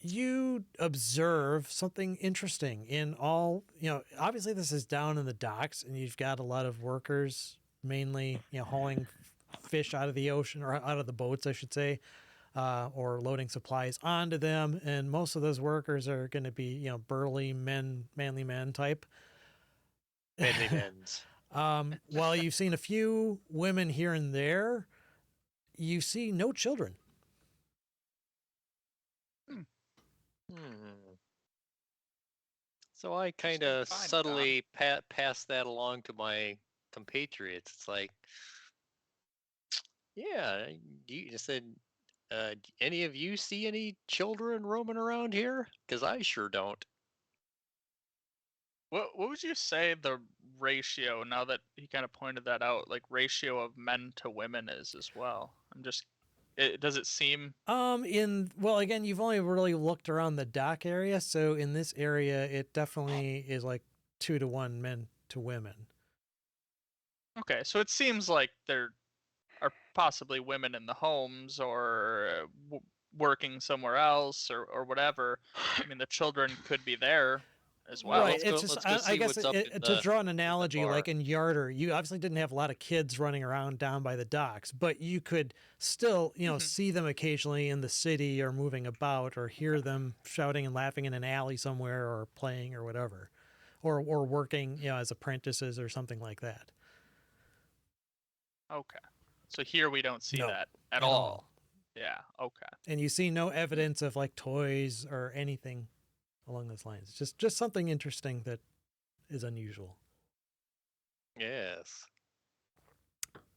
you observe something interesting in all. Obviously this is down in the docks, and you've got a lot of workers, mainly hauling fish out of the ocean or out of the boats, I should say. Or loading supplies onto them, and most of those workers are going to be, burly men, manly men type. Manly men's. While you've seen a few women here and there, you see no children. Hmm. So I kind of find, Don. subtly pass that along to my compatriots. It's like, yeah, you said, any of you see any children roaming around here? Because I sure don't. What would you say the ratio, now that he kind of pointed that out, like ratio of men to women is as well? Does it seem Well, again, you've only really looked around the dock area, so in this area, it definitely is like 2-to-1 men to women. okay? So it seems like there are possibly women in the homes or working somewhere else or whatever. I mean, the children could be there as well. Right. let's It's go- just, let's go I see guess what's up in to the- draw an analogy, like bar. in Yarder, you obviously didn't have a lot of kids running around down by the docks, but you could still, see them occasionally in the city or moving about, or hear them shouting and laughing in an alley somewhere, or playing or whatever, or working, as apprentices or something like that. Okay. So here we don't see No, that at at all. all. Yeah. Okay. And you see no evidence of like toys or anything along those lines. Just something interesting that is unusual. Yes.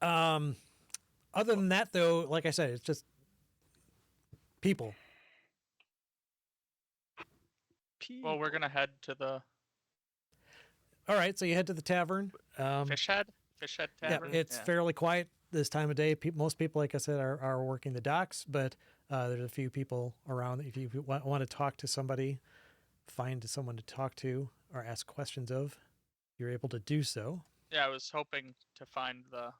Other than that, though, like I said, it's just people. Well, we're gonna head to the All right, so you head to the tavern. Fish Head Tavern. Yeah, it's fairly quiet this time of day. Most people, like I said, are working the docks, but there's a few people around. If you want to talk to somebody, find someone to talk to or ask questions of, you're able to do so. Yeah, I was hoping to find the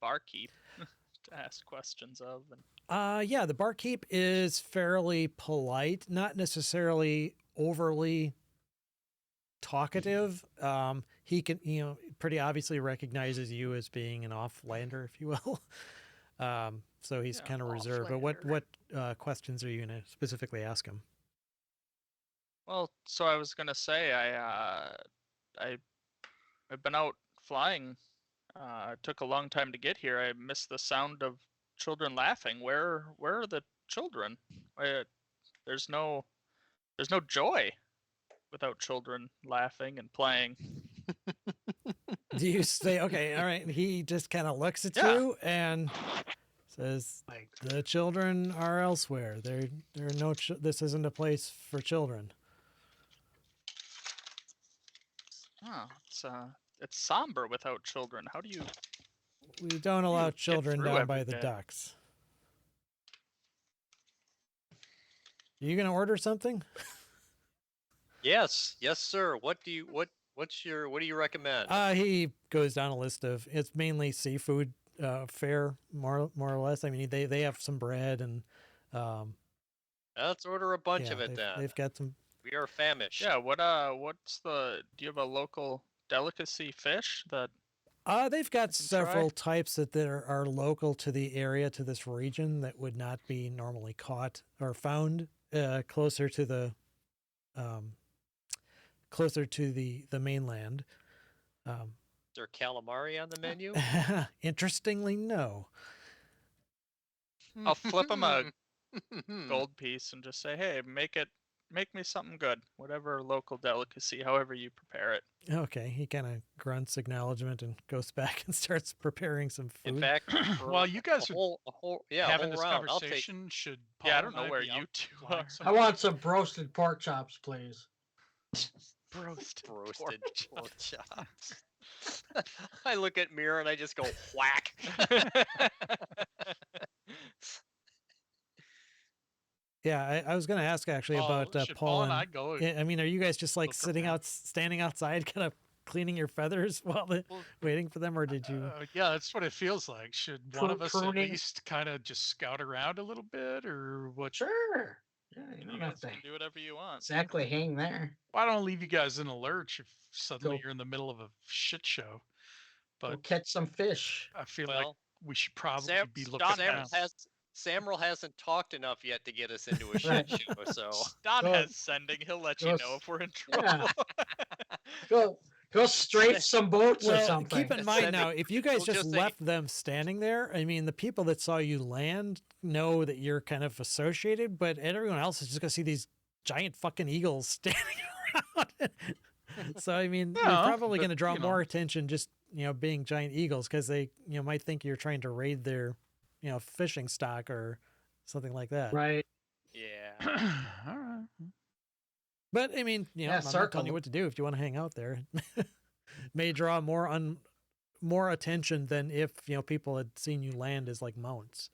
barkeep to ask questions of. And Yeah, the barkeep is fairly polite, not necessarily overly talkative. He can, pretty obviously recognizes you as being an offlander, if you will. So he's Yeah, kind of reserved. But what questions are you going to specifically ask him? well, so I was gonna say I've been out flying. It took a long time to get here. I missed the sound of children laughing. Where are the children? There's no joy without children laughing and playing. Do you say, okay, all right? And he just kind of looks at Yeah. you and says, "The children are elsewhere. There are no. This isn't a place for children." Oh, it's somber without children. How do you? We don't allow get children through down by every the day. docks. Are you gonna order something? Yes, sir. What do you recommend? He goes down a list of. It's mainly seafood fare, more or less. I mean, they have some bread and. Let's order a bunch Yeah, of it then. they've got some. We are famished. Yeah. What's the? Do you have a local delicacy fish that? They've got can try. several types that are local to the area, to this region, that would not be normally caught or found closer to the mainland. Is there calamari on the menu? Interestingly, no. I'll flip him a gold piece and just say, "Hey, make me something good, whatever local delicacy, however you prepare it." Okay, he kind of grunts acknowledgement and goes back and starts preparing some food. In fact, for While you guys a are whole having whole this round, I'll take. conversation, should Paul Yeah, I don't and know where be you out two flying are. I want some roasted pork chops, please. Roasted Roasted pork pork chops. I look at Mirror and I just go whack. Yeah, I was going to ask actually about should Paul and and I go? I mean, are you guys just like Look sitting around. out, standing outside, kind of cleaning your feathers while Well, waiting for them, or did you? Yeah, that's what it feels like. Should one of us at Pruning. least kind of just scout around a little bit, or what? Sure. Yeah, you You don't guys have to can do whatever you want. exactly hang there. Well, I don't leave you guys in a lurch if suddenly Go- you're in the middle of a shit show. Go But catch some fish. I feel like Well, we should probably Sam, be looking Don Sam around. Samuel hasn't talked enough yet to get us into a shit Right. show. So Don Go- has sending. He'll let you go know s- if we're in trouble. Yeah. Go strafe some boats or Well, something. keep in mind Sending- now, if you guys we'll just just say- left them standing there, I mean, the people that saw you land know that you're kind of associated, but everyone else is just going to see these giant fucking eagles standing around. So, I mean, you're Yeah, probably but, going to draw you know. more attention just, being giant eagles because they, might think you're trying to raid their, fishing stock or something like that. Right. yeah. All right. But, I mean, Yeah, I'm not telling circle you them. what to do if you want to hang out there. May draw more attention than if people had seen you land as like mounts.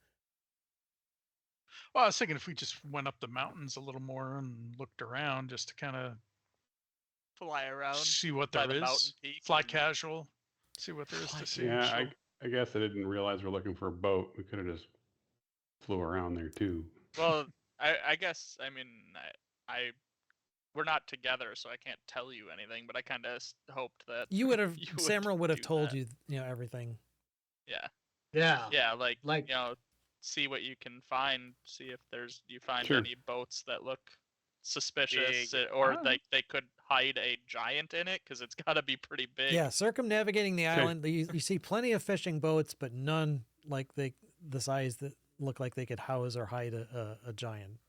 Well, I was thinking if we just went up the mountains a little more and looked around just to kind of Fly around. see what by there the mountain is. peak Fly and- casual. See what there is to see. Yeah, Sure. I guess I didn't realize we're looking for a boat. We could have just flew around there too. Well, I guess I mean I we're not together, so I can't tell you anything. But I kind of hoped that You would have, You would Samuel would have do told that. you, everything. yeah, Yeah. yeah, like Like- see what you can find. See if you find Sure. any boats that look suspicious, Big. or Alright. like they could hide a giant in it because it's got to be pretty big. Yeah, circumnavigating the Okay. island, you see plenty of fishing boats, but none like the size that look like they could house or hide a giant,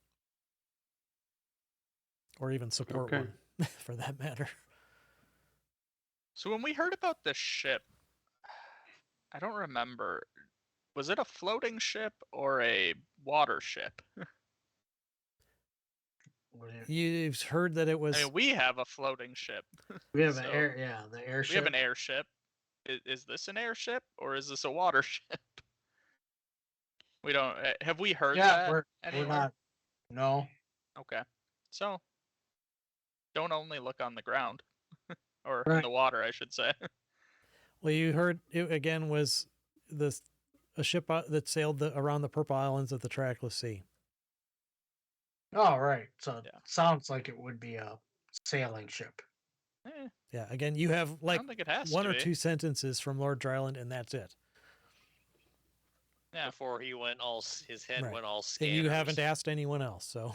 or even support Okay. one, for that matter. So when we heard about this ship, I don't remember. Was it a floating ship or a water ship? What do you- You've heard that it was. I mean, we have a floating ship. We have So, an air. Yeah, the airship. We have an airship. Is this an airship or is this a water ship? We don't. Have we heard Yeah, that we're anywhere? not. No. Okay. So don't only look on the ground or in Right. the water, I should say. Well, you heard it again was a ship that sailed around the Purple Islands of the Trackless Sea. Oh, right. So Yeah. it sounds like it would be a sailing ship. Eh, Yeah, again, you have I like don't think it has one to or be. two sentences from Lord Dryland, and that's it. Yeah. Before he went his head Right. went all And scanners. you haven't asked anyone else, so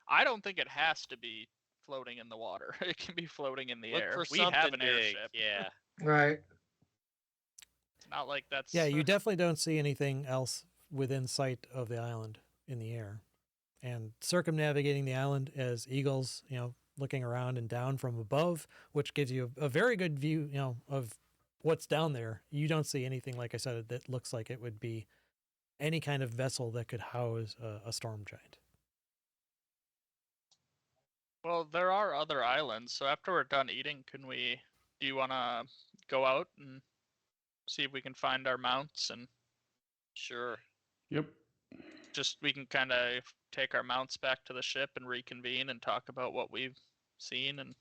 I don't think it has to be floating in the water. It can be floating in the Look air. for We something have an big. airship. Yeah. Right. It's not like that's. yeah, you definitely don't see anything else within sight of the island in the air. And circumnavigating the island as eagles, looking around and down from above, which gives you a very good view, of what's down there. You don't see anything, like I said, that looks like it would be any kind of vessel that could house a storm giant. Well, there are other islands. So after we're done eating, do you want to go out and see if we can find our mounts and Sure. Yep. just we can kind of take our mounts back to the ship and reconvene and talk about what we've seen and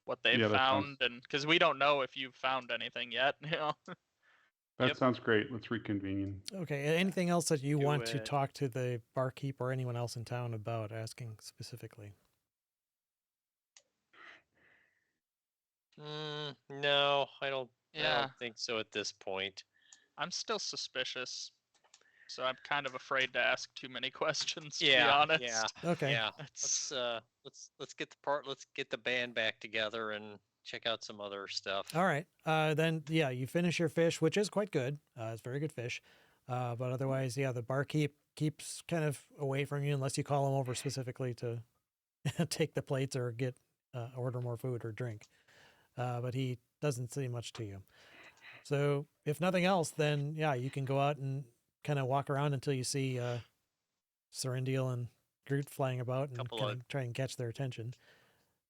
what they've Yeah, that sounds- found, and because we don't know if you've found anything yet. That Yep. sounds great. Let's reconvene. Okay. Anything else that you Do want to it. talk to the barkeep or anyone else in town about, asking specifically? No, I don't. I Yeah. don't think so at this point. I'm still suspicious, so I'm kind of afraid to ask too many questions. To Yeah, be honest. yeah. Okay. Yeah. It's, Let's get let's get the band back together and check out some other stuff. All right. Then, yeah, you finish your fish, which is quite good. It's very good fish. But otherwise, yeah, the barkeep keeps kind of away from you unless you call him over specifically to take the plates or get order more food or drink. But he doesn't say much to you. So if nothing else, then yeah, you can go out and kind of walk around until you see Serendil and Groot flying about and Couple kind of- of try and catch their attention.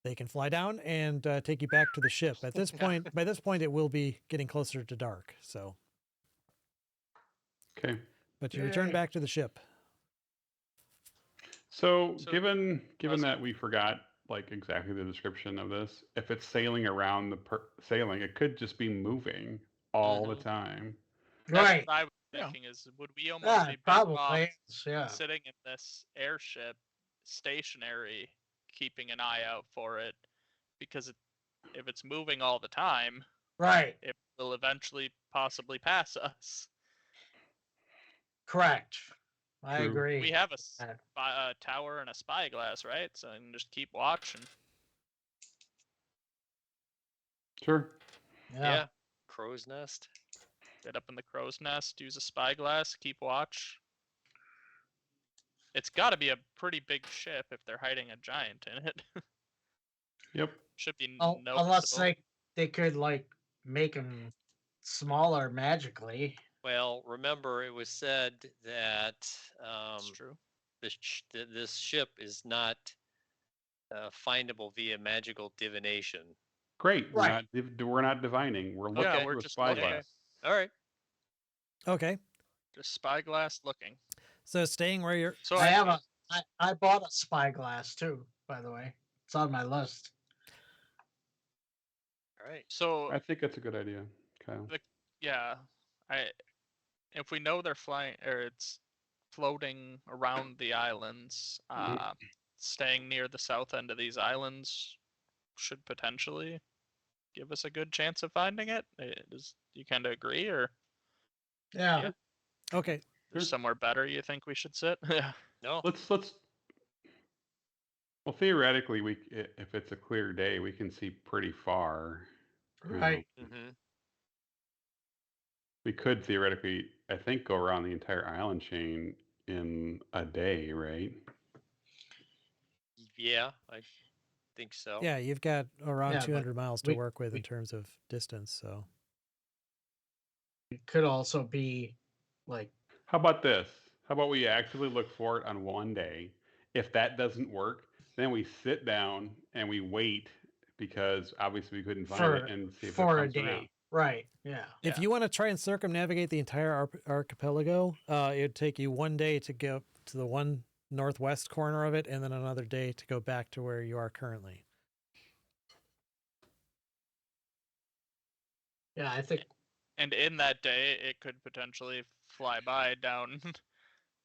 They can fly down and take you back to the ship. At this point, by this point, it will be getting closer to dark. So, Okay. but you return Yay. back to the ship. So, So- given Awesome. that we forgot like exactly the description of this, if it's sailing around sailing, it could just be moving all the Mhm. time. That's Right. what I was Yeah. thinking is, would we almost Yeah, be better off probably. is, Yeah. sitting in this airship stationary, keeping an eye out for it, because if it's moving all the time, Right. it will eventually possibly pass us. Correct. I True. agree. We have a Uh, tower and a spyglass, right? So I can just keep watching. Sure. Yeah. Crow's nest. Get up in the crow's nest, use a spyglass, keep watch. It's got to be a pretty big ship if they're hiding a giant in it. Yep. Should be Unless noticeable. they could like make them smaller magically. Well, remember it was said that That's true. this ship is not findable via magical divination. Great. Right. We're not divining. We're looking Okay. through We're a just looking. spyglass. All right. Okay. Just spyglass looking. So staying where you're. So I bought a spyglass too, by the way. It's on my list. All right. So I think that's a good idea, Kyle. yeah, if we know they're flying or it's floating around the islands, staying near the south end of these islands should potentially give us a good chance of finding it. Does you kind of agree, or Yeah. Yeah. Okay. there's Sure. somewhere better you think we should sit? Yeah. No. Let's. Well, theoretically, if it's a clear day, we can see pretty far. Right. Mm-hmm. We could theoretically, I think, go around the entire island chain in a day, right? Yeah, I think so. Yeah, you've got around Yeah, but 200 miles to we- work with in we- terms of distance. So, It could also be like How about this? How about we actively look for it on one day? If that doesn't work, then we sit down and we wait because obviously we couldn't find for it and see if it for a comes day. around. Right. Yeah. if Yeah. you want to try and circumnavigate the entire archipelago, it would take you one day to go to the one northwest corner of it, and then another day to go back to where you are currently. Yeah, I think And in that day, it could potentially fly by down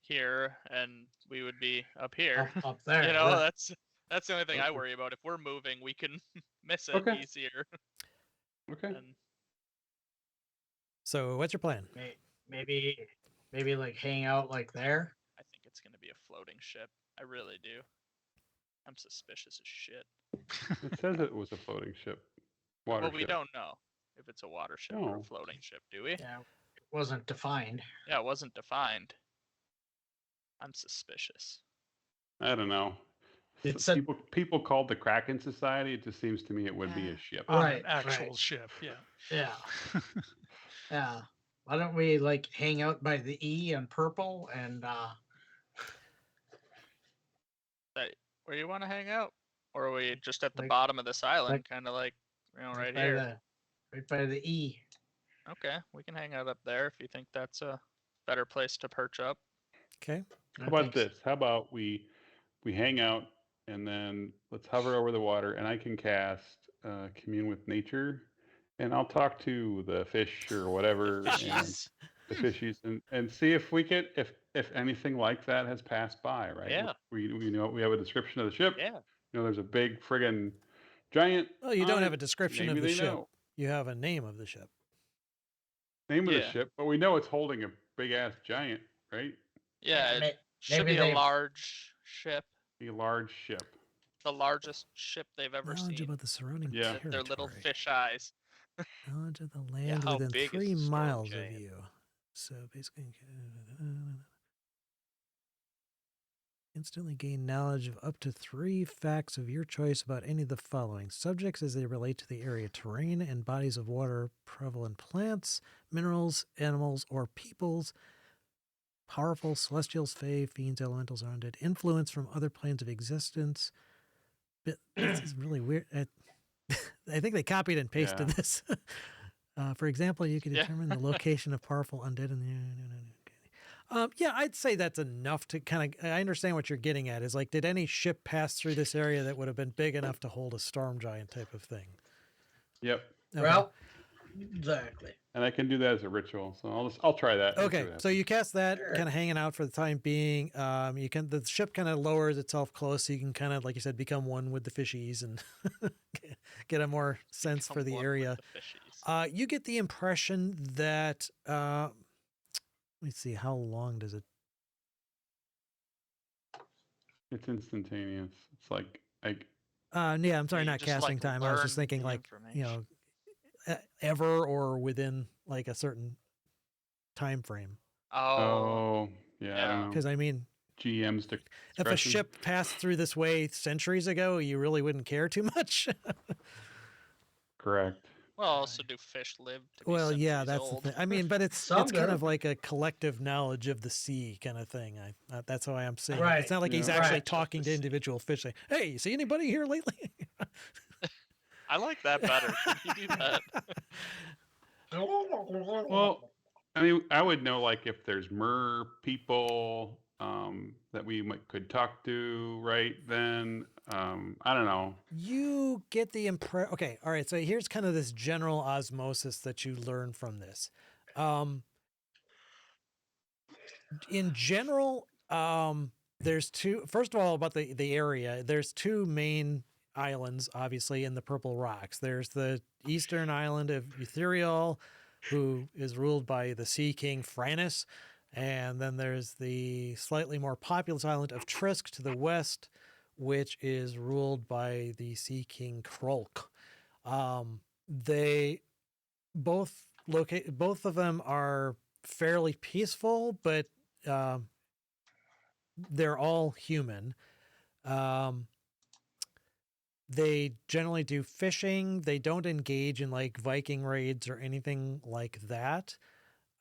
here, and we would be up here. up there. You know, right. that's the only thing I Okay. worry about. If we're moving, we can miss it Okay. easier. Okay. And So, what's your plan? Maybe like hang out like there. I think it's gonna be a floating ship. I really do. I'm suspicious as shit. It says it was a floating ship. Water Well, we ship. don't know if it's a water ship or a No. floating ship, do we? Yeah. It wasn't defined. Yeah, it wasn't defined. I'm suspicious. I don't know. It So said- people called the Kraken Society. It just seems to me it would be a ship. On Right, an actual right. ship. Yeah. Yeah. Yeah. Why don't we like hang out by the E and purple and Where you want to hang out? Or are we just at the Like- bottom of this island, like- kind of like, right by here? right by the E. Okay, we can hang out up there if you think that's a better place to perch up. Okay. How about this? How about we hang out and then let's hover over the water and I can cast commune with nature and I'll talk to the fish or whatever and Jeez. the fishies and see if we could if anything like that has passed by, right? Yeah. We know we have a description of the ship. Yeah. You know, there's a big friggin' giant. Well, you on don't it. have a description Maybe of the they ship. know. You have a name of the ship. Name of the Yeah. ship, but we know it's holding a big ass giant, right? Yeah, it Ma- should maybe be a they've- large ship, A large ship. the largest ship they've ever Knowledge seen. about the surrounding Yeah. With their little territory. fish eyes. Knowledge of the land how within big is 3 the storm miles giant? of you. So basically, instantly gain knowledge of up to 3 facts of your choice about any of the following subjects as they relate to the area: terrain and bodies of water, prevalent plants, minerals, animals, or peoples. powerful celestials, fae, fiends, elementals, or undead, influence from other planes of existence. But this is really weird. I think they copied and pasted Yeah. this. For example, you can Yeah. determine the location of powerful undead in the. Yeah, I'd say that's enough to kind of. I understand what you're getting at. Is like, did any ship pass through this area that would have been big enough to hold a storm giant type of thing? Yep. Okay. Well, exactly. And I can do that as a ritual, so I'll try that. and see Okay, what so you cast that, Sure. kind of hanging out for the time being. The ship kind of lowers itself close, so you can kind of, like you said, become one with the fishies and get a more sense for Become the one with area. the fishies. You get the impression that let me see, how long does it? It's instantaneous. It's like Yeah, I'm sorry, you not just, casting like, time. I was just learn thinking, the like, you know, information. ever or within like a certain time frame. Oh, yeah, I yeah. don't know. Because I mean, GM's if a discretion. ship passed through this way centuries ago, you really wouldn't care too much. Correct. Well, also do fish live to be Well, yeah, centuries that's old? the thing. I mean, but it's Some kind do. of like a collective knowledge of the sea kind of thing. That's why I'm saying it. Right. It's not like he's Yeah. actually Right. talking to individual fish. Like, hey, you see anybody here lately? I like that better. Can you do that? Well, I mean, I would know like if there's mer people that we could talk to right then. I don't know. You get the impression. Okay, all right. So here's kind of this general osmosis that you learn from this. In general, there's two. First of all, about the area, there's two main islands, obviously, in the Purple Rocks. There's the eastern island of Ethereal, who is ruled by the Sea King Franus, and then there's the slightly more populous island of Trisk to the west, which is ruled by the Sea King Krolk. They both both of them are fairly peaceful, but they're all human. They generally do fishing. They don't engage in like Viking raids or anything like that.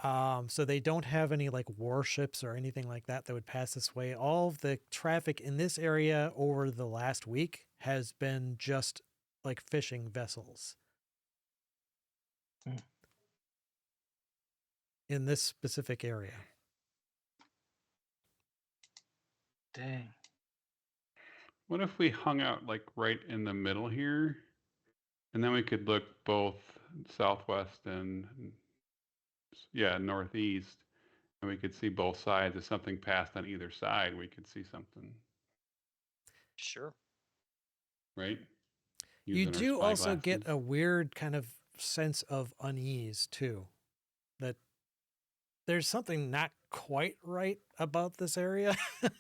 So they don't have any like warships or anything like that that would pass this way. All of the traffic in this area over the last week has been just like fishing vessels. In this specific area. Dang. What if we hung out like right in the middle here, and then we could look both southwest and northeast, and we could see both sides. If something passed on either side, we could see something, Sure. right? You Using our do also get spyglasses. a weird kind of sense of unease too. That there's something not quite right about this area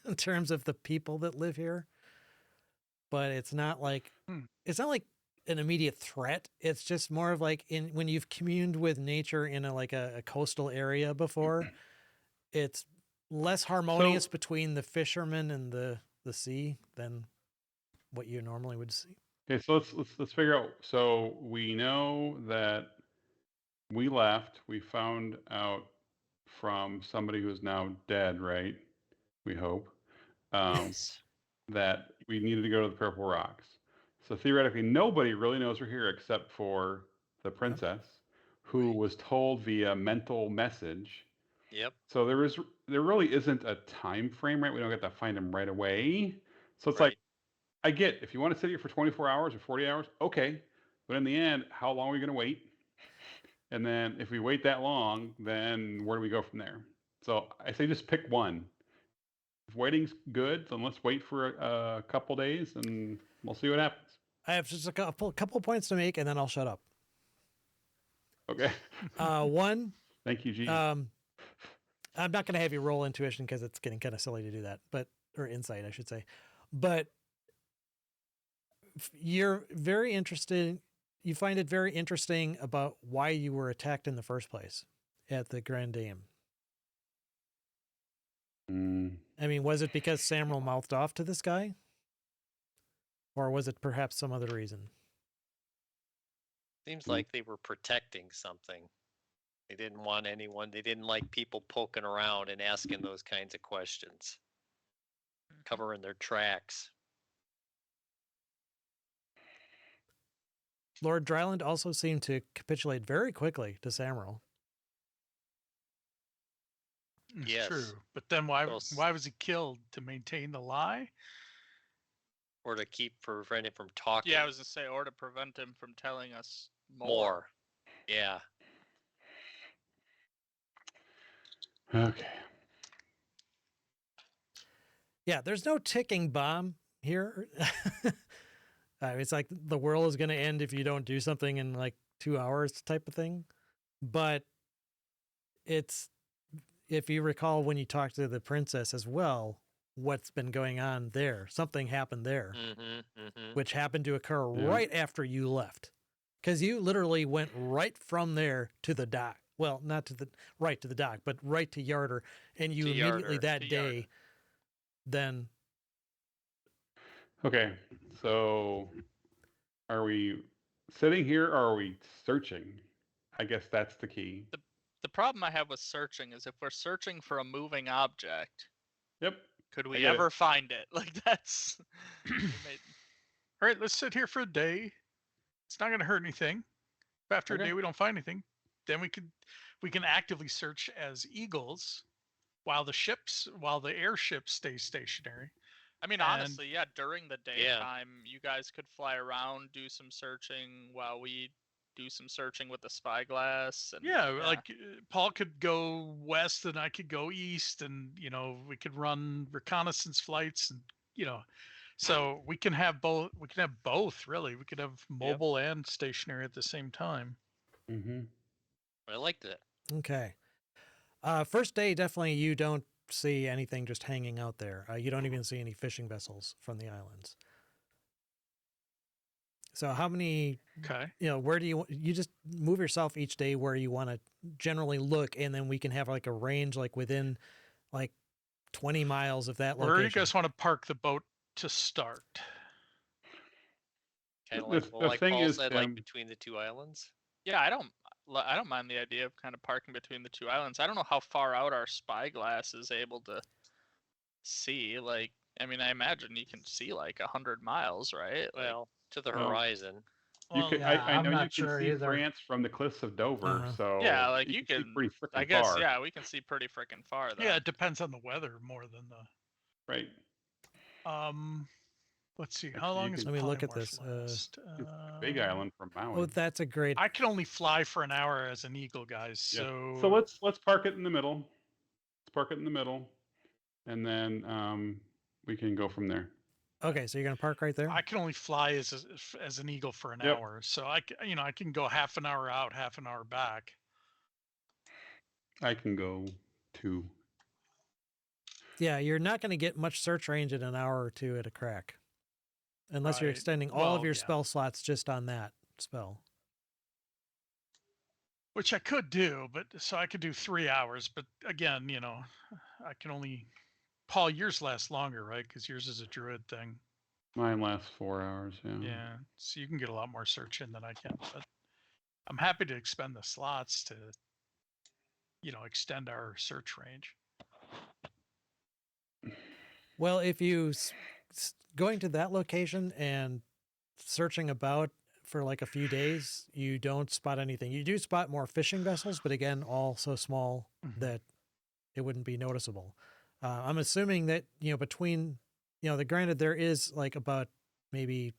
in terms of the people that live here. But it's not like it's not like an immediate threat. It's just more of like when you've communed with nature in a coastal area before, it's less harmonious between the fishermen and the sea than what you normally would see. Okay, so let's figure out. So we know that we left. We found out from somebody who is now dead, right? We hope. Yes. That we needed to go to the Purple Rocks. So theoretically, nobody really knows we're here except for the princess, who Right. was told via mental message. Yep. So there really isn't a time frame, right? We don't get to find him right away. So it's like, Right. I get if you want to sit here for 24 hours or 40 hours, okay. But in the end, how long are we going to wait? And then if we wait that long, then where do we go from there? So I say just pick one. If waiting's good, then let's wait for a couple days and we'll see what happens. I have just a couple points to make, and then I'll shut up. Okay. One, Thank you, G. I'm not going to have you roll intuition because it's getting kind of silly to do that, or insight, I should say. But you're very interested. You find it very interesting about why you were attacked in the first place at the Grand Dame. I mean, was it because Samuel mouthed off to this guy? Or was it perhaps some other reason? Seems like they were protecting something. They didn't want anyone. They didn't like people poking around and asking those kinds of questions, covering their tracks. Lord Dryland also seemed to capitulate very quickly to Samaral. It's Yes. true. But then why Well, s- why was he killed? To maintain the lie? Or to prevent it from talking. Yeah, I was gonna say, or to prevent him from telling us more. more. Yeah. Okay. Yeah, there's no ticking bomb here. It's like the world is going to end if you don't do something in like 2 hours type of thing. But it's, if you recall when you talked to the princess as well, what's been going on there, something happened there, which happened to occur Yeah. right after you left. Because you literally went right from there to the dock. Well, not to the right to the dock, but right to Yarder. And you To immediately Yarder, that to day Yarder. then Okay. So, are we sitting here or are we searching? I guess that's the key. The problem I have with searching is if we're searching for a moving object, Yep. could I we get it. ever find it? Like that's. we made- All right, let's sit here for a day. It's not going to hurt anything. If after Okay. a day we don't find anything, then we can actively search as eagles while the airships stay stationary. I mean, And- honestly, yeah. During the daytime, you guys could fly around, do some searching, while we do some searching with the spyglass. And Yeah, like Paul could go west and I could go east, and we could run reconnaissance flights, and so we can have both. We can have both, really. We could have mobile and stationary at the same time. Mm-hmm. I like that. okay. First day, definitely you don't see anything just hanging out there. You don't even see any fishing vessels from the islands. So how many, Okay. where do you just move yourself each day where you want to generally look, and then we can have like a range like within like 20 miles of that Where location. do you guys want to park the boat to start? Kind of The- like, well, the like thing Paul is, said, like between the two islands. yeah, I don't mind the idea of kind of parking between the two islands. I don't know how far out our spyglass is able to see. Like, I mean, I imagine you can see like 100 miles, right? Like, Well, to the Well, horizon. You Well, could, yeah, I I'm know you not can sure see either. France from the cliffs of Dover, Uh-huh. so yeah, like you see can. pretty freaking I guess far. yeah, we can see pretty freaking far. Though. Yeah, it depends on the weather more than the. Right. Let's see. How Actually, long you is can- Let me look Polymorph at this, last? It's Big Island from Maui. Oh, that's a great. I can only fly for an hour as an eagle, guys. Yeah. So So let's park it in the middle. Let's park it in the middle, and then we can go from there. Okay, so you're gonna park right there. I can only fly as an eagle for an Yep. hour. So I can go half an hour out, half an hour back. I can go too. Yeah, you're not going to get much search range in an hour or two at a crack, unless you're Right. extending all of Well, your yeah. spell slots just on that spell. Which I could do, but so I could do 3 hours. But again, I can only. Paul, yours last longer, right? Because yours is a druid thing. Mine lasts 4 hours. Yeah. Yeah, so you can get a lot more search in than I can. But I'm happy to expend the slots to, extend our search range. Well, if you going to that location and searching about for like a few days, you don't spot anything. You do spot more fishing vessels, but again, all so small Mhm. that it wouldn't be noticeable. I'm assuming that between granted there is like about maybe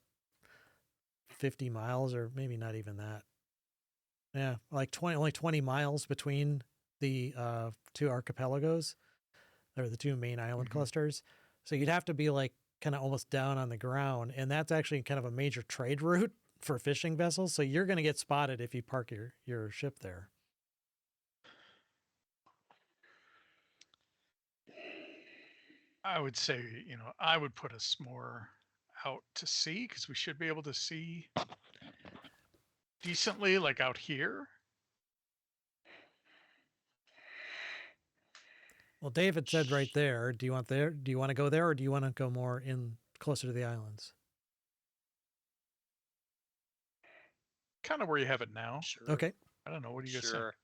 50 miles or maybe not even that. Yeah, like only 20 miles between the two archipelagos or the two main island Mhm. clusters. So you'd have to be like kind of almost down on the ground, and that's actually kind of a major trade route for fishing vessels. So you're going to get spotted if you park your ship there. I would say, I would put us more out to sea because we should be able to see decently, like out here. Well, David said right there. Do you want to go there, or do you want to go more in closer to the islands? Kind of where you have it now. Sure. Okay. I don't know. What do you guys think? Sure.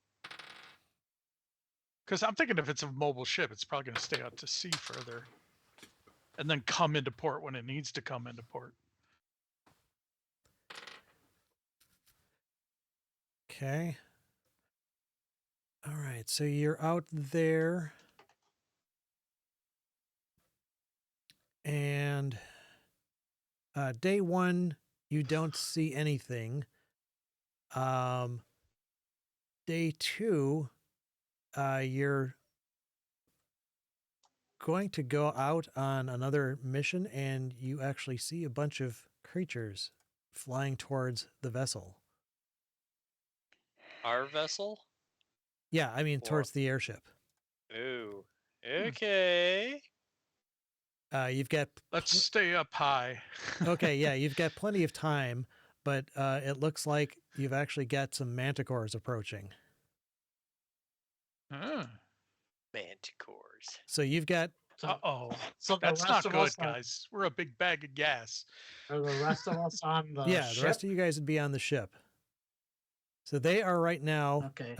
Because I'm thinking if it's a mobile ship, it's probably going to stay out to sea further, and then come into port when it needs to come into port. Okay. All right, so you're out there. And day one, you don't see anything. Day two, you're going to go out on another mission, and you actually see a bunch of creatures flying towards the vessel. Our vessel? Yeah, I mean, Or- towards the airship. Ooh. Okay. You've got Let's stay up high. okay, yeah, you've got plenty of time, but it looks like you've actually got some manticores approaching. Ah. Manticores. So you've got So, Uh-oh. so the That's rest not of good, us are, guys. We're a big bag of gas. are the rest of us on the yeah, ship? the rest of you guys would be on the ship. So they are right now. Okay.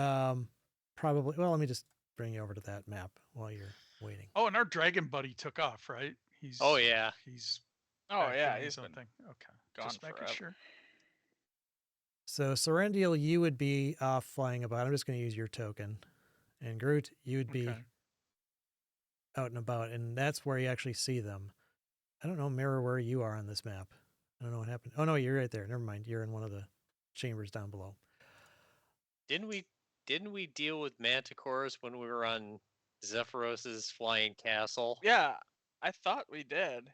Probably. Well, let me just bring you over to that map while you're waiting. Oh, and our dragon buddy took off, right? He's Oh yeah. He's Oh back yeah, doing he's something. been Okay. gone Just making forever. sure. So Serendial, you would be off flying about. I'm just going to use your token, and Groot, you would be Okay. out and about, and that's where you actually see them. I don't know, Mirror, where you are on this map. I don't know what happened. Oh no, you're right there. Never mind. You're in one of the chambers down below. Didn't we deal with manticores when we were on Zephyros's flying castle? Yeah, I thought we did.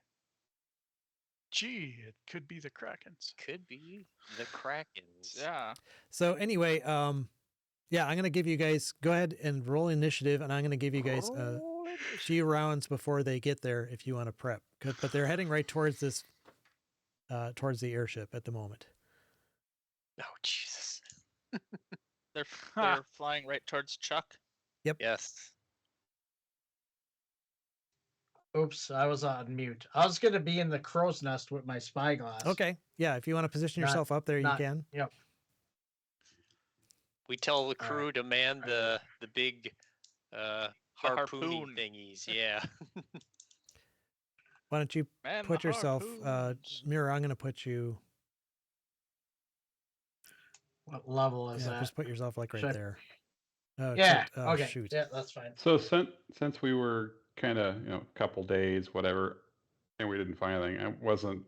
Gee, it could be the Krakens. Could be the Krakens. Yeah. So anyway, yeah, I'm going to give you guys go ahead and roll initiative, and I'm going to give you guys a few rounds before they get there if you want to prep. But they're heading right towards this, towards the airship at the moment. Oh Jesus. They're flying right towards Chuck. Yes. Oops, I was on mute. I was going to be in the crow's nest with my spyglass. Okay, yeah, if you want to position Not- yourself up there, you not- can. Yep. We tell the All crew right. to man All the big harpoon harpoon. thingies. Yeah. Why don't you Man, put the yourself, harpoons. Mirror? I'm going to put you. What level is Yeah, that? just put yourself like right Should I- there. Oh, Yeah. except- oh, Okay. shoot. Yeah, that's fine. So since we were kind of, a couple days, whatever, and we didn't find anything,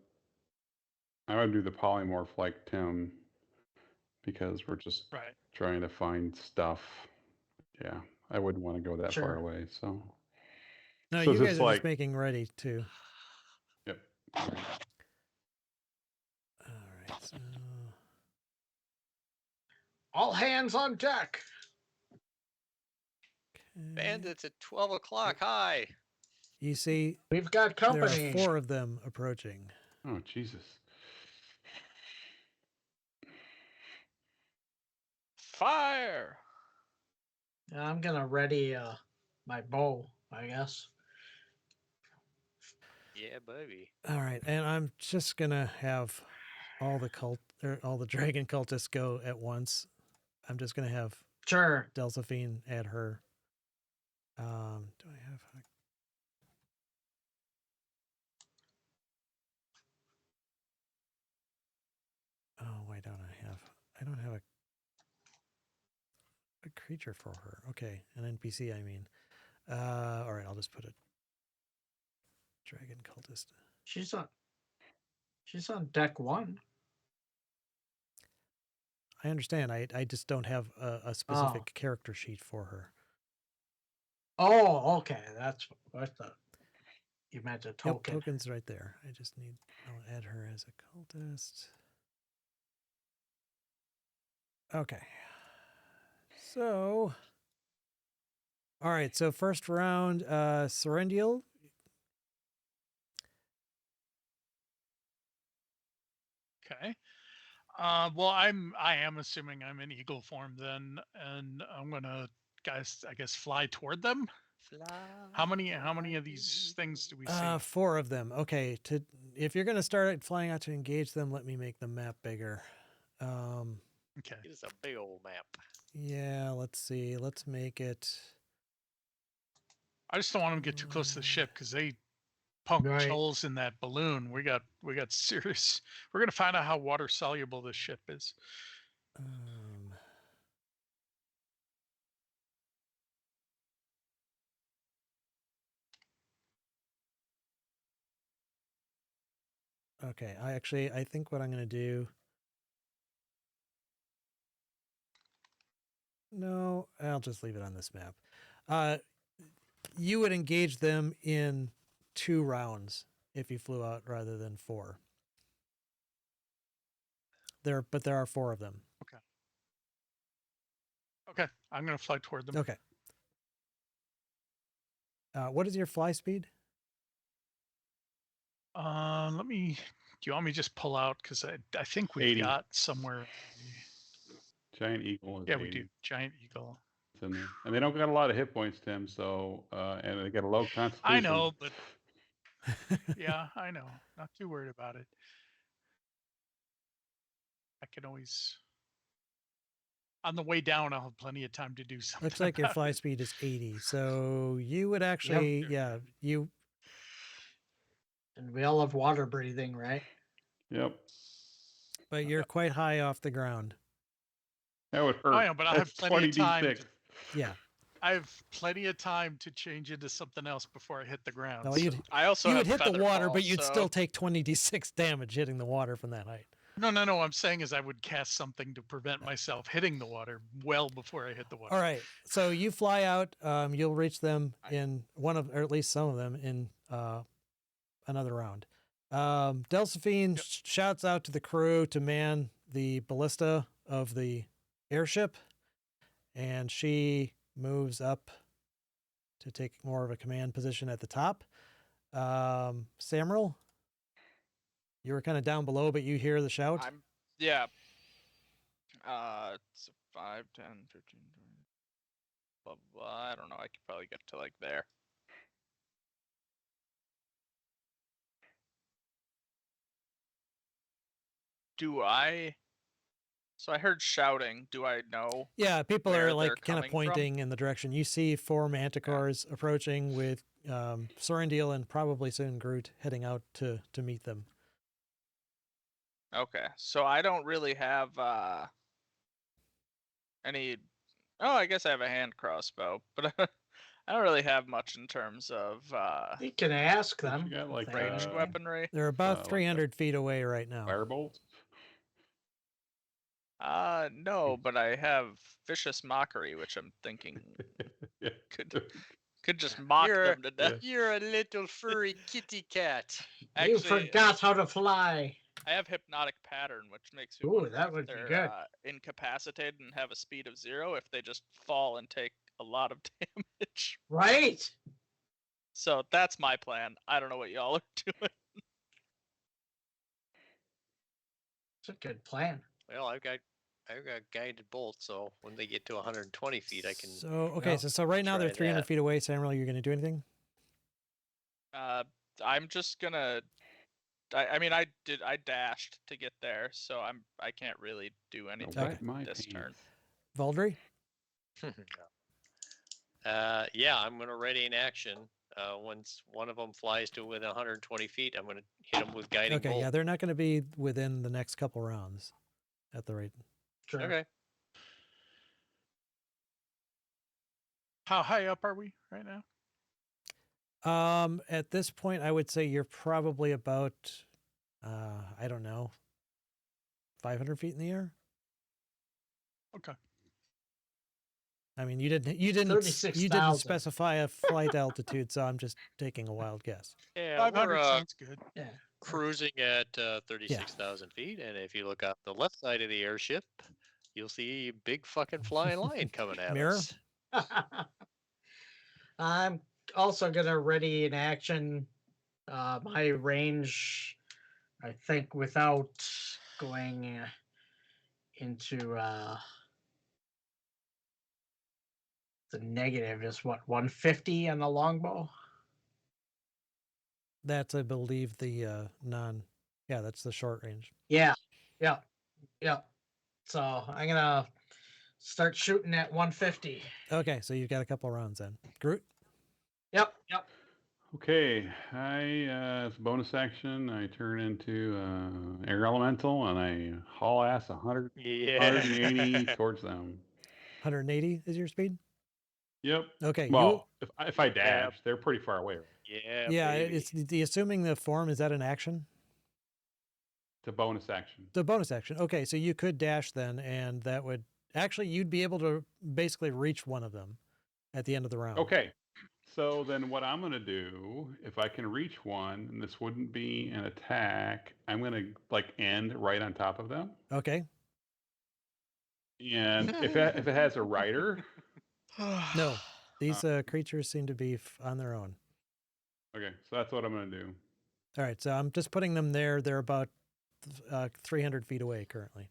I would do the polymorph like Tim because we're just Right. trying to find stuff. Yeah, I wouldn't want to go that Sure. far away. So, No, so you is guys this are like, just making ready too. yep. All right. So All hands on deck. okay. Bandits at 12 o'clock. Hi. You see, We've got there company. are 4 of them approaching. Oh Jesus! Fire! Yeah, I'm gonna ready my bow, I guess. Yeah, baby. All right, and I'm just gonna have all the dragon cultists go at once. I'm just gonna have Sure. Delphine add her. Do I have? Oh, why don't I have? I don't have a creature for her. Okay, an NPC. I mean, all right. I'll just put a dragon cultist. She's on deck 1. I understand. I just don't have a specific character sheet for her. Oh, okay. That's what I thought. You meant a Yep, token. token's right there. I just need. I'll add her as a cultist. Okay. So. All right. So first round, Serendial. Okay. Well, I am assuming I'm in eagle form then, and I'm gonna, guys, I guess, fly toward them. How many of these things do we see? 4 of them. Okay. If you're gonna start flying out to engage them, let me make the map bigger. Okay. It is a big old map. Yeah. Let's see. Let's make it. I just don't want them to get too close to the ship because they punched Right. holes in that balloon. We got serious. We're gonna find out how water soluble this ship is. Okay, I think what I'm going to do. No, I'll just leave it on this map. You would engage them in 2 rounds if you flew out rather than 4. But there are 4 of them. Okay, I'm gonna fly toward them. Okay. What is your fly speed? Let me. Do you want me to just pull out? Because I think we've 80. got somewhere. Giant Eagle is Yeah, we 80. do. Giant Eagle. It's in there. And they don't got a lot of hit points, Tim. So and they got a low constitution. I know, but yeah, I know. Not too worried about it. I can always. On the way down, I'll have plenty of time to do something. Looks like your about fly it. speed is 80. So you would actually, you And we all have water breathing, right? Yep. but you're quite high off the ground. That would hurt. I know, but I have That's plenty of time 20d6. Yeah. I have plenty of time to change into something else before I hit the ground. No, so- you'd I also you have would hit the feather water, fall, but you'd so- still take 20d6 damage hitting the water from that height. No. I'm saying is I would cast something to prevent myself hitting the water well before I hit the water. All right. So you fly out. You'll reach them in one of, or at least some of them in another round. Delphine shouts out to the crew to man the ballista of the airship, and she moves up to take more of a command position at the top. Samuel, you were kind of down below, but you hear the shout. Yeah. It's 5, 10, 15, 20. Blah, blah, blah. I don't know. I could probably get to like there. Do I? So I heard shouting. Do I know? Yeah, people where are they're like kind of coming from? pointing in the direction. You see 4 manticores approaching with Sorendil and probably soon Groot heading out to meet them. Okay, so I don't really have any. Oh, I guess I have a hand crossbow, but I don't really have much in terms of You can ask You them. got like if they ranged have- weaponry. They're about like 300 feet away right now. Firebolt. No, but I have vicious mockery, which I'm thinking Yeah. could just mock them to death. You're a little furry kitty cat. You Actually, forgot how to fly. I have hypnotic pattern, which makes me Ooh, wonder that if would be they're good. incapacitated and have a speed of 0 if they just fall and take a lot of damage. Right. So that's my plan. I don't know what y'all are doing. It's a good plan. Well, I've got guided bolt, so when they get to 120 feet, I can. So okay, Yeah. so right now they're Try 300 that. feet away. Samuel, you're going to do anything? I'm just gonna. I mean, I dashed to get there, so I can't really do anything Okay. My this pants. turn. Valdry? Yeah, I'm gonna ready in action. Once one of them flies to within 120 feet, I'm gonna hit them with guiding Okay, bolt. yeah, they're not going to be within the next couple rounds at the rate. Sure. Okay. How high up are we right now? At this point, I would say you're probably about, I don't know, 500 feet in the air. Okay. I mean, you didn't 36,000. specify a flight altitude, so I'm just taking a wild guess. Yeah, 500 we're sounds good. Yeah. cruising at 36,000 feet, and if you look out the left side of the airship, you'll see a big fucking flying lion coming at Mirror? us. I'm also gonna ready in action. My range, I think, without going into the negative, is what, 150 on the longbow. That's, I believe, the that's the short range. Yeah. So I'm gonna start shooting at 150. Okay, so you've got a couple rounds then. Groot? Yep. Yep. Okay, as a bonus action, I turn into air elemental and I haul ass 180 Yeah. towards them. 180 is your speed. Yep. Okay, you Well, if I Yeah. dash, they're pretty far away. Yeah, yeah, baby. it's the assuming the form is that an action. It's a bonus action. The bonus action. Okay, so you could dash then, and that would actually you'd be able to basically reach one of them at the end of the round. Okay. So then what I'm going to do, if I can reach one, and this wouldn't be an attack, I'm going to like end right on top of them. Okay. And if it has a rider, No, these creatures seem to be on their own. okay, so that's what I'm going to do. All right, so I'm just putting them there. They're about 300 feet away currently.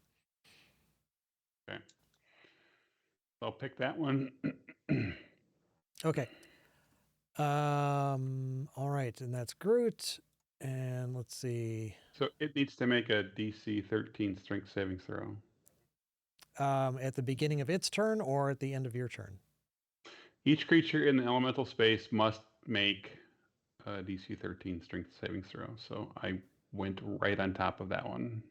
Okay. So I'll pick that one. Okay. All right, and that's Groot. And let's see. So it needs to make a DC 13 strength saving throw. At the beginning of its turn or at the end of your turn? Each creature in the elemental space must make a DC 13 strength saving throw. So I went right on top of that one.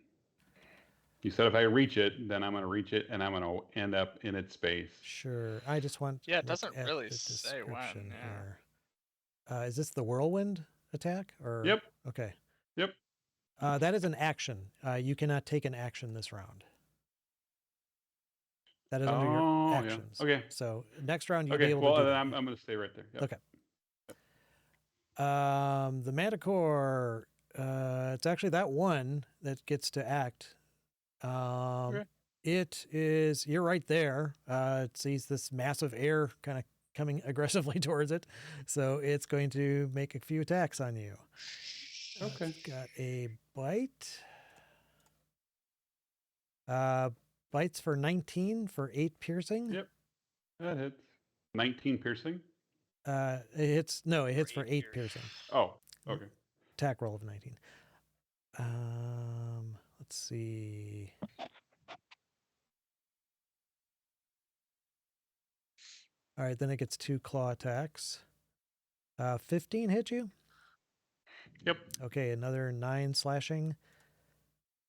You said if I reach it, then I'm going to reach it and I'm going to end up in its space. Sure. I just want to Yeah, it look doesn't at really the say when, description yeah. here. Is this the whirlwind attack? Or Yep. Okay. Yep. That is an action. You cannot take an action this round. That is under your Oh, actions. yeah. Okay. So next round you'll Okay. be able Well, to do then that. I'm going to stay right there. Yep. Okay. The Manticore, it's actually that one that gets to act. Okay. It is, you're right there. It sees this massive air kind of coming aggressively towards it. So it's going to make a few attacks on you. Okay. It's got a bite. Bites for 19 for 8 piercing. Yep. That hits. 19 piercing. It hits for 8 piercing. Oh, okay. Attack roll of 19. Let's see. All right, then it gets 2 claw attacks. 15 hit you? Yep. Okay, another 9 slashing.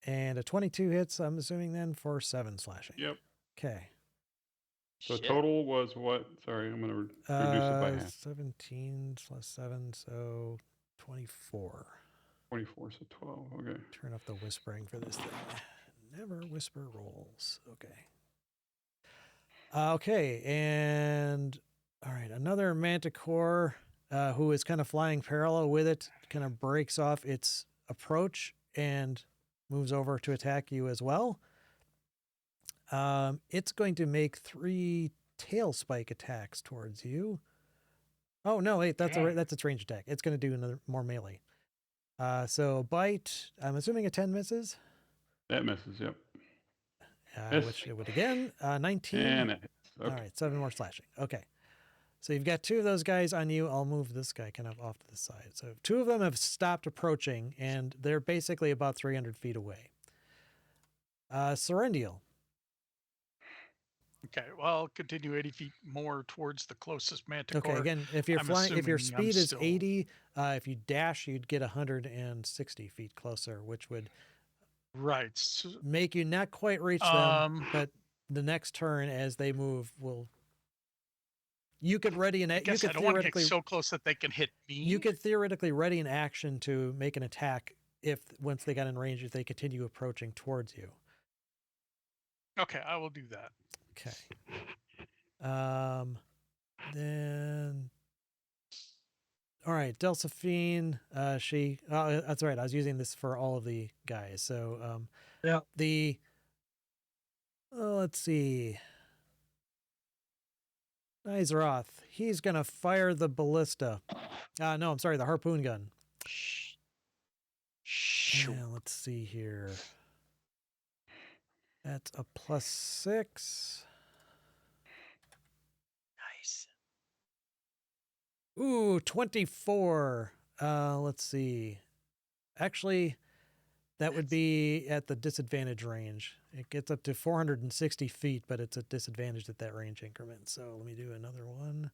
And a 22 hits, I'm assuming then, for 7 slashing. Yep. Okay. So Shit. total was what? Sorry, I'm going to reduce it by half. 17 plus 7, so 24. 24, so 12. Okay. Turn off the whispering for this thing. Never whisper rolls. Okay. Okay, and all right, another Manticore who is kind of flying parallel with it, kind of breaks off its approach and moves over to attack you as well. It's going to make 3 tail spike attacks towards you. Oh no, wait, that's its range attack. It's going to do another more melee. So bite. I'm assuming a 10 misses. That misses. Yep. Which it would again. 19. And it hits. Okay. All right, 7 more slashing. Okay. So you've got 2 of those guys on you. I'll move this guy kind of off to the side. So 2 of them have stopped approaching, and they're basically about 300 feet away. Serendial. Okay, well, I'll continue 80 feet more towards the closest Manticore. Okay, again, if you're I'm flying, if your assuming I'm speed is still- 80, if you dash, you'd get 160 feet closer, which would Right. So, make you not quite reach them, but the next turn as they move will. You could ready an. I You guess I could don't want to get theoretically. so close that they can hit me. You could theoretically ready an action to make an attack if once they got in range, if they continue approaching towards you. Okay, I will do that. Okay. Then. All right, Delphine. She. Oh, that's right. I was using this for all of the guys. So. Yeah. The. Let's see. Nizeroth. He's gonna fire the ballista. No, I'm sorry, the harpoon gun. Shoot. Yeah, let's see here. That's a +6. Nice. Ooh, 24. Let's see. Actually, that would be at the disadvantage range. It gets up to 460 feet, but it's a disadvantage at that range increment. So let me do another one.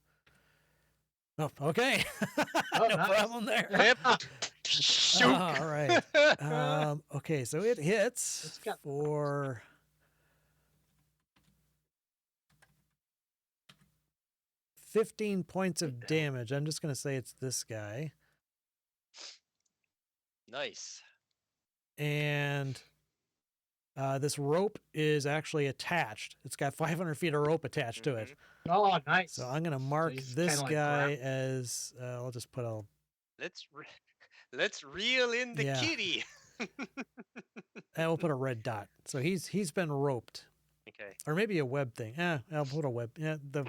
Oh, okay. Oh, no nice. problem there. Hip. Shoot. All right. Okay, so it hits It's got- for 15 points of damage. I'm just going to say it's this guy. Nice. And this rope is actually attached. It's got 500 feet of rope attached to it. Oh, nice. So I'm going to mark he's this kinda like guy wrapped. as, I'll just put a, Let's reel in the Yeah. kitty. we'll put a red dot. So he's been roped. Okay. Or maybe a web thing. I'll put a web. Yeah, the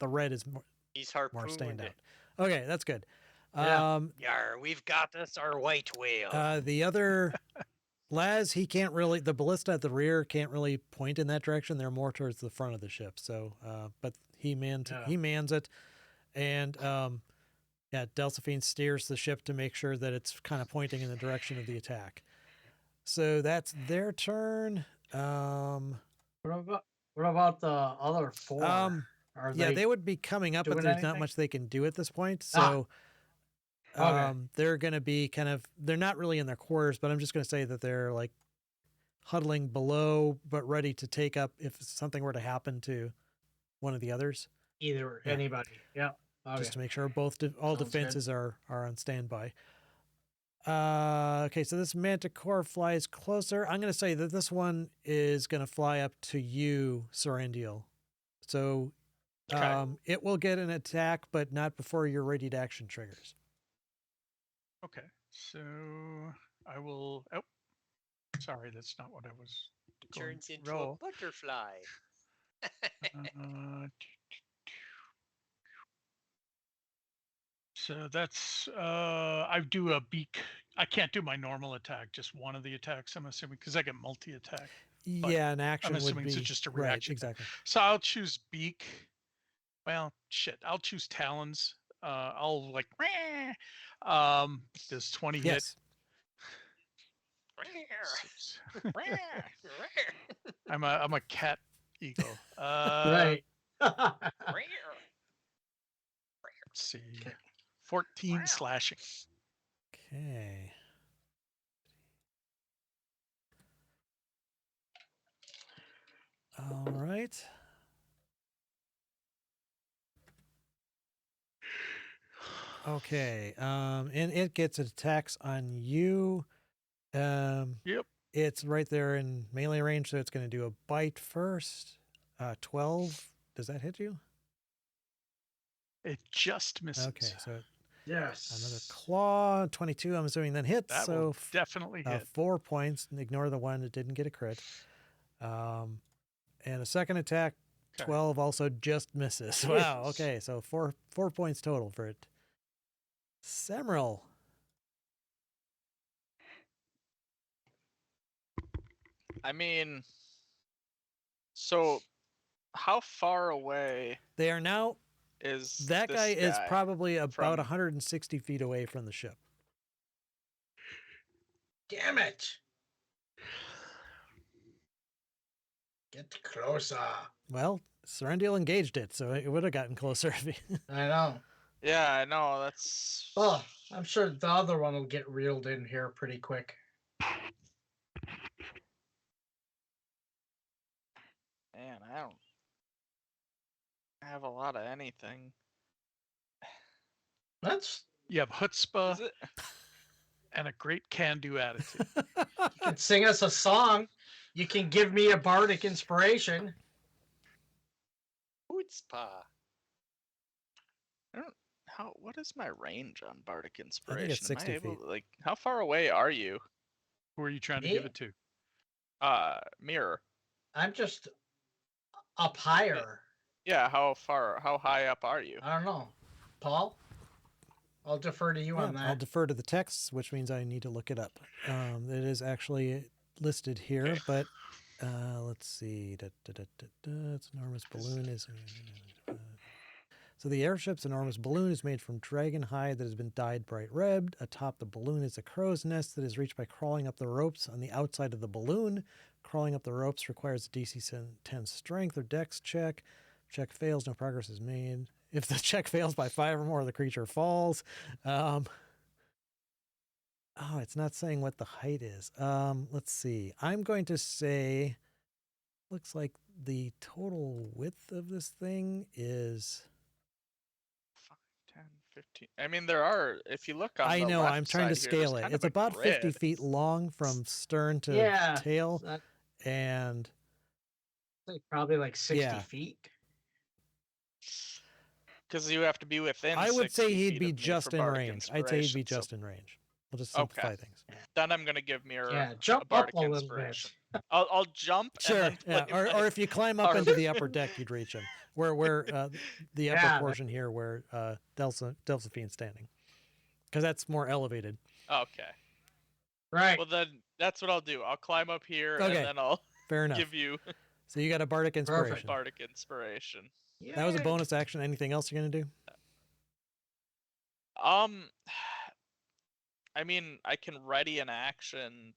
red is more He's harpooned. standout. Okay, that's good. Yeah. Yar, we've got us our white whale. The other Laz, he can't really, the ballista at the rear can't really point in that direction. They're more towards the front of the ship. So, but he mans it. And, yeah, Delphine steers the ship to make sure that it's kind of pointing in the direction of the attack. So that's their turn. What about the other 4? Are Yeah, they would be coming up, but doing there's not anything? much they can do at this point. So Okay. they're going to be they're not really in their quarters, but I'm just going to say that they're like huddling below, but ready to take up if something were to happen to one of the others, Either Yeah. anybody. Yeah. Okay. just to make sure all Sounds good. defenses are on standby. Okay, so this manticore flies closer. I'm going to say that this one is going to fly up to you, Sarandiel. So Okay. it will get an attack, but not before your radiant action triggers. Okay. So I will. Oh, sorry, that's not what I was. It going turns to into roll. a butterfly. So that's I do a beak. I can't do my normal attack, just one of the attacks. I'm assuming because I get multi-attack. But Yeah, an action would assuming be it's just a right, reaction. exactly. So I'll choose beak. Well, shit. I'll choose talons. I'll like. Does 20 hit? Yes. Six. I'm a cat eagle. Right. Let's see. 14 slashing. Okay. All right. Okay. And it gets attacks on you. Yep. It's right there in melee range, so it's going to do a bite first. 12. Does that hit you? It just misses. Okay, so Yes. another claw. 22. I'm assuming that hits. That so will definitely hit. 4 points. Ignore the one that didn't get a crit. And a second attack. Okay. 12 also just misses. Wow. Okay, so 4 points total for it. Semril. I mean, so how far away They are now. is That this guy is probably about from- 160 feet away from the ship. Damn it. Get closer. Well, Sarandiel engaged it, so it would have gotten closer. If he... I know. Yeah, I know. That's. Oh, I'm sure the other one will get reeled in here pretty quick. Man, I don't have a lot of anything. That's You have chutzpah Is it? and a great can-do attitude. you can sing us a song. You can give me a bardic inspiration. Chutzpah. What is my range on Bardic Inspiration? it's 60 Am I able feet. to, like, how far away are you? Who are you trying to Me? give it to? Mirror. I'm just up higher. Yeah, how high up are you? I don't know. Paul? I'll defer to you Yeah, on I'll that. defer to the text, which means I need to look it up. It is actually listed here, but let's see. Its enormous balloon is. So the airship's enormous balloon is made from dragon hide that has been dyed bright red. Atop the balloon is a crow's nest that is reached by crawling up the ropes on the outside of the balloon. Crawling up the ropes requires a DC 10 strength or dex check. Check fails, no progress is made. If the check fails by 5 or more, the creature falls. Oh, it's not saying what the height is. Let's see. I'm going to say, looks like the total width of this thing is. 5, 10, 15. I mean, there are. If you look on I the know. left I'm trying to side here, there's scale it. kind It's of a about 50 grid. feet long from stern to Yeah. tail, That's and probably like 60 Yeah. feet. Because you have to be within. I would say 60 he'd feet be of me just for in bardic range. I'd say he'd be inspiration, so just in range. We'll just simplify Okay. things. Then I'm gonna give Mirror Yeah, a jump up bardic a little inspiration. bit. I'll jump. Sure. And then Yeah. play Or my if you climb up into part. the upper deck, you'd reach him. Where the upper Yeah, that- portion here, where Delphiphine's standing, because that's more elevated. Okay. Right. Well, then that's what I'll do. I'll climb up here Okay. and then I'll Fair enough. give you So you got a bardic inspiration. bardic inspiration. That was a Yay. bonus action. Anything else you're gonna do? I mean, I can ready an action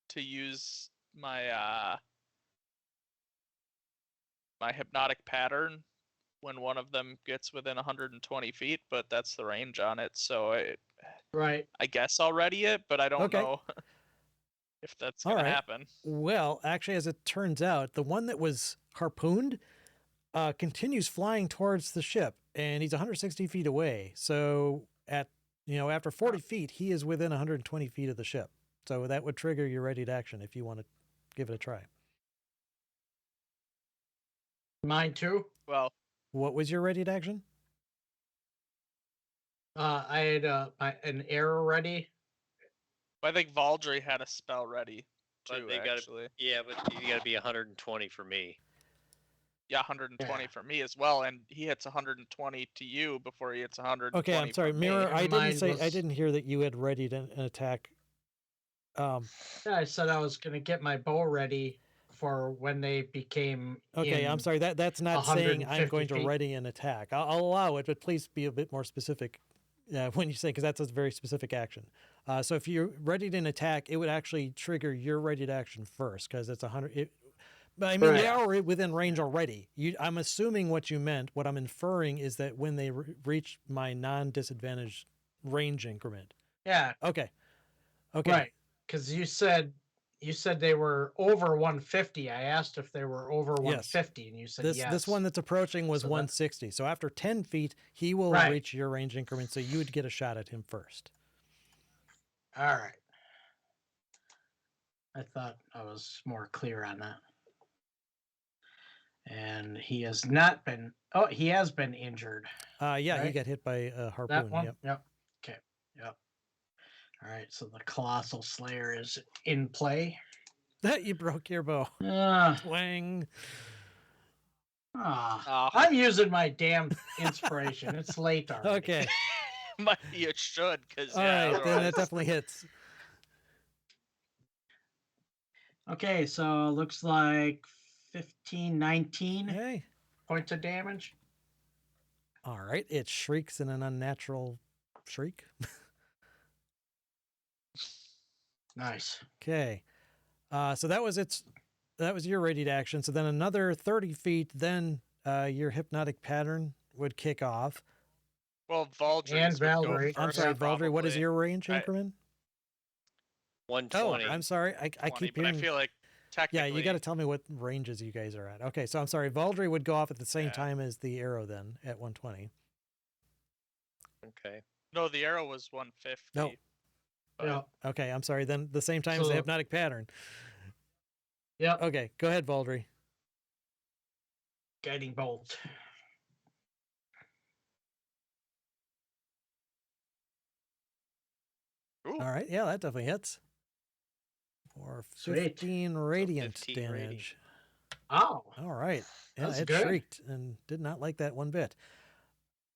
to use my my hypnotic pattern when one of them gets within 120 feet, but that's the range on it, so Right. I guess I'll ready it, but I don't Okay. know if that's All gonna right. happen. Well, actually, as it turns out, the one that was harpooned continues flying towards the ship, and he's 160 feet away. So after 40 feet, he is within 120 feet of the ship. So that would trigger your ready to action if you want to give it a try. Mine too. Well, What was your ready to action? I had an arrow ready. I think Valdry had a spell ready But too, they gotta- actually. Yeah, but you got to be 120 for me. Yeah, 120 Yeah. for me as well, and he hits 120 to you before he hits 120. Okay, I'm sorry, from Mirror. Me. I Mine didn't say. I was- didn't hear that you had readied an attack. Yeah, I said I was gonna get my bow ready for when they became. Okay, I'm in- sorry. That's not saying I'm 150 going to feet. ready an attack. I'll allow it, but please be a bit more specific when you say, because that's a very specific action. So if you're ready to an attack, it would actually trigger your ready to action first, because it's 100. But I mean, Right. they are within range already. I'm assuming what you meant. What I'm inferring is that when they reach my non-disadvantaged range increment. Yeah, Okay. Okay. right. Because you said they were over 150. I asked if they were over 150, and you said This yes. this one that's approaching was So that- 160. So after 10 feet, he will Right. reach your range increment. So you would get a shot at him first. All right. I thought I was more clear on that. And he has not been. Oh, he has been injured. Yeah, he Right. got hit by a That harpoon. one. Yep. Yep. Okay. Yep. All right. So the Colossal Slayer is in play. You broke your bow. Twang. Ah. I'm using my damn inspiration. It's late already. Okay. You should, because All yeah, right. Then otherwise- that definitely hits. Okay. So looks like 15, 19 Okay. points of damage. All right. It shrieks in an unnatural shriek. Nice. Okay. So that was your ready to action. So then another 30 feet, then your hypnotic pattern would kick off. Well, Valdry And Valerie. I'm sorry, Valdry, what is probably. your range I- increment? 120. Oh, I'm sorry. I 20, keep but hearing. I feel like technically. Yeah, you got to tell me what ranges you guys are at. Okay, so I'm sorry. Valdry would go off at the same Yeah. time as the arrow then at 120. Okay. No, the arrow was 150. No. but- Yeah. Okay, I'm sorry. Then the same time as the So- hypnotic pattern. Yep. Okay, go ahead, Valdry. Guiding bolt. Ooh, All right, yeah, that definitely hits. For Sweet. 15 radiant 15 damage. radiant. Oh. All right. Yeah, That's it good. shrieked and did not like that one bit.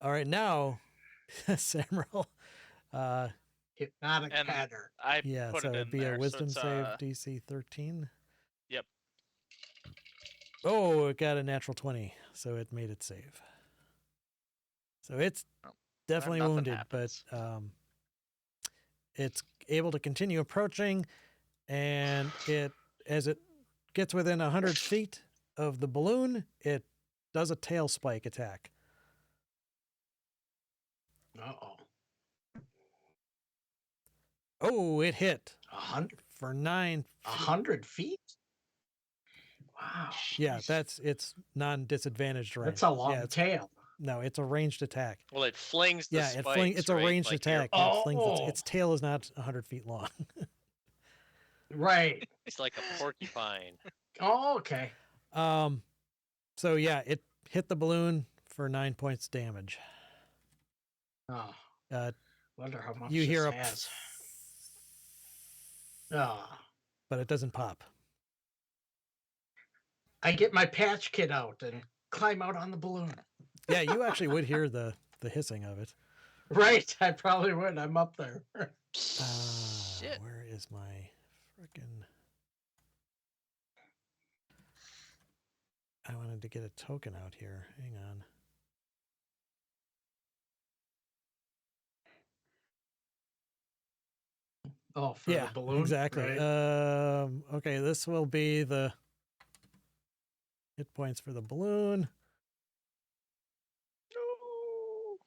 All right, now, Samuel. Hypnotic And- pattern. I Yeah, put so it it'd in be there, a wisdom so save it's, DC 13. Yep. Oh, it got a natural 20, so it made it save. So it's Oh, definitely nothing wounded, happens. but it's able to continue approaching, and as it gets within 100 feet of the balloon, it does a tail spike attack. Uh-oh. Oh, it hit 100, for 9. 100 feet? Wow. Yeah, Jeez. it's non-disadvantaged range. That's a long Yeah, it's, tail. no, it's a ranged attack. Well, it flings the Yeah, spikes, it's a right? ranged Like you're- attack. Yeah, it flings Oh. its tail is not 100 feet long. Right. It's like a porcupine. Oh, okay. So yeah, it hit the balloon for 9 points damage. Oh, Uh, wonder how much you this hear a, has. Ah. but it doesn't pop. I get my patch kit out and climb out on the balloon. Yeah, you actually would hear the hissing of it. Right, I probably would. I'm up there. Shit. Where is my frickin'? I wanted to get a token out here. Hang on. Oh, for Yeah, the balloon. exactly. Right. Okay, this will be the hit points for the balloon.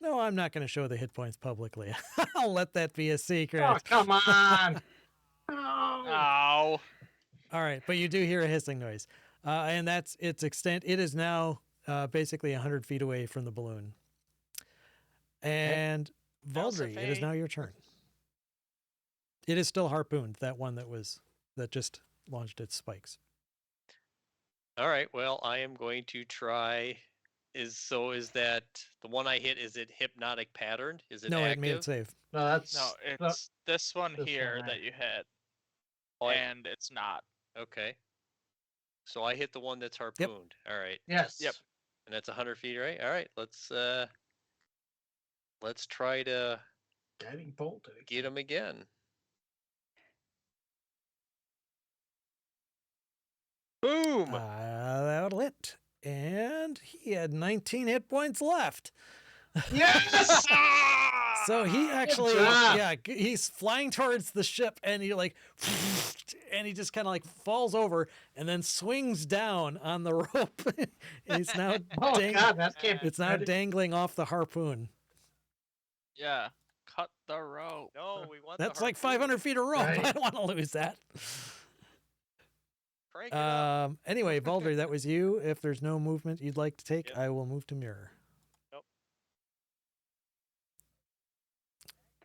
No, I'm not going to show the hit points publicly. I'll let that be a secret. Oh, come on. Oh. Ow. All right, but you do hear a hissing noise, and that's its extent. It is now basically 100 feet away from the balloon. And Valdry, it is Falsify. now your turn. It is still harpooned, that one that just launched its spikes. All right. Well, I am going to try. Is that the one I hit? Is it hypnotic patterned? Is it No, active? it made it save. No, that's No, it's this one this here one, that you hit, Oh, I- and it's not. okay. So I hit the one that's harpooned. All right. yes. Yep. And that's 100 feet, right? All right. Let's try to Getting bolted. get him again. Boom! That'll hit. And he had 19 hit points left. Yes. So he actually, job. yeah, he's flying towards the ship, and he like, and he just kind of like falls over, and then swings down on the rope. And he's now Oh God, that can't be it's now good. dangling off the harpoon. Yeah. Cut the rope. No, we want the That's like harpoon. 500 feet of rope. Right. I don't want to lose that. Crank it up. Anyway, Valdry, that was you. If there's no movement you'd like to take, Yep. I will move to Mirror. Nope.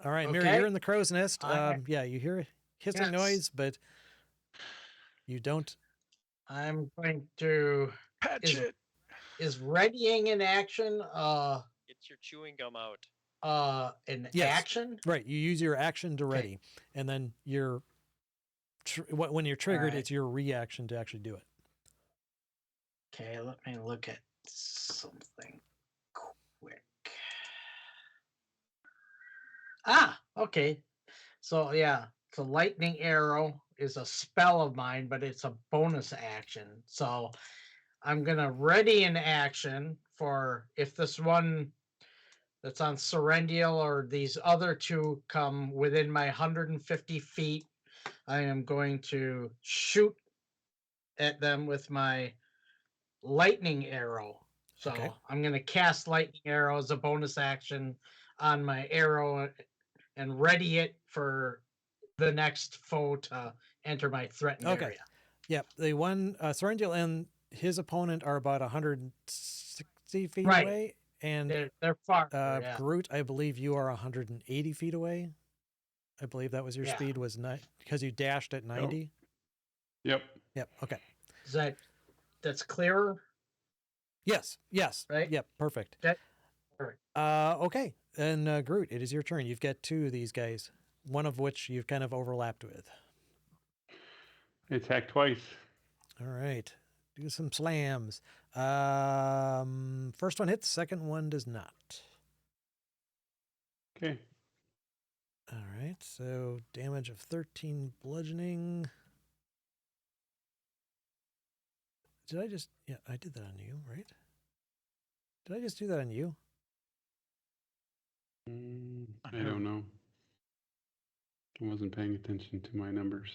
All right, Mirror, Okay. you're in the crow's nest. Alright. Yeah, you hear a hissing Yes. noise, but you don't. I'm going to Patch Is- it. is readying in action Get your chewing gum out. an Yes. action? Right, you use your action to Okay. ready, and then your when you're triggered, Alright. it's your reaction to actually do it. Okay, let me look at something quick. Ah, okay. So yeah, so lightning arrow is a spell of mine, but it's a bonus action. So I'm gonna ready an action for if this one that's on Serendial or these other two come within my 150 feet, I am going to shoot at them with my lightning arrow. So Okay. I'm going to cast lightning arrow as a bonus action on my arrow and ready it for the next foe to enter my threatened Okay. area. Yep, the one Sorrendil and his opponent are about 160 feet Right. away, and They're far. Yeah. Groot, I believe you are 180 feet away. I believe that was your Yeah. speed was because you dashed at 90. Yep. Yep. Okay. Is that's clearer? Yes. Yes. Right? Yep. Perfect. Okay. Alright. Okay. And Groot, it is your turn. You've got two of these guys, one of which you've kind of overlapped with. Attack twice. All right. Do some slams. First one hits, second one does not. Okay. All right. So damage of 13 bludgeoning. Did I just, yeah, I did that on you, right? Did I just do that on you? I don't know. I wasn't paying attention to my numbers.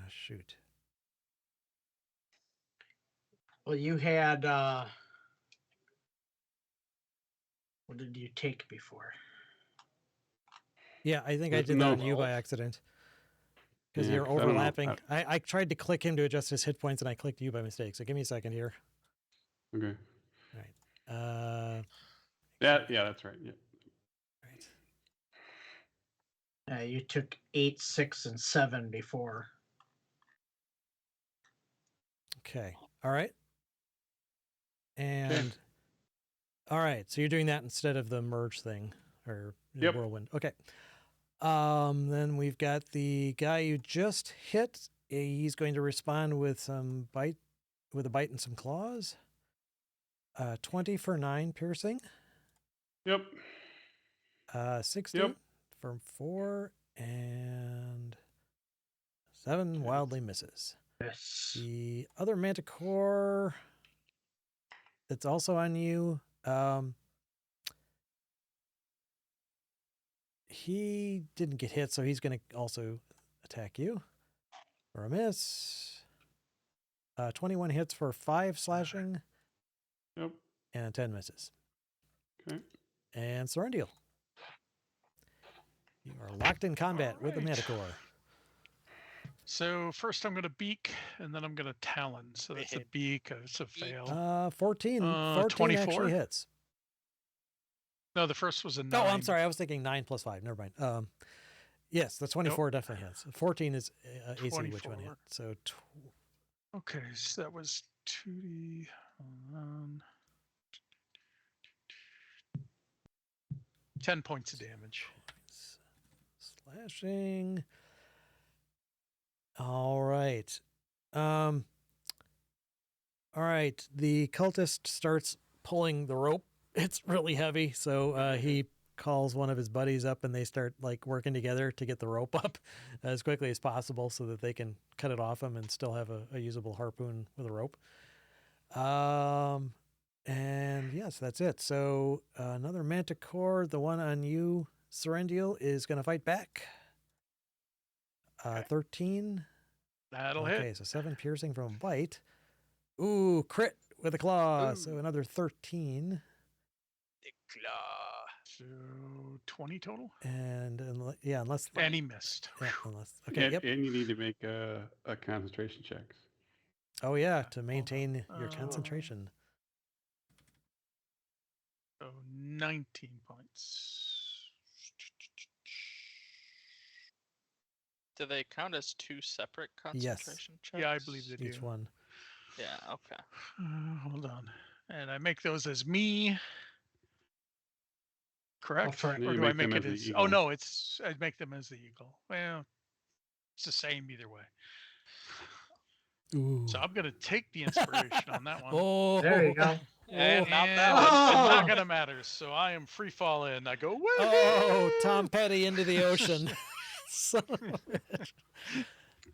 Shoot. Well, you had What did you take before? Yeah, I think I There's did that on no- you by accident. Because Yeah, you're 'cause I don't know. overlapping. I tried to click him to adjust his hit points and I clicked you by mistake. So give me a second here. Okay. Uh, Yeah, that's right. Yeah. right. You took 8, 6, and 7 before. Okay. All right. And all right. So you're doing that instead of the merge thing or the Yep. whirlwind. Okay. Then we've got the guy you just hit. He's going to respond with a bite and some claws. 20 for 9 piercing. Yep. 16 Yep. from 4 and 7 wildly misses. Yes. The other manticore that's also on you, he didn't get hit, so he's going to also attack you for a miss. 21 hits for 5 slashing Yep. and 10 misses. Okay. And Serendil, you are locked in combat with the Alright. manticore. So first I'm going to beak, and then I'm going to talon. So that's a Wait. beak. It's a fail. 14 24? actually hits. No, the first was a 9. Oh, I'm sorry. I was thinking 9 plus 5. Never mind. Yes, the 24 definitely hits. 14 is AC, which one hit. 24. So Okay, so that was 2D. 10 points of damage. slashing. All right. All right. The cultist starts pulling the rope. It's really heavy, so he calls one of his buddies up, and they start like working together to get the rope up as quickly as possible, so that they can cut it off him and still have a usable harpoon with a rope. And yes, that's it. So another manticore, the one on you, Serendil, is going to fight back. 13. That'll Okay, hit. so 7 piercing from a bite. Ooh, crit with a claw. So Ooh. another 13. So 20 total. And unless And he missed. okay, And, yep. and you need to make a concentration check. Oh yeah, Yeah, to hold maintain on. your concentration. So 19 points. Do they count as 2 separate Yes. concentration checks? Yeah, I believe they do. Each one. Yeah, okay. Hold on. And I make those as me. Correct? for- Or You do I make them make it as the as... eagle. Oh, no, I make them as the eagle. Well, it's the same either way. Ooh. So I'm going to take the inspiration on that one. Oh, There you go. And not And that one. it's not Oh. going to matter. So I am free fall in. I go, Oh, "Woohoo!" Tom Petty into the ocean. Son of a bitch.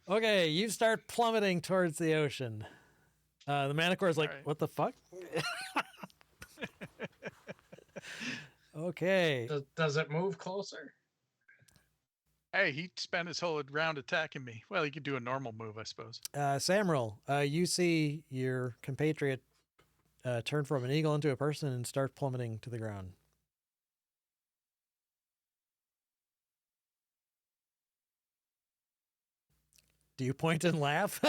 Okay, you start plummeting towards the ocean. The manticore is like, Alright. what the fuck? Okay. Does it move closer? Hey, he spent his whole round attacking me. Well, he could do a normal move, I suppose. Samril, you see your compatriot turn from an eagle into a person and start plummeting to the ground. Do you point and laugh?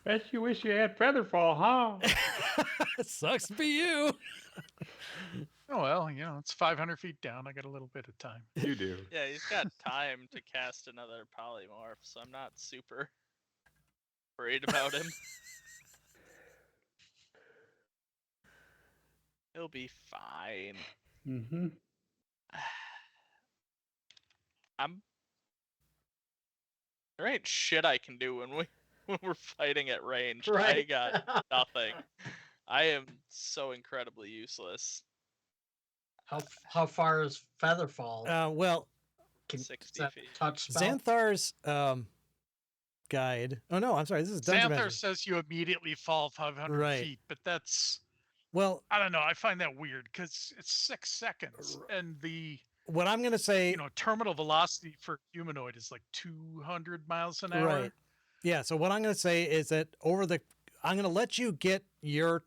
Bet you wish you had Featherfall, huh? Sucks to be you. Oh, well, it's 500 feet down. I got a little bit of time. You do. Yeah, he's got time to cast another polymorph, so I'm not super worried about him. He'll be fine. Mm-hmm. There ain't shit I can do when we're fighting at range. I Right. got nothing. I am so incredibly useless. How far is Featherfall? Well, Can, 60 that feet. touch spell? Xanthar's guide. Oh no, I'm sorry. This is Dungeon Xanthar Master. says you immediately fall 500 Right. feet, but that's, Well, I don't know. I find that weird because it's 6 seconds, and the what I'm gonna say, terminal velocity for humanoid is like 200 miles an hour. right? Yeah. So what I'm gonna say is that over the I'm going to let you get your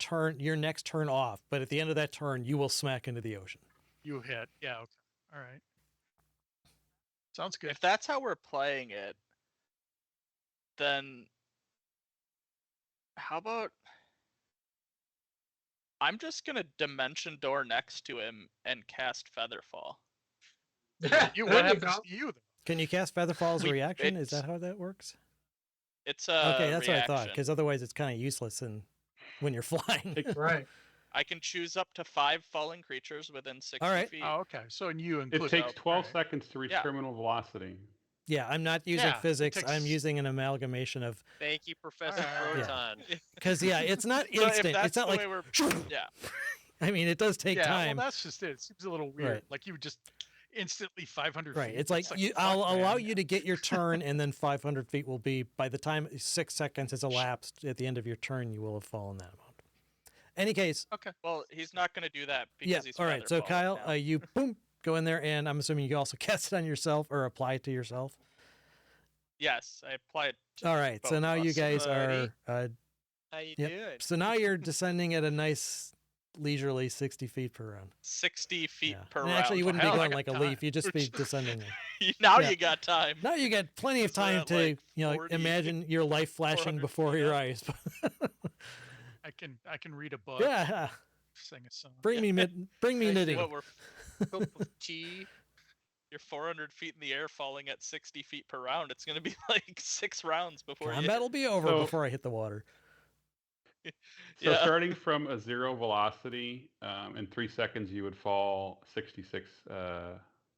next turn off, but at the end of that turn, you will smack into the ocean. You hit. Yeah. Okay. All right. Sounds good. If that's how we're playing it, then how about I'm just gonna dimension door next to him and cast Featherfall. You, There what you happens go. to you? Then? Can you cast Featherfall as a We- reaction? Is it's- that how that works? It's a Okay, that's what I thought. reaction. Because otherwise, it's kind of useless when you're flying. Takes- Right. I can choose up to 5 falling creatures within 60 right. feet. Oh, okay. So and you It include. takes 12 alright. seconds to reach Yeah. terminal velocity. Yeah, I'm not using Yeah, it physics. I'm takes- using an amalgamation of Thank you, Professor Yeah. Proton. because it's not So if instant. that's It's not the like way we're, yeah. I mean, it does take Yeah. time. Well, that's just it. It seems a little weird. Right. Like you would just instantly 500 Right. feet. It's like fuck, I'll allow man. you to get your turn, and then 500 feet will be by the time 6 seconds has elapsed at the end of your turn, you will have fallen that amount. Any case, Okay. Well, he's not going to do that because yeah. he's All right. So Featherfalling Kyle, now. you boom go in there, and I'm assuming you also cast it on yourself or apply it to yourself. Yes, I applied. To All right. So both now of you us. guys are. Alrighty. How you Yep. doing? So now you're descending at a nice leisurely 60 feet per round. 60 feet Yeah. per And round. actually, you wouldn't Hell, be I going got like a time. leaf. You'd just be descending. Now Yeah. you got time. Now you get plenty of So time at, to, like, 40, imagine your life flashing 400 before feet your up. eyes. I can read a book. Yeah. Sing a song. Bring me Nice knitting. What we're Cup of tea. you're 400 feet in the air, falling at 60 feet per round. It's gonna be like 6 rounds before you. Combat will be over So- before I hit the water. So Yeah. starting from a 0 velocity, in 3 seconds, you would fall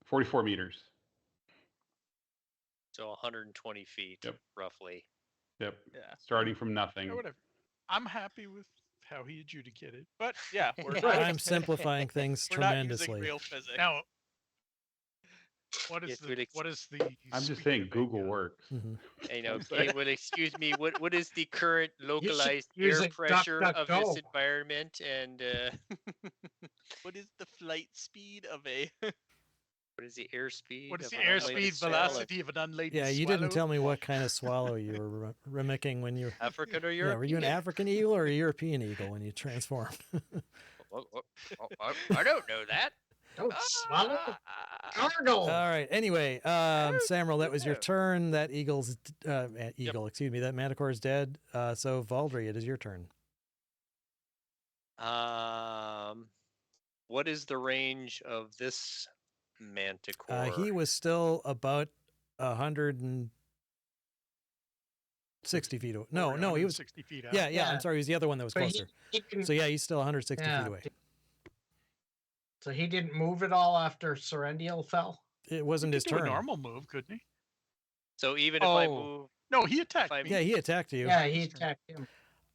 44 meters. So 120 feet, Yep. roughly. Yep. Yeah. Starting from nothing. Or whatever. I'm happy with how he adjudicated. But yeah, we're Right. not, I'm simplifying things we're not using tremendously. real physics. Now, what is It would what is the? I'm just speed saying debate Google now? works. Mhm. I know. I'm sorry. Okay, well, excuse me. What is the current localized use air it pressure of this DuckDuckGo. environment, and What is the flight speed of a? what is the airspeed? What is of the an unladen airspeed swallow? velocity of an unladen Yeah, you didn't swallow? tell me what kind of swallow you were mimicking when you. African or Yeah, Europe? were you an African eagle or a European eagle when you transformed? I don't know that. Don't swallow. Ah, Cargo. All right. Anyway, Samuel, that was your know. turn. That excuse me, that manticore is dead. So Valdry, it is your turn. What is the range of this manticore? He was still about 160 feet away. No, Or no, he was. 160 feet out. Yeah, I'm Yeah. sorry, he was the other one that was But closer. he can- So yeah, he's still 160 yeah, feet away. So he didn't move at all after Serendial fell. It wasn't He his could do turn. a normal move, couldn't he? So even if I Oh. move, No, he attacked I- me. Yeah, he attacked you. Yeah, he attacked him.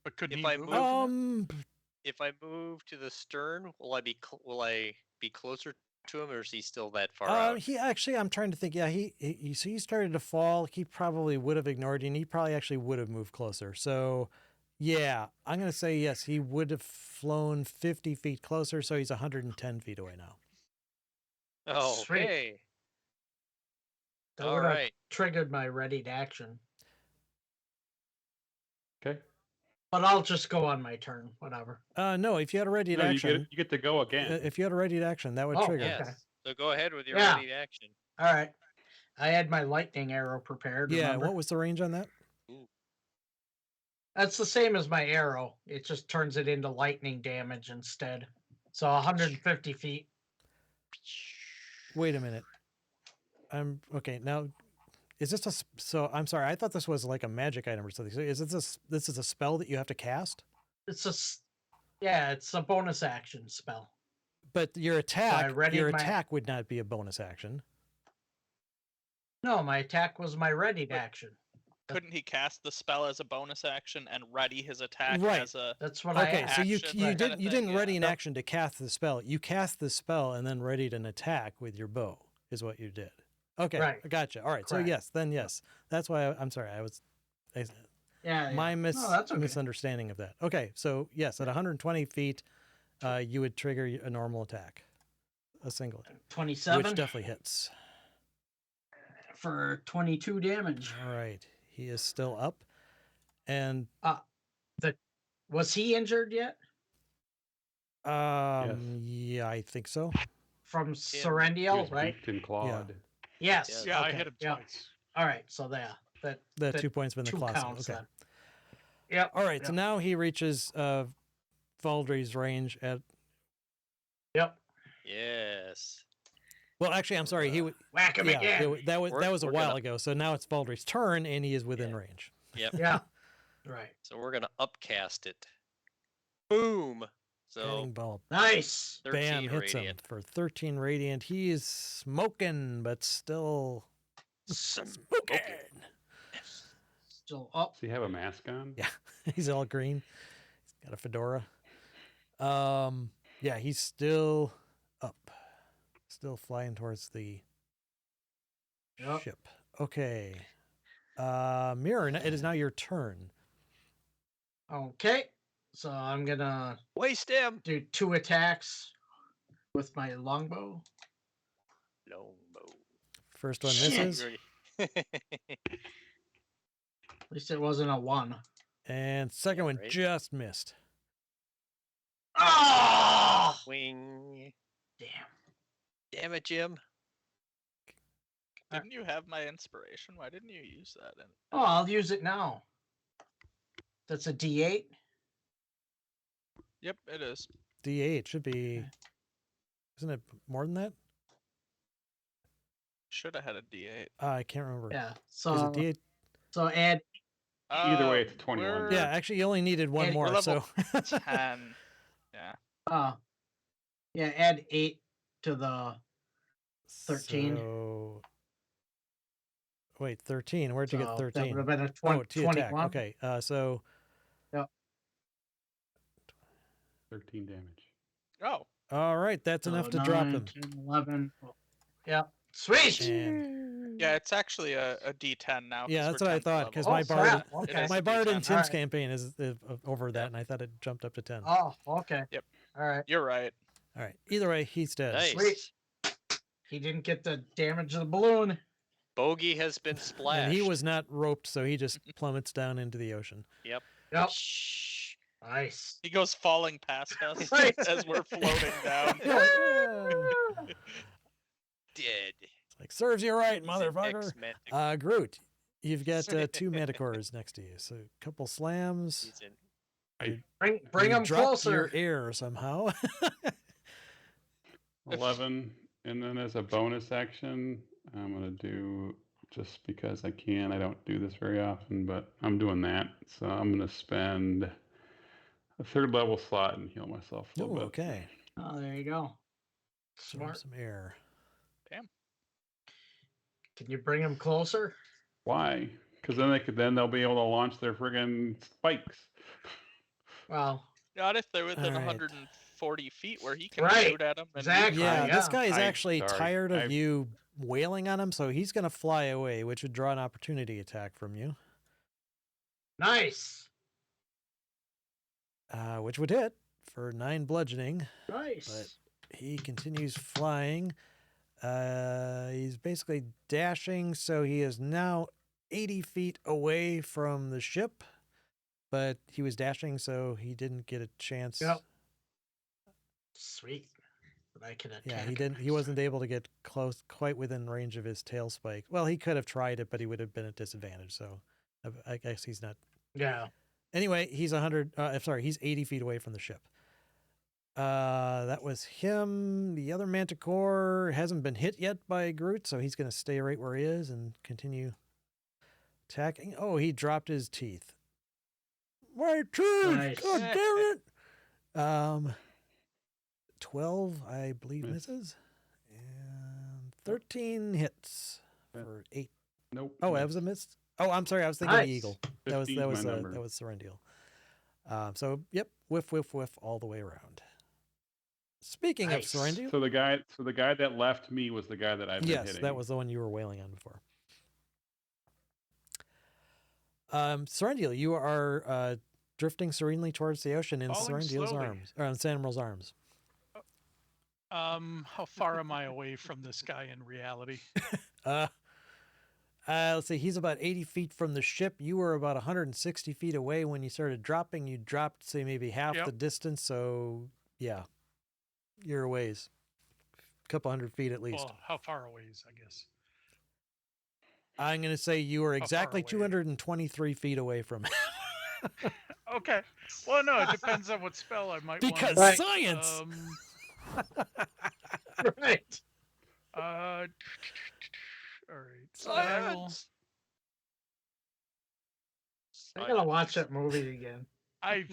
But couldn't if he I move? move- after that? if I move to the stern, will I be closer to him, or is he still that far out? He actually, I'm trying to think. Yeah, so he started to fall. He probably would have ignored you, and he probably actually would have moved closer. So, yeah, I'm gonna say yes. He would have flown 50 feet closer, so he's 110 feet away now. Oh, Sweet. okay. That All would have right. triggered my ready to action. Okay. But I'll just go on my turn. Whatever. No, if you had a ready to No, action, you get to go again. if you had a ready to action, that would Oh, trigger. yeah. Yes. Okay. So go ahead with your Yeah. ready to action. All right. I had my lightning arrow prepared. Yeah. remember? What was the range on that? That's the same as my arrow. It just turns it into lightning damage instead. So 150 feet. Wait a minute. I'm okay now. Is this so? I'm sorry. I thought this was like a magic item or something. So is this is a spell that you have to cast? It's it's a bonus action spell. But your attack, readied my- attack would not be a bonus action. No, my attack was my ready to action. Couldn't he cast the spell as a bonus action and ready his attack Right. as a? That's what I Okay, asked. so you action, you that did kinda you thing, didn't yeah. ready an Yep. action to cast the spell. You cast the spell and then readied an attack with your bow. Is what you did. Okay, Right. I gotcha. All right, so Correct. yes. That's why I'm sorry. Yeah, My No, that's okay. misunderstanding of that. Okay, so yes, at 120 feet, you would trigger a normal attack, a single attack, 27 which definitely hits. for 22 damage. All right, he is still up, and Was he injured yet Yeah, I think so. from He Serendial, was right? beaked and clawed. Yes. Yeah, I okay, hit him yeah. twice. All right, so that The that 2 points been the two claw save. counts Okay. then. Yep. All right. So Yep. now he reaches Valdry's range at. Yep. Yes. Well, actually, I'm sorry. He would. Whack him Yeah, again. that was We're- a we're while gonna- ago. So now it's Valdry's turn, and he is within Yeah. range. Yep. Yeah. Right. So we're gonna upcast it. Boom. So Guiding bolt. Nice. 13 Bam, hits radiant. him for 13 radiant. He is smoking, but still smoking. Still up. Does he have a mask on? Yeah, he's all green. He's got a fedora. Yeah, he's still up, still flying towards the Yep. ship. Okay, Mirror, it is now your turn. Okay. So I'm gonna Waste him. do 2 attacks with my longbow. Longbow. First one Shit. misses, At least it wasn't a 1. and second one right. just missed. Oh! Wing. Damn. Damn it, Jim. Didn't you have my inspiration? Why didn't you use that? Oh, I'll use it now. That's a D8. Yep, it is. D8 should be. Isn't it more than that? Should have had a D8. I can't remember. Yeah. Is So it D8? so add Either way, it's 21. we're Yeah, actually, you only needed one And more. we're level So 10. Yeah. yeah, add 8 to the 13. So, wait, 13. Where'd you so get that would 13? have been a Oh, to attack. 21. Okay. So 13 damage. Oh. all right, that's enough to So drop 9, him. 10, 11. Yeah. Sweet. And Yeah, it's actually a D10 now. 'cause yeah, we're that's what I 10th thought level. because Oh, my bard, crap, It okay. is my a bard in D10. Tim's Alright. campaign is over that, and I thought it jumped up to 10. Oh, okay. Yep. All right. You're right. All right. Either way, he's dead. Nice. Sweet. He didn't get the damage of the balloon. Bogey has been splashed. And he was not roped, so he just plummets down into the ocean. Yep. Yep. Shh. Nice. He goes falling past us Right. as we're floating down. Dead. It's like serves you right, He's an motherfucker. ex-mantic. Groot, you've got 2 manticores next to you, so a couple slams. He's an Bring You him dropped your closer. air somehow. 11. And then as a bonus action, I'm going to do, just because I can, I don't do this very often, but I'm doing that. So I'm going to spend a 3rd level slot and heal myself a little Ooh, bit. okay. Oh, there you go. So Smart. some air. Can you bring him closer? Why? Because then they'll be able to launch their friggin' spikes. Well, Not if they're within Alright. 140 feet where he can Right. shoot at them. Exactly. Yeah, this yeah. guy is I- actually sorry, tired of I- you wailing on him, so he's going to fly away, which would draw an opportunity attack from you, nice. which would hit for 9 bludgeoning. Nice. He continues flying. He's basically dashing, so he is now 80 feet away from the ship, but he was dashing, so he didn't get a chance. Yep. Sweet. But I can attack. Yeah, he him didn't. He next wasn't able to get close, quite within range of his tail spike. Well, he could have tried it, but he would have been at disadvantage. So, I guess he's not. time. Yeah. Anyway, he's 100. Sorry, he's 80 feet away from the ship. That was him. The other Manticore hasn't been hit yet by Groot, so he's going to stay right where he is and continue attacking. Oh, he dropped his teeth. My teeth! Nice. God damn it! 12, I believe, Miss. misses, and 13 hits for 8. Nope. Oh, that was a miss. Oh, I'm sorry. I was thinking Nice. the eagle. That was 15's my number. that was Serendial. So yep, whiff, whiff, whiff, all the way around. Speaking Nice. of Serendial, So the guy that left me was the guy that I've been yes, hitting. that was the one you were wailing on before. Serendial, you are drifting serenely towards the ocean in Falling Serendial's slowly. arms, or on Samuel's arms. How far am I away from this guy in reality? Uh, Let's see. He's about 80 feet from the ship. You were about 160 feet away when you started dropping. You dropped, say, maybe half Yep. the distance. So, yeah, you're a ways. A couple hundred feet at least. Well, how far away is, I guess? I'm going to say you were How far exactly away? 223 feet away from it. Okay. Well, no, it depends on what spell I might Because want. science! Right. All right. So I will. Science. I gotta watch that movie again. I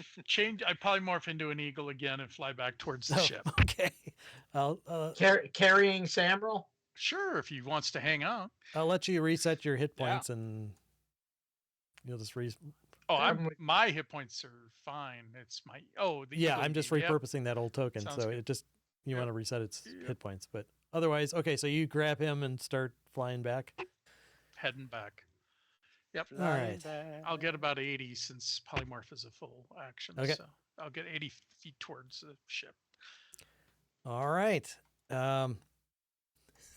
polymorph into an eagle again and fly back towards the Oh, ship. okay. I'll Carrying Samrel? Sure, if he wants to hang out. I'll let you reset your hit Yeah. points and you'll just Oh, I'm with- my hit points are fine. It's my the yeah, eagle I'm just beam, yep. repurposing that old token, Sounds so good. it just you Yep. want to reset its Yep. hit points. But otherwise, okay, so you grab him and start flying back. Heading back. Yep. All right. I'll get about 80 since polymorph is a full action. Okay. So I'll get 80 feet towards the ship. All right. One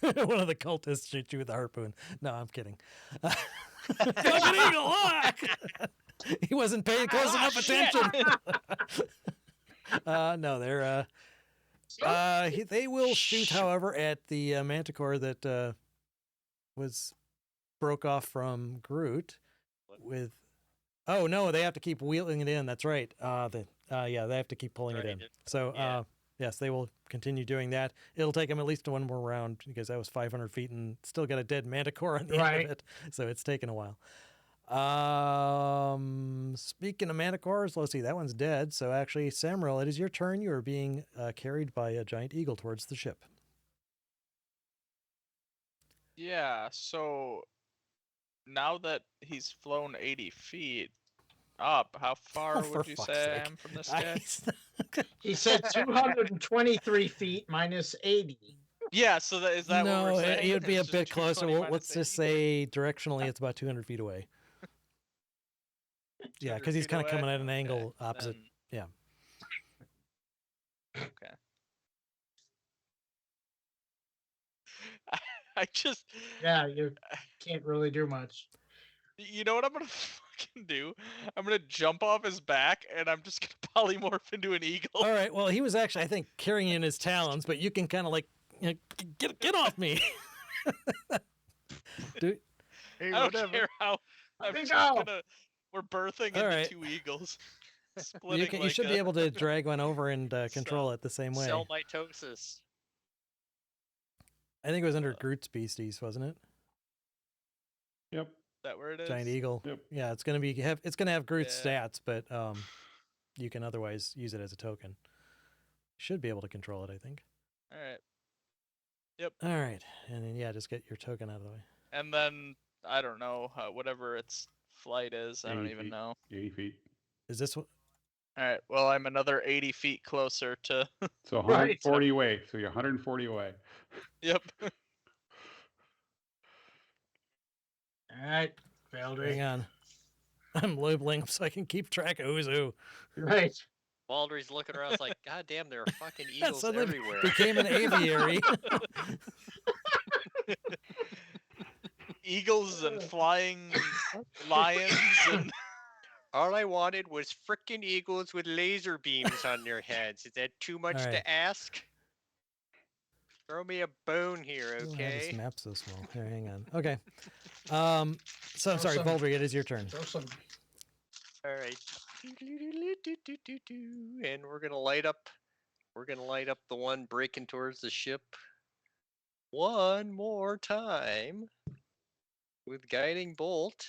of the cultists shoots you with a harpoon. No, I'm kidding. Fucking eagle, look! He wasn't paying close enough attention. No, they're they will shoot, however, at the manticore that broke off from Groot with. Oh no, they have to keep wheeling it in. That's right. They have to keep pulling it Right, in. it- So yeah. yes, they will continue doing that. It'll take them at least one more round because that was 500 feet and still got a dead manticore on the end Right. of it. So it's taken a while. Speaking of manticores, let's see, that one's dead. So actually, Samrel, it is your turn. You are being carried by a giant eagle towards the ship. Yeah, so now that he's flown 80 feet up, how far For would you fuck's say I sake. am from this guy? He said 223 feet minus 80. Yeah, so is that what No, we're saying? it would be a It's bit just closer. 220 Well, let's minus just 80? say directionally it's about 200 feet away. Yeah, 200 because he's feet kind of coming away? at an Okay, angle opposite. then- Yeah. Okay. I just, Yeah, you can't really do much. you know what I'm gonna fucking do? I'm gonna jump off his back and I'm just gonna polymorph into an eagle. All right. Well, he was actually, I think, carrying in his talons, but you can kind of like, get off me. Dude, Hey, I don't whatever. care how. I'm Let me just go. gonna. We're birthing All into right. two eagles. you Splitting you should like be a- able to drag one over and control it the same way. Cell mitosis. I think it was under Groot species, wasn't it? Yep. Is that where it is? Giant eagle. Yep. Yeah, it's gonna have Groot's Yeah. stats, but you can otherwise use it as a token. Should be able to control it, I think. All right. All right, and then just get your token out of the way. And then I don't know whatever its flight is. I don't 80 even feet. know. 80 feet. Is this what? All right. Well, I'm another 80 feet closer to. So Right. 140 away. So you're 140 away. Yep. All right, Valdry. Hang on. I'm labeling them so I can keep track of who's who. Right. Baldry's looking around. It's like, God damn, there are fucking Yeah, eagles suddenly everywhere. became an aviary. Eagles and flying lions and. All I wanted was frickin' eagles with laser beams on their heads. Is that too much Alright. to ask? Throw me a bone here, Ooh, How okay? this map's so small. Here, hang on. Okay. So I'm sorry, Awesome. Baldry, it is your turn. Throw some. All right. And we're gonna light up. We're gonna light up the one breaking towards the ship one more time with guiding bolt,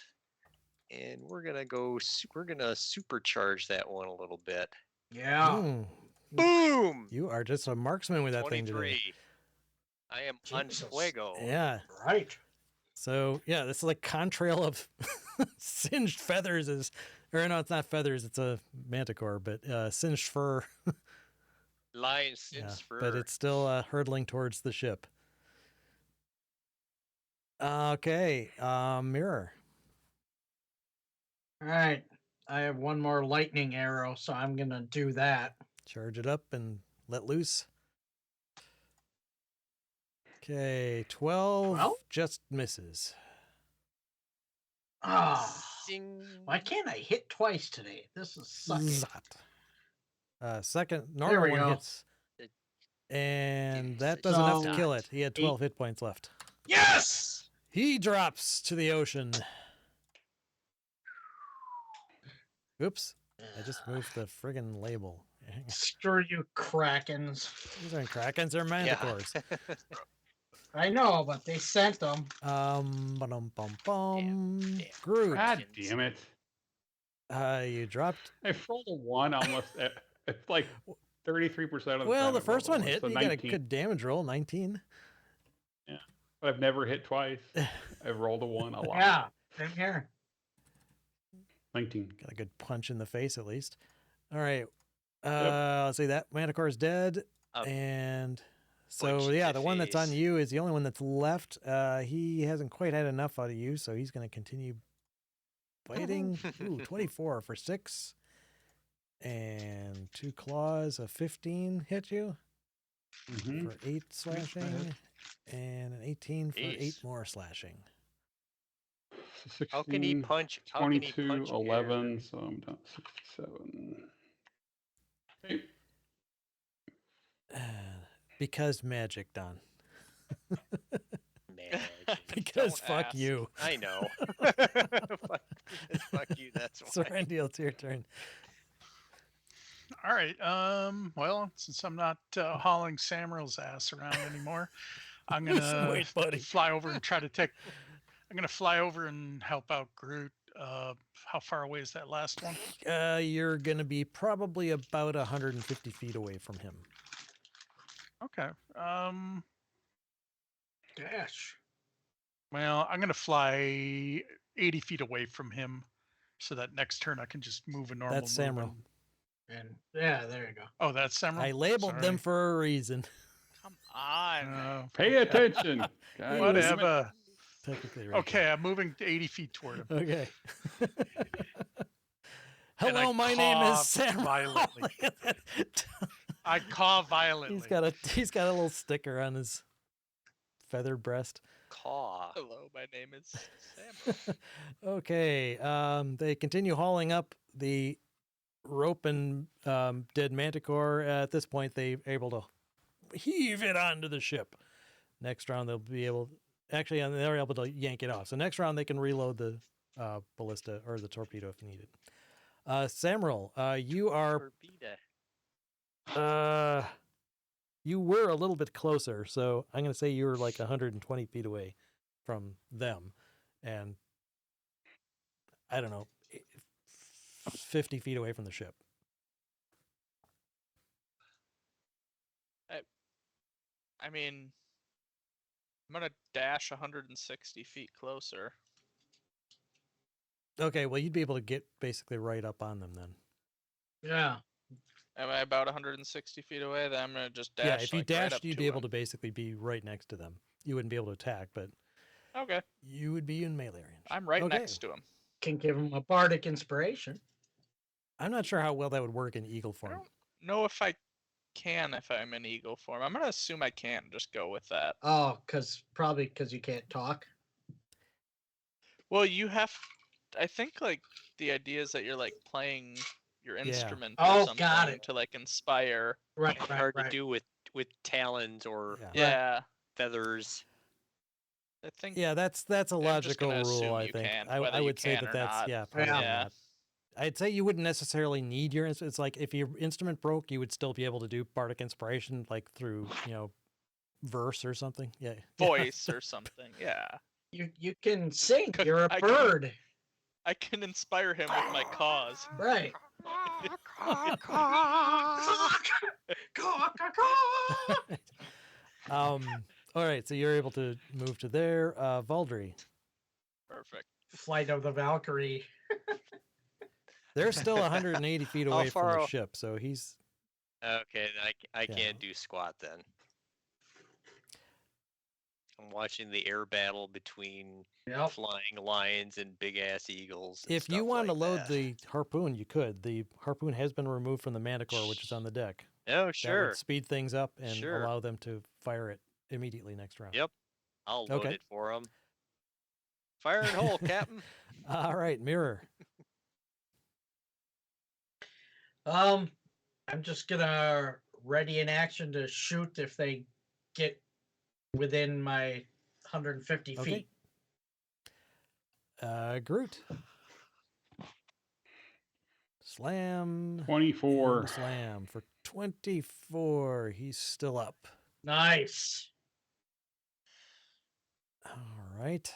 and we're gonna go. We're gonna supercharge that one a little bit. Yeah. Ooh, Boom! you are just a marksman with that thing today. 23. I am on Jesus. fuego. Yeah. Right. So yeah, this is like contrail of singed feathers or no, it's not feathers, it's a manticore, but singed fur. Lion Yeah, since for but it's still hurtling towards the ship. Okay, mirror. All right. I have one more lightning arrow, so I'm gonna do that. Charge it up and let loose. Okay, 12 Well? just misses. Ah, Zing. why can't I hit twice today? This is sucking. Zot. Second There normal we one go. hits. It And gives that a does enough to So- kill it. He had Eight. 12 hit points left. Yes! He drops to the ocean. Oops. I just moved the friggin' label. Screw you, Krakens. These aren't Krakens, they're Manticores. I know, but they sent them. Ba-dum-bum-bum. Damn. Groot. God damn it. You dropped. I rolled a 1 almost. It's like 33% of the time. Well, the I've first rolled one a hit. so You got a 19. good damage roll, 19. But I've never hit twice. I've rolled a 1 a lot. Yeah, same here. 19. Got a good punch in the face at least. All right. Let's see that Manticore is dead, Up. and Punch so in yeah, the the one that's on face. you is the only one that's left. He hasn't quite had enough out of you, so he's going to continue biting. Ooh, 24 for 6, and 2 claws of 15 hit you Mm-hmm. for 8 slashing, and an 18 for 8 Jeez. more slashing. 16, How can he punch? How can he 22, punch 11, so I'm down to 67. Okay. Because magic, Don. Magic. Because Don't fuck ask. you. I know. Fuck you. That's why. Sorrendiel, it's your turn. All right. Well, since I'm not hauling Samuel's ass around anymore, I'm gonna Wait, buddy. fly over and try to take. I'm gonna fly over and help out Groot. How far away is that last one? You're going to be probably about 150 feet away from him. Okay. Dash. Well, I'm gonna fly 80 feet away from him, so that next turn I can just move a normal. That's move Samuel. and- And yeah, there you go. Oh, that's Samuel. I labeled them Sorry. for a reason. Come on. Pay attention. God damn it. Whatever. Technically right. Okay, I'm moving 80 feet toward him. Okay. And I Hello, my name is cough Sam. violently. I caw violently. he's got a little sticker on his feathered breast. Caw. Hello, my name is Samuel. Okay. They continue hauling up the rope and dead manticore. At this point, they're able to heave it onto the ship. Next round, they'll be able. Actually, they're able to yank it off. So next round, they can reload the ballista or the torpedo if needed. Samuel, you are Torpedo. you were a little bit closer, so I'm going to say you were like 120 feet away from them, and I don't know, 50 feet away from the ship. I mean, I'm gonna dash 160 feet closer. Okay, well, you'd be able to get basically right up on them then. Yeah. Am I about 160 feet away? Then I'm gonna just dash. Yeah, if you like, right dashed, up you'd to be able to him. basically be right next to them. You wouldn't be able to attack, but Okay, you would be in melee range. I'm right Okay. next to him. Can give him a bardic inspiration. I'm not sure how well that would work in eagle I form. don't know if I can if I'm in eagle form. I'm gonna assume I can. Just go with that. Oh, probably because you can't talk. Well, you have. I think like the idea is that you're like playing your instrument or Oh, something got it. to like inspire. Right, It's right, hard right. to do with talons or Yeah. Yeah, feathers. I think. Yeah, that's a I'm just logical gonna rule. assume I you think can, I whether you would say can that or that's not. yeah, probably Yeah. not. I'd say you wouldn't necessarily need your. It's like if your instrument broke, you would still be able to do bardic inspiration, like through verse or something. Yeah, Voice or something. Yeah, You can sing. Could- You're a I can- bird. I can inspire him with my cause. Right. All right, so you're able to move to there. Valdry, Perfect. Flight of the Valkyrie. they're still 180 feet How away from far the o- ship, so he's Okay, I Yeah. can't do squat then. I'm watching the air battle between Yep. flying lions and big ass eagles. And if you stuff want to like load that. the harpoon, you could. The harpoon has been removed from the manticore, which is on the deck. Oh, That sure. would speed things up and Sure. allow them to fire it immediately next round. Yep. I'll load Okay. it for them. Fire and hole, Captain. All right, mirror. I'm just gonna ready in action to shoot if they get within my 150 Okay. feet. Groot. Slam. 24. and Slam for 24. He's still up. Nice. All right.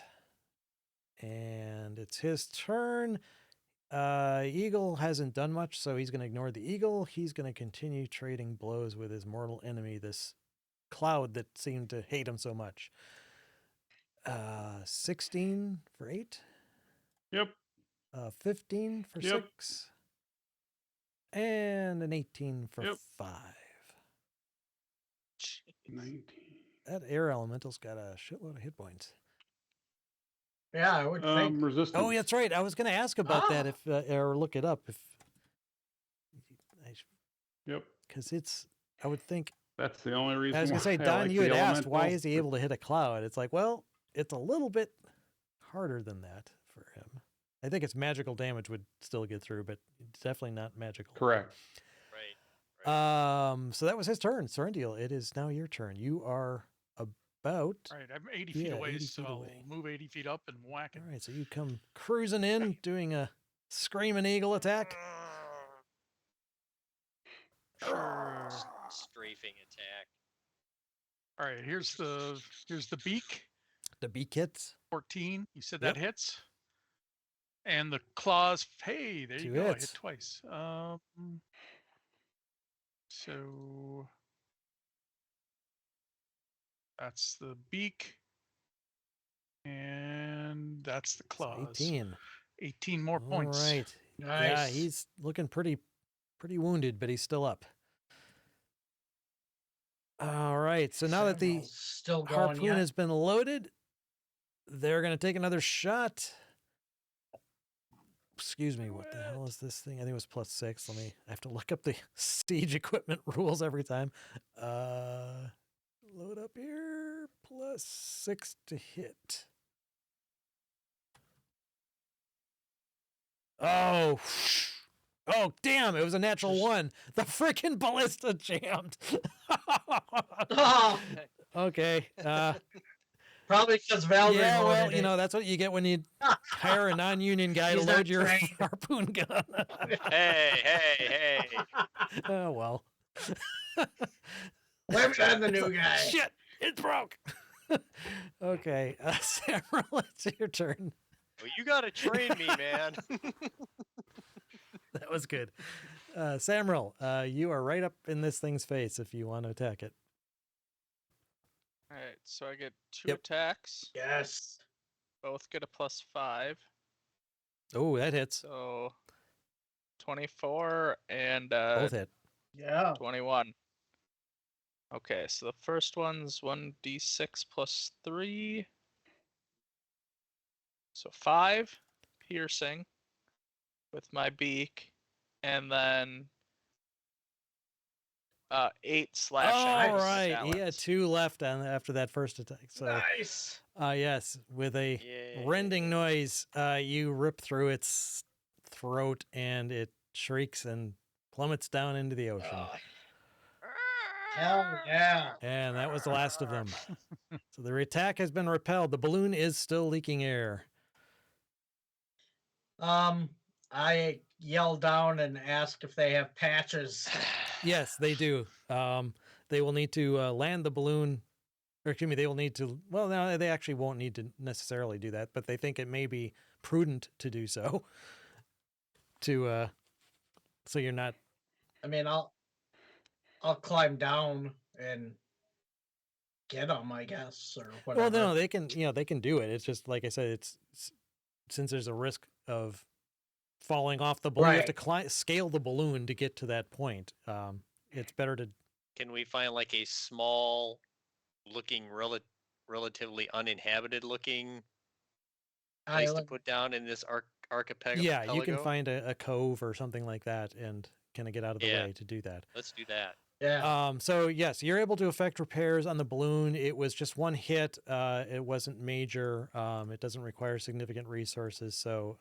And it's his turn. Eagle hasn't done much, so he's going to ignore the eagle. He's going to continue trading blows with his mortal enemy, this cloud that seemed to hate him so much. 16 for 8. Yep. 15 for Yep. 6. And an 18 for Yep. 5. 19. That air elemental's got a shitload of hit points. Yeah, I would think. Resistance. Oh, that's right. I was going to ask about that Ah. if or look it up if Yep. because it's. I would think. That's the only reason. I was going to say, why I Don, like you the had asked why elemental. is he able to hit a cloud? It's like, well, it's a little bit harder than that for him. I think it's magical damage would still get through, but it's definitely not magical. Correct. Right. So that was his turn. Sorrentil, it is now your turn. You are about. All right, I'm 80 feet Yeah, away, 80 so feet I'll away. move 80 feet up and whack it. All right, so you come cruising in, doing a screaming eagle attack. Strafing attack. All right, here's the beak. The beak hits. 14. You said Yep. that hits. And the claws. Hey, there you 2 go. I hits. hit twice. So that's the beak, and that's the So claws. 18. 18 more All points. right. Nice. Yeah, he's looking pretty wounded, but he's still up. All right. So now that the Samuel's still going harpoon yet? has been loaded, they're going to take another shot. Excuse me. What the hell is this thing? I think it was +6. I have to look up the siege equipment rules every time. Load up here. +6 to hit. Oh, damn. It was a natural 1. The freaking ballista jammed. Oh, Okay. probably because Val Yeah, well, reloaded it. that's what you get when you hire a non-union guy to He's not load your trained. harpoon gun. Hey. Oh, well. Blame it on the new guy. Shit, it broke. Okay, Samuel, it's your turn. Well, you got to train me, man. That was good. Samuel, you are right up in this thing's face if you want to attack it. All right, so I get 2 Yep. attacks. Yes. Both get a +5. Oh, that hits. So 24 and Both hit. Yeah. 21. Okay, so the first one's 1d6 plus 3. So 5 piercing with my beak, and then 8 slashing. All with right, talons. he had 2 left after that first attack. So, Nice. yes, with a Yeah. rending noise, you rip through its throat and it shrieks and plummets down into the ocean. Oh, hell yeah. And that was the last of them. So their attack has been repelled. The balloon is still leaking air. I yelled down and asked if they have patches. Yes, they do. They will need to land the balloon, or excuse me, they will need to, well, no, they actually won't need to necessarily do that, but they think it may be prudent to do so. So you're not, I mean, I'll climb down and get them, I guess, or whatever. well, no, they can, they can do it. It's just, like I said, it's since there's a risk of falling off the balloon, you have to scale the balloon to get to that point. It's better to, Can we find like a small looking, relatively uninhabited looking place to Island. put down in this archipelago? yeah, you can find a cove or something like that and kind of get out of the Yeah. way to do that. Let's do that. Yeah. So yes, you're able to effect repairs on the balloon. It was just one hit. It wasn't major. It doesn't require significant resources. So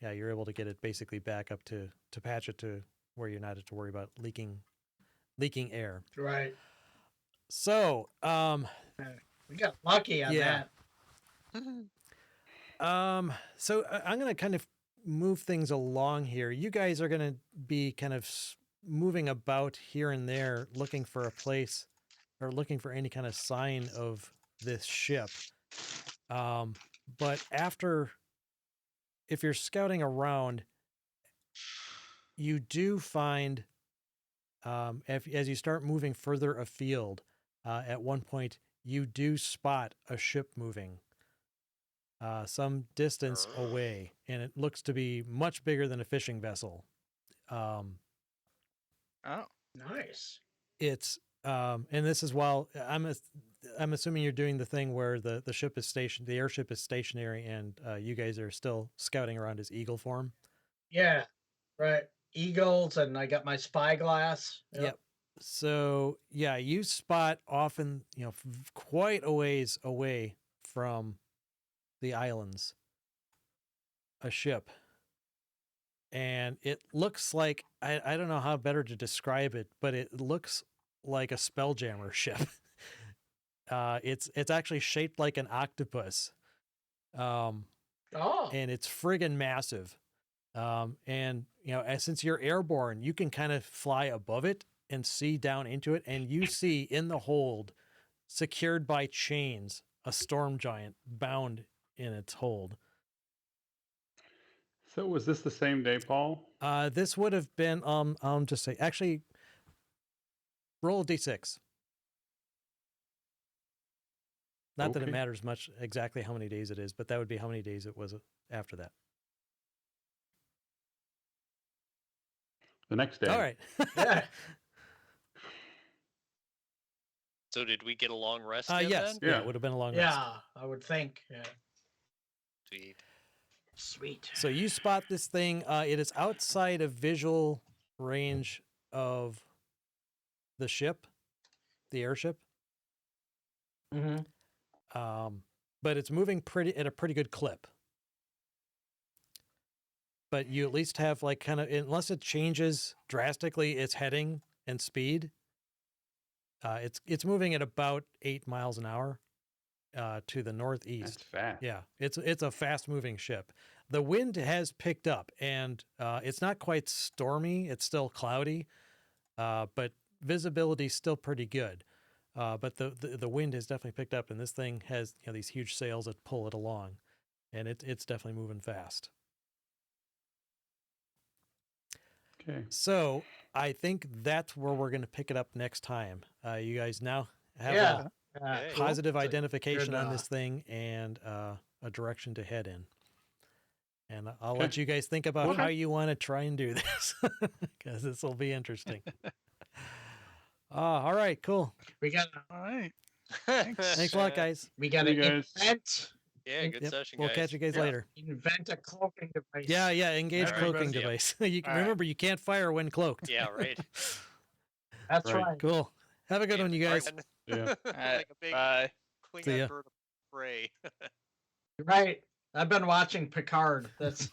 yeah, you're able to get it basically back up to patch it to where you're not have to worry about leaking air. Right. So We got lucky on Yeah. that. So I'm going to kind of move things along here. You guys are going to be kind of moving about here and there, looking for a place or looking for any kind of sign of this ship. But if you're scouting around, you do find, as you start moving further afield, at one point, you do spot a ship moving some distance away, and it looks to be much bigger than a fishing vessel. Oh, Nice. It's and this is while I'm assuming you're doing the thing where the ship is stationed, the airship is stationary, and you guys are still scouting around as eagle form. Yeah. Right. Eagles, and I got my spyglass. Yep. So yeah, you spot often, quite a ways away from the islands, a ship. And it looks like, I don't know how better to describe it, but it looks like a Spelljammer ship. It's actually shaped like an octopus. Oh. And it's friggin' massive. And since you're airborne, you can kind of fly above it and see down into it, and you see in the hold, secured by chains, a storm giant bound in its hold. So was this the same day, Paul? This would have been just say, actually, roll a d6. Not that it Okay. matters much exactly how many days it is, but that would be how many days it was after that. The next day. All right. Yeah. So did we get a long rest? Yes. Then? Yeah, Yeah. it would have been a long rest. Yeah. I would think. Yeah. Sweet. Sweet. So you spot this thing. It is outside of visual range of the ship, the airship. Mm-hmm. But it's moving at a pretty good clip. But you at least have like kind of, unless it changes drastically its heading and speed, it's moving at about 8 miles an hour to the northeast. That's fast. Yeah, it's a fast moving ship. The wind has picked up, and it's not quite stormy. It's still cloudy, but visibility's still pretty good. But the wind has definitely picked up, and this thing has these huge sails that pull it along, and it's definitely moving fast. Okay. So I think that's where we're going to pick it up next time. You guys now have Yeah. a Okay. positive It's a identification good, on this thing and a direction to head in. And I'll let Okay. you guys think about Okay. how you want to try and do this, because this will be interesting. All right, cool. We got All right. Thanks a lot, guys. we got See to you guys. Yeah, good Yep, session, we'll guys. catch you guys Yeah. later. invent a cloaking device. Yeah, engage All right, cloaking guys. Yep. device. You can All right. remember you can't fire when cloaked. Yeah, right. That's Right. right. Cool. Have a good one, you guys. Yeah. Like a big bye. See ya. Klingon bird of prey. Right. I've been watching Picard. That's